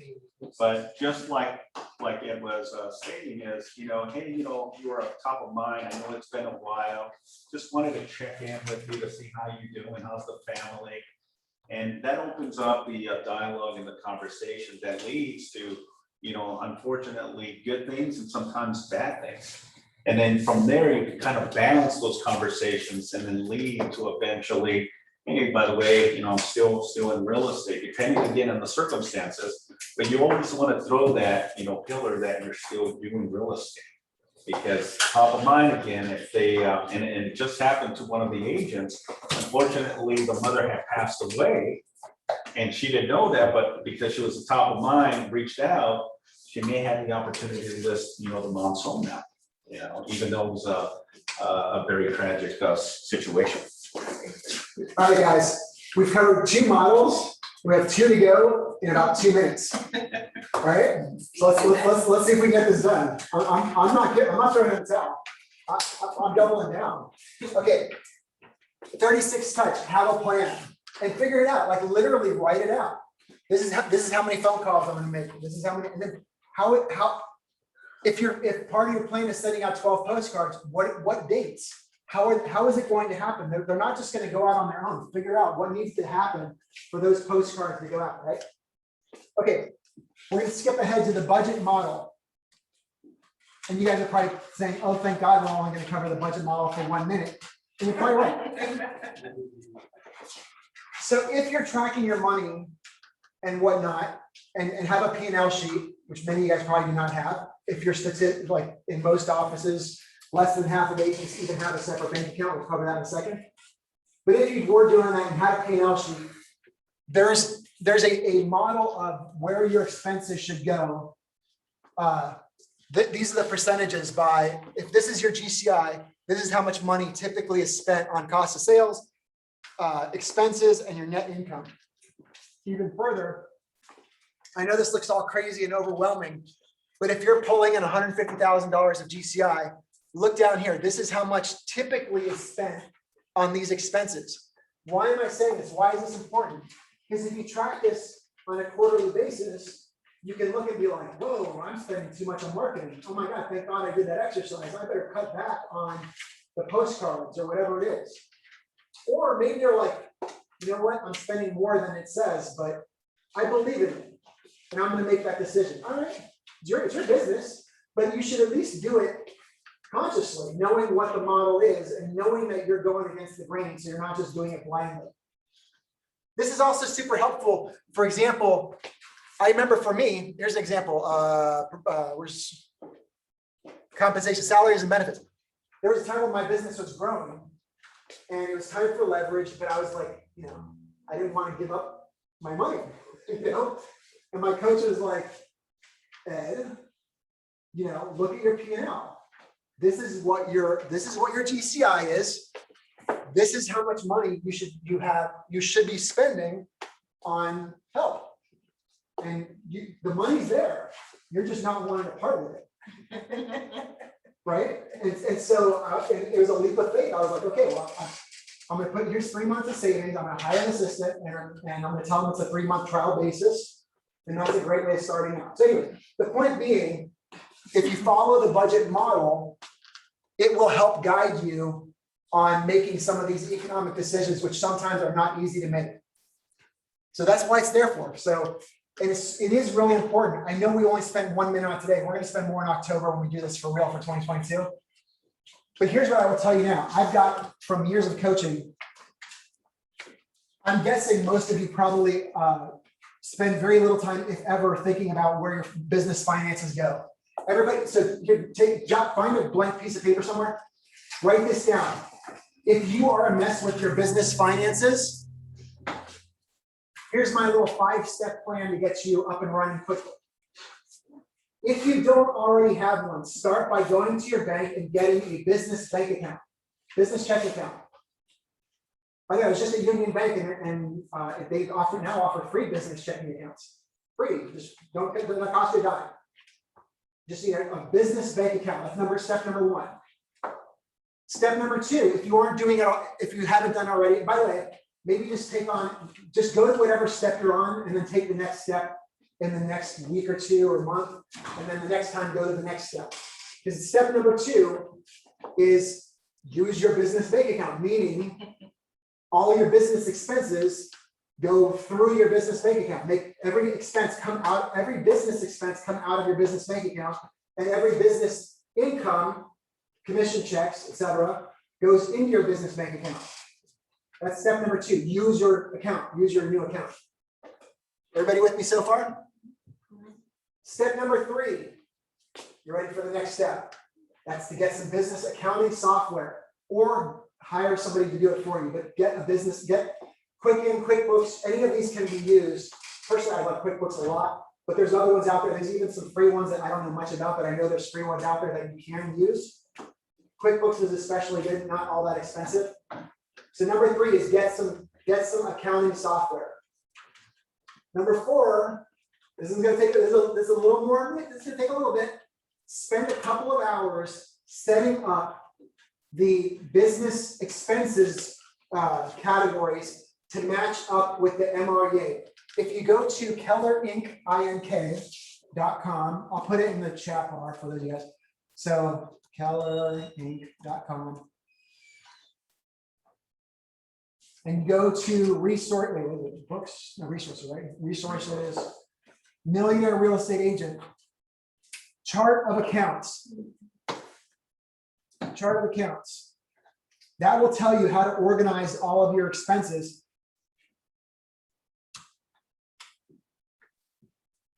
But just like Ed was stating is, you know, hey, you know, you are top of mind. I know it's been a while. Just wanted to check in with you to see how you're doing. How's the family? And that opens up the dialogue and the conversation that leads to, you know, unfortunately good things and sometimes bad things. And then from there, you can kind of balance those conversations and then lead to eventually, hey, by the way, I'm still in real estate, depending again on the circumstances. But you always want to throw that, pillar that you're still doing real estate. Because top of mind again, if they, and it just happened to one of the agents, unfortunately, the mother had passed away. And she didn't know that, but because she was the top of mind, reached out, she may have the opportunity to list, the mom's home now. Even though it was a very tragic situation. All right, guys, we've covered 2 models. We have 2 to go in about 2 minutes. All right, so let's see if we can get this done. I'm not throwing it out. I'm doubling down. Okay, 36 touch. Have a plan and figure it out. Like literally write it out. This is how many phone calls I'm going to make. This is how many. And then how if part of your plan is sending out 12 postcards, what dates? How is it going to happen? They're not just going to go out on their own. Figure out what needs to happen for those postcards to go out, right? Okay, we're going to skip ahead to the budget model. And you guys are probably saying, oh, thank God, we're only going to cover the budget model for 1 minute. And you're probably right. So if you're tracking your money and whatnot, and have a P&L sheet, which many of you guys probably do not have, if you're like in most offices, less than half of agents even have a separate bank account. We'll cover that in a second. But if you were doing that and had a P&L sheet, there's a model of where your expenses should go. These are the percentages by, if this is your GCI, this is how much money typically is spent on cost of sales, expenses, and your net income. Even further, I know this looks all crazy and overwhelming, but if you're pulling in $150,000 of GCI, look down here. This is how much typically is spent on these expenses. Why am I saying this? Why is this important? Because if you track this on a quarterly basis, you can look and be like, whoa, I'm spending too much on marketing. Oh my God, thank God I did that exercise. I better cut back on the postcards or whatever it is. Or maybe you're like, you know what? I'm spending more than it says, but I believe in it. And I'm going to make that decision. All right, it's your business, but you should at least do it consciously, knowing what the model is and knowing that you're going against the grain, so you're not just doing it blindly. This is also super helpful. For example, I remember for me, here's an example, where's compensation, salaries and benefits. There was a time when my business was growing and it was time for leverage, but I was like, I didn't want to give up my money, And my coach was like, Ed, look at your P&L. This is what your GCI is. This is how much money you should be spending on help. And the money's there. You're just not wanting to part with it. Right? And so it was a leap of faith. I was like, okay, well, I'm going to put here's 3 months of savings. I'm going to hire an assistant and I'm going to tell them it's a 3-month trial basis. And that's a great way of starting out. So anyway, the point being, if you follow the budget model, it will help guide you on making some of these economic decisions, which sometimes are not easy to make. So that's why it's there for. So it is really important. I know we only spent 1 minute on today. We're going to spend more in October when we do this for real for 2022. But here's what I will tell you now. I've got from years of coaching, I'm guessing most of you probably spend very little time, if ever, thinking about where your business finances go. Everybody, so find a blank piece of paper somewhere, write this down. If you are a mess with your business finances, here's my little 5-step plan to get you up and running quickly. If you don't already have one, start by going to your bank and getting a business bank account, business check account. I was just at Union Bank and they now offer free business checking accounts. Free, just don't cost you a dime. Just need a business bank account. That's step number 1. Step number 2, if you aren't doing it, if you haven't done already, by the way, maybe just go to whatever step you're on and then take the next step in the next week or 2 or month. And then the next time, go to the next step. Because step number 2 is use your business bank account, meaning all your business expenses go through your business bank account. Make every business expense come out of your business bank account, and every business income commission checks, etc., goes into your business bank account. That's step number 2. Use your account, use your new account. Everybody with me so far? Step number 3, you're ready for the next step. That's to get some business accounting software or hire somebody to do it for you, but get Quicken, QuickBooks, any of these can be used. Personally, I love QuickBooks a lot, but there's other ones out there. There's even some free ones that I don't know much about, but I know there's free ones out there that you can use. QuickBooks is especially good, not all that expensive. So number 3 is get some accounting software. Number 4, this is going to take this is a little more. This is going to take a little bit. Spend a couple of hours setting up the business expenses categories to match up with the MREA. If you go to kellerinc.com, I'll put it in the chat bar for those of you guys. So kellerinc.com. And go to books, no, resources, right? Resources, millionaire real estate agent, chart of accounts. Chart of accounts. That will tell you how to organize all of your expenses.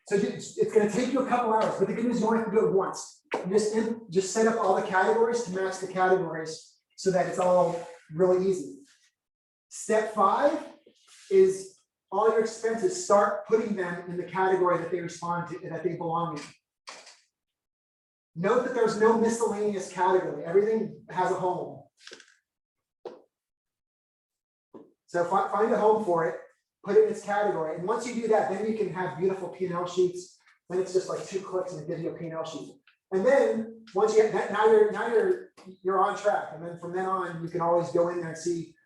So it's going to take you a couple hours, but the good news is you only have to do it once. You just set up all the categories to match the categories so that it's all really easy. Step 5 is all your expenses, start putting them in the category that they respond to, that they belong in. Note that there's no miscellaneous category. Everything has a home. So find a home for it, put it in its category. And once you do that, then you can have beautiful P&L sheets. Then it's just like 2 clicks and it gives you a P&L sheet. And then once you get that, now you're on track. And then from then on, you can always go in there and see.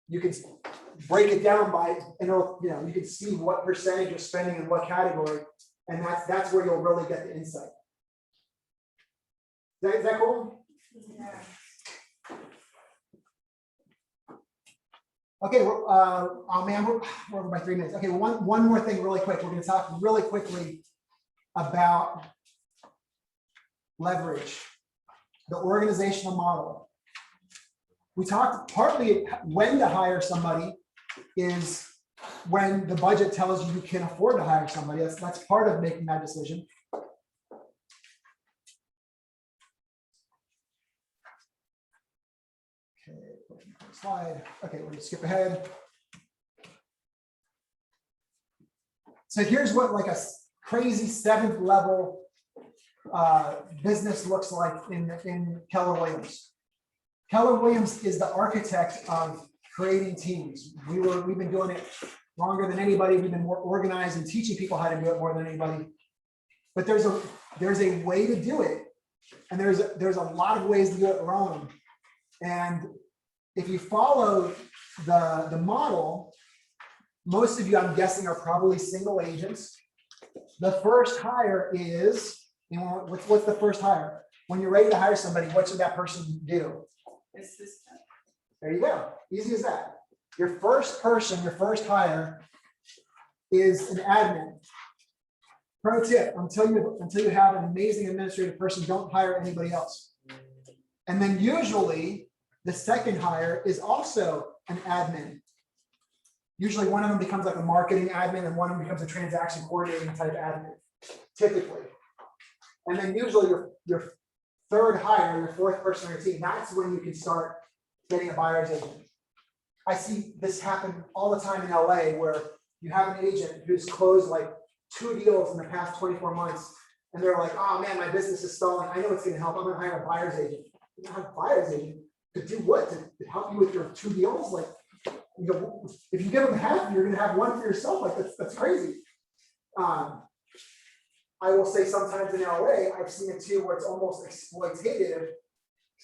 You can break it down by, and you can see what percentage you're spending in what category, and that's where you'll really get the insight. Is that cool? Yeah. Okay, oh man, we're over by 3 minutes. Okay, one more thing really quick. We're going to talk really quickly about leverage, the organizational model. We talked partly when to hire somebody is when the budget tells you you can afford to hire somebody. That's part of making that decision. Okay, slide. Okay, we're going to skip ahead. So here's what like a crazy 7th level business looks like in Keller Williams. Keller Williams is the architect of creating teams. We've been doing it longer than anybody. We've been more organized and teaching people how to do it more than anybody. But there's a way to do it, and there's a lot of ways to do it wrong. And if you follow the model, most of you, I'm guessing, are probably single agents. The first hire is, what's the first hire? When you're ready to hire somebody, what should that person do? There you go. Easy as that. Your first person, your first hire is an admin. Pro tip, until you have an amazing administrative person, don't hire anybody else. And then usually the second hire is also an admin. Usually one of them becomes like a marketing admin and one of them becomes a transaction coordinating type admin, typically. And then usually your third hire, your 4th person on your team, that's when you can start getting a buyer's agent. I see this happen all the time in LA where you have an agent who's closed like 2 deals in the past 24 months. And they're like, oh man, my business is stalling. I know it's going to help. I'm going to hire a buyer's agent. You don't have a buyer's agent to do what? To help you with your 2 deals? Like, if you give them half, you're going to have one for yourself. Like that's crazy. I will say sometimes in LA, I've seen it too, where it's almost exploitative,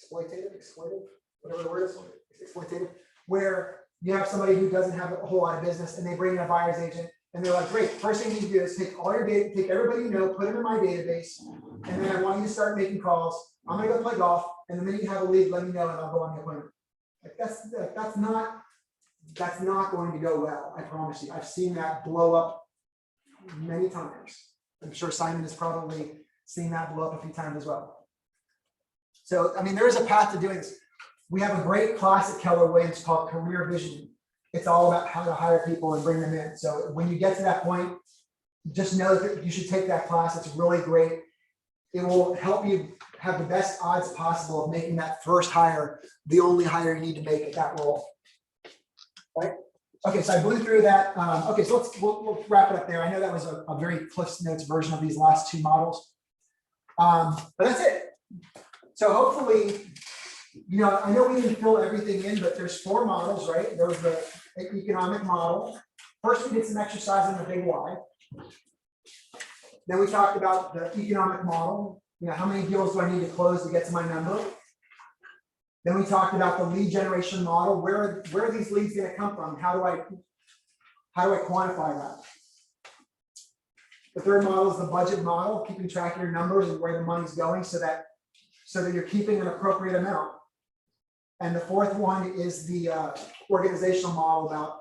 whatever the word is, exploitative, where you have somebody who doesn't have a whole lot of business and they bring in a buyer's agent and they're like, great, first thing you need to do is take all your data, take everybody you know, put them in my database, and then I want you to start making calls. I'm gonna go play golf, and the minute you have a lead, let me know and I'll go on the appointment. Like that's not going to go well, I promise you. I've seen that blow up many times. I'm sure Simon has probably seen that blow up a few times as well. So, I mean, there is a path to doing this. We have a great class at Keller Williams called Career Vision. It's all about how to hire people and bring them in. So when you get to that point, just know that you should take that class. It's really great. It will help you have the best odds possible of making that first hire the only hire you need to make at that role. Right? Okay, so I blew through that. Okay, so we'll wrap it up there. I know that was a very Cliff's Notes version of these last two models. But that's it. So hopefully, you know, I know we didn't fill everything in, but there's 4 models, right? There was the economic model. First, we did some exercise on the big Y. Then we talked about the economic model. You know, how many deals do I need to close to get to my number? Then we talked about the lead generation model. Where are these leads going to come from? How do I quantify that? The third model is the budget model, keeping track of your numbers and where the money's going so that you're keeping an appropriate amount. And the fourth one is the organizational model about,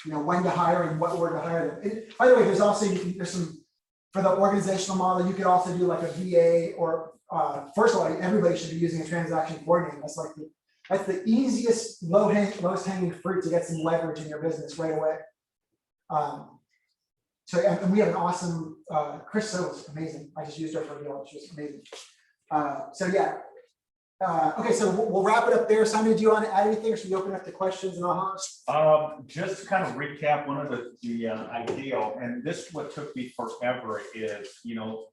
you know, when to hire and what order to hire them. And by the way, there's also, there's some, for the organizational model, you could also do like a VA or, first of all, everybody should be using a transaction coordinator. That's the easiest lowest hanging fruit to get some leverage in your business right away. So, and we have an awesome, Chris Silva's amazing. I just used her for a deal. She was amazing. So yeah. Okay, so we'll wrap it up there. Simon, do you want to add anything, or should we open up to questions and ahas? Just to kind of recap one of the ideal, and this what took me forever is, you know,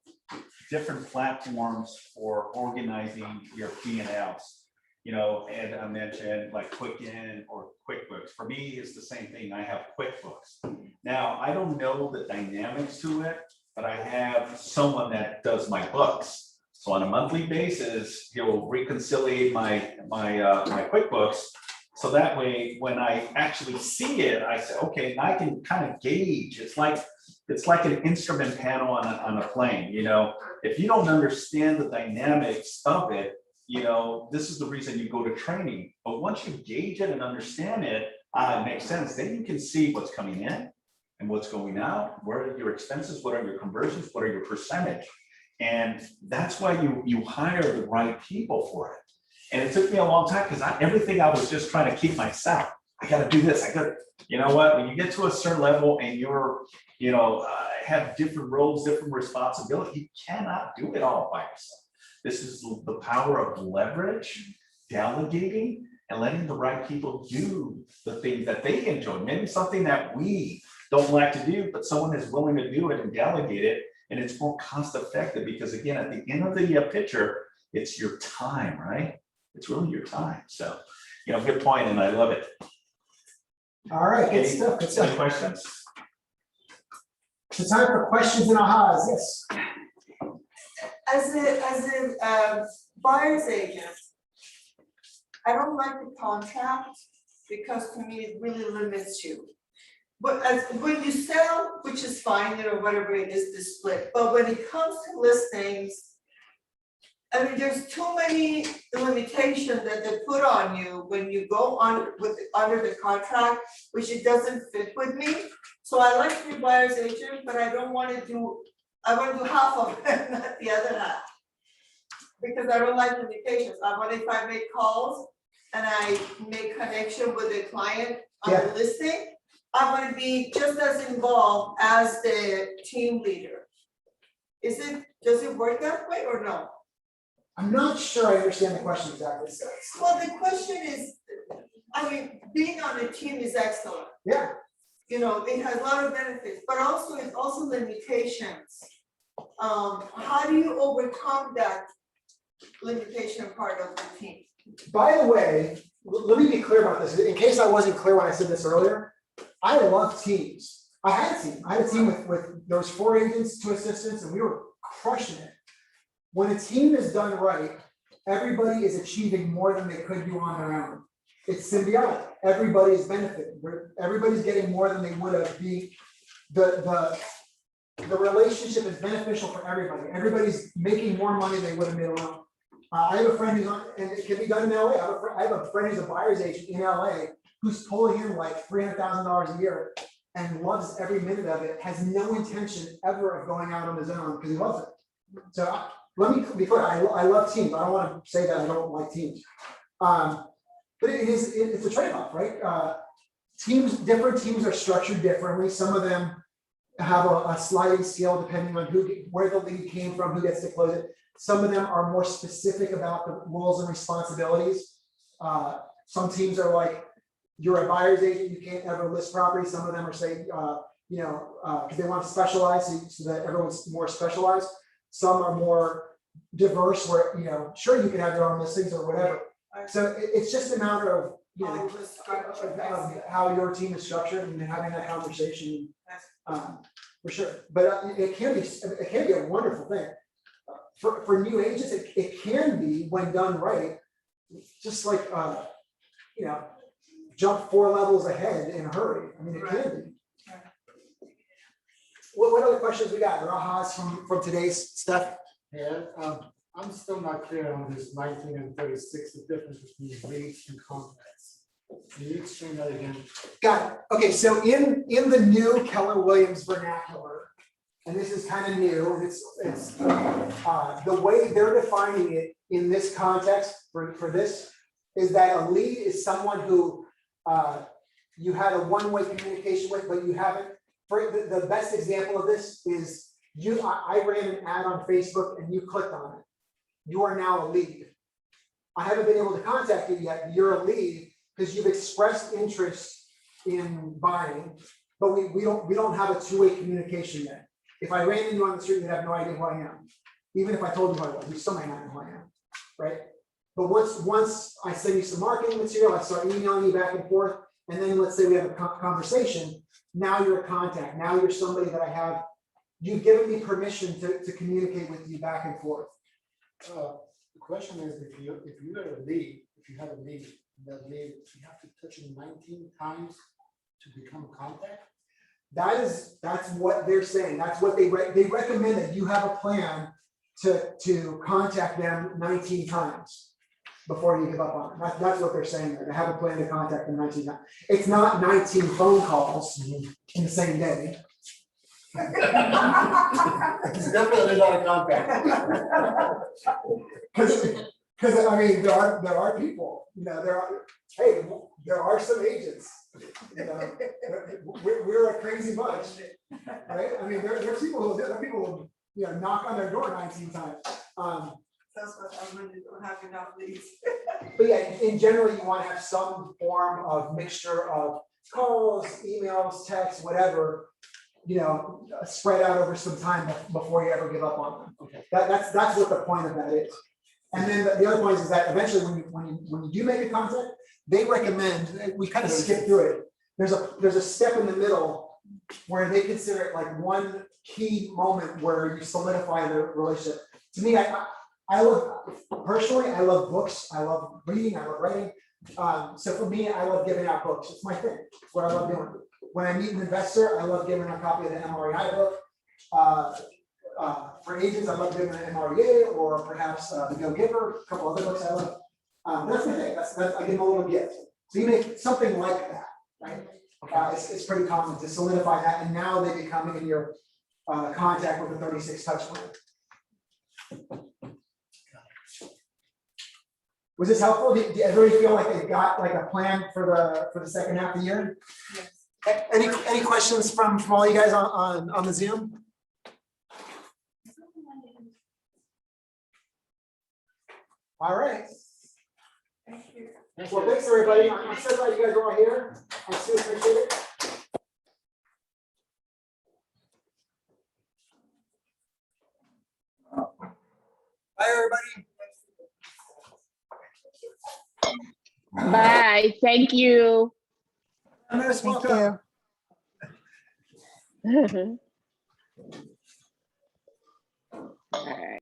different platforms for organizing your P&Ls. You know, and I mentioned like Quicken or QuickBooks. For me, it's the same thing. I have QuickBooks. Now, I don't know the dynamics to it, but I have someone that does my books. So on a monthly basis, he'll reconcile my QuickBooks. So that way, when I actually see it, I say, okay, I can kind of gauge. It's like an instrument panel on a plane. You know, if you don't understand the dynamics of it, you know, this is the reason you go to training. But once you gauge it and understand it, it makes sense. Then you can see what's coming in and what's going out. What are your expenses? What are your conversions? What are your percentage? And that's why you hire the right people for it. And it took me a long time because everything I was just trying to keep myself. I got to do this. You know what? When you get to a certain level and you're, you know, have different roles, different responsibilities, you cannot do it all by yourself. This is the power of leverage, delegating, and letting the right people do the things that they enjoy. Maybe something that we don't like to do, but someone is willing to do it and delegate it. And it's more cost effective because, again, at the end of the picture, it's your time, right? It's really your time. So, you know, good point, and I love it. All right, good stuff. Good stuff. Any questions? It's time for questions and ahas. Yes. As a buyer's agent, I don't like the contract because to me it really limits you. But when you sell, which is fine, you know, whatever it is, the split. But when it comes to listings, I mean, there's too many limitations that they put on you when you go on under the contract, which it doesn't fit with me. So I like to be buyer's agent, but I don't want to do. I want to do half of it, not the other half, because I don't like limitations. I want, if I make calls and I make connection with the client on the listing, I want to be just as involved as the team leader. Does it work that way or no? I'm not sure I understand the question exactly. Well, the question is, I mean, being on a team is excellent. Yeah. You know, it has a lot of benefits, but also it's also limitations. How do you overcome that limitation part of the team? By the way, let me be clear about this. In case I wasn't clear when I said this earlier, I love teams. I had a team. I had a team with there was 4 agents, 2 assistants, and we were crushing it. When a team is done right, everybody is achieving more than they could do on their own. It's symbiotic. Everybody is benefiting. Everybody's getting more than they would have. The relationship is beneficial for everybody. Everybody's making more money than they would have made alone. I have a friend who's on, and it can be done in LA. I have a friend who's a buyer's agent in LA who's pulling in like $300,000 a year and loves every minute of it, has no intention ever of going out on his own because he loves it. So let me be clear, I love teams, I don't wanna say that I don't like teams. But it's a trade-off, right? Different teams are structured differently, some of them have a sliding scale depending on where the lead came from, who gets to close it. Some of them are more specific about the roles and responsibilities. Some teams are like, you're a buyer's agent, you can't ever list property. Some of them are saying, because they want to specialize so that everyone's more specialized. Some are more diverse where, sure, you can have your own listings or whatever. So it's just a matter of, of how your team is structured and having that conversation, for sure. But it can be a wonderful thing. For new agents, it can be, when done right, just like, jump 4 levels ahead in a hurry. I mean, it can be. What other questions we got? Rahas from today's stuff? Yeah, I'm still not clear on this 19 and 36, the difference between leads and contacts. Can you explain that again? Got it. Okay, so in the new Keller Williams vernacular, and this is kind of new, it's the way they're defining it in this context for this is that a lead is someone who you had a one-way communication with, but you haven't. For the best example of this is I ran an ad on Facebook and you clicked on it. You are now a lead. I haven't been able to contact you yet. You're a lead because you've expressed interest in buying, but we don't have a two-way communication yet. If I ran into you on the street, you'd have no idea who I am. Even if I told you who I was, you still might not know who I am, right? But once I send you some marketing material, I start emailing you back and forth, and then let's say we have a conversation, now you're a contact. Now you're somebody that I have, you've given me permission to communicate with you back and forth. The question is, if you are a lead, if you have a lead, that lead, you have to touch it 19 times to become a contact? That's what they're saying. That's what they recommend, that you have a plan to contact them 19 times before you give up on it. That's what they're saying there. They have a plan to contact them 19 times. It's not 19 phone calls in the same day. It's definitely not a contact. Because I mean, there are people, there are some agents, we're a crazy bunch, right? I mean, there's people who knock on their door 19 times. That's what I'm really don't have enough leads. But yeah, in general, you want to have some form of mixture of calls, emails, texts, whatever, spread out over some time before you ever give up on them. Okay. That's what the point of that is. And then the other point is that eventually when you do make a contact, they recommend, we kind of skip through it. There's a step in the middle where they consider it like one key moment where you solidify the relationship. To me, I love books, I love reading, I love writing. So for me, I love giving out books. It's my thing. It's what I love doing. When I meet an investor, I love giving a copy of the MREI book. For agents, I love giving an MREA or perhaps The Go-Giver, a couple other books I love. That's my thing. That's I give them a little gift. So you make something like that, right? It's pretty common to solidify that, and now they become in your contact with the 36 touch point. Was this helpful? Did everybody feel like they got like a plan for the second half of the year? Yes. Any questions from all you guys on the Zoom? All right. Thank you. Well, thanks everybody. I'm so glad you guys are all here. I so appreciate it. Bye, everybody. Bye. Thank you. Thank you. All right.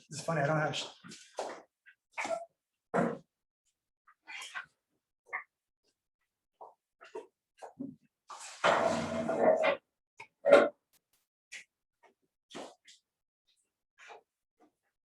It's funny, I don't have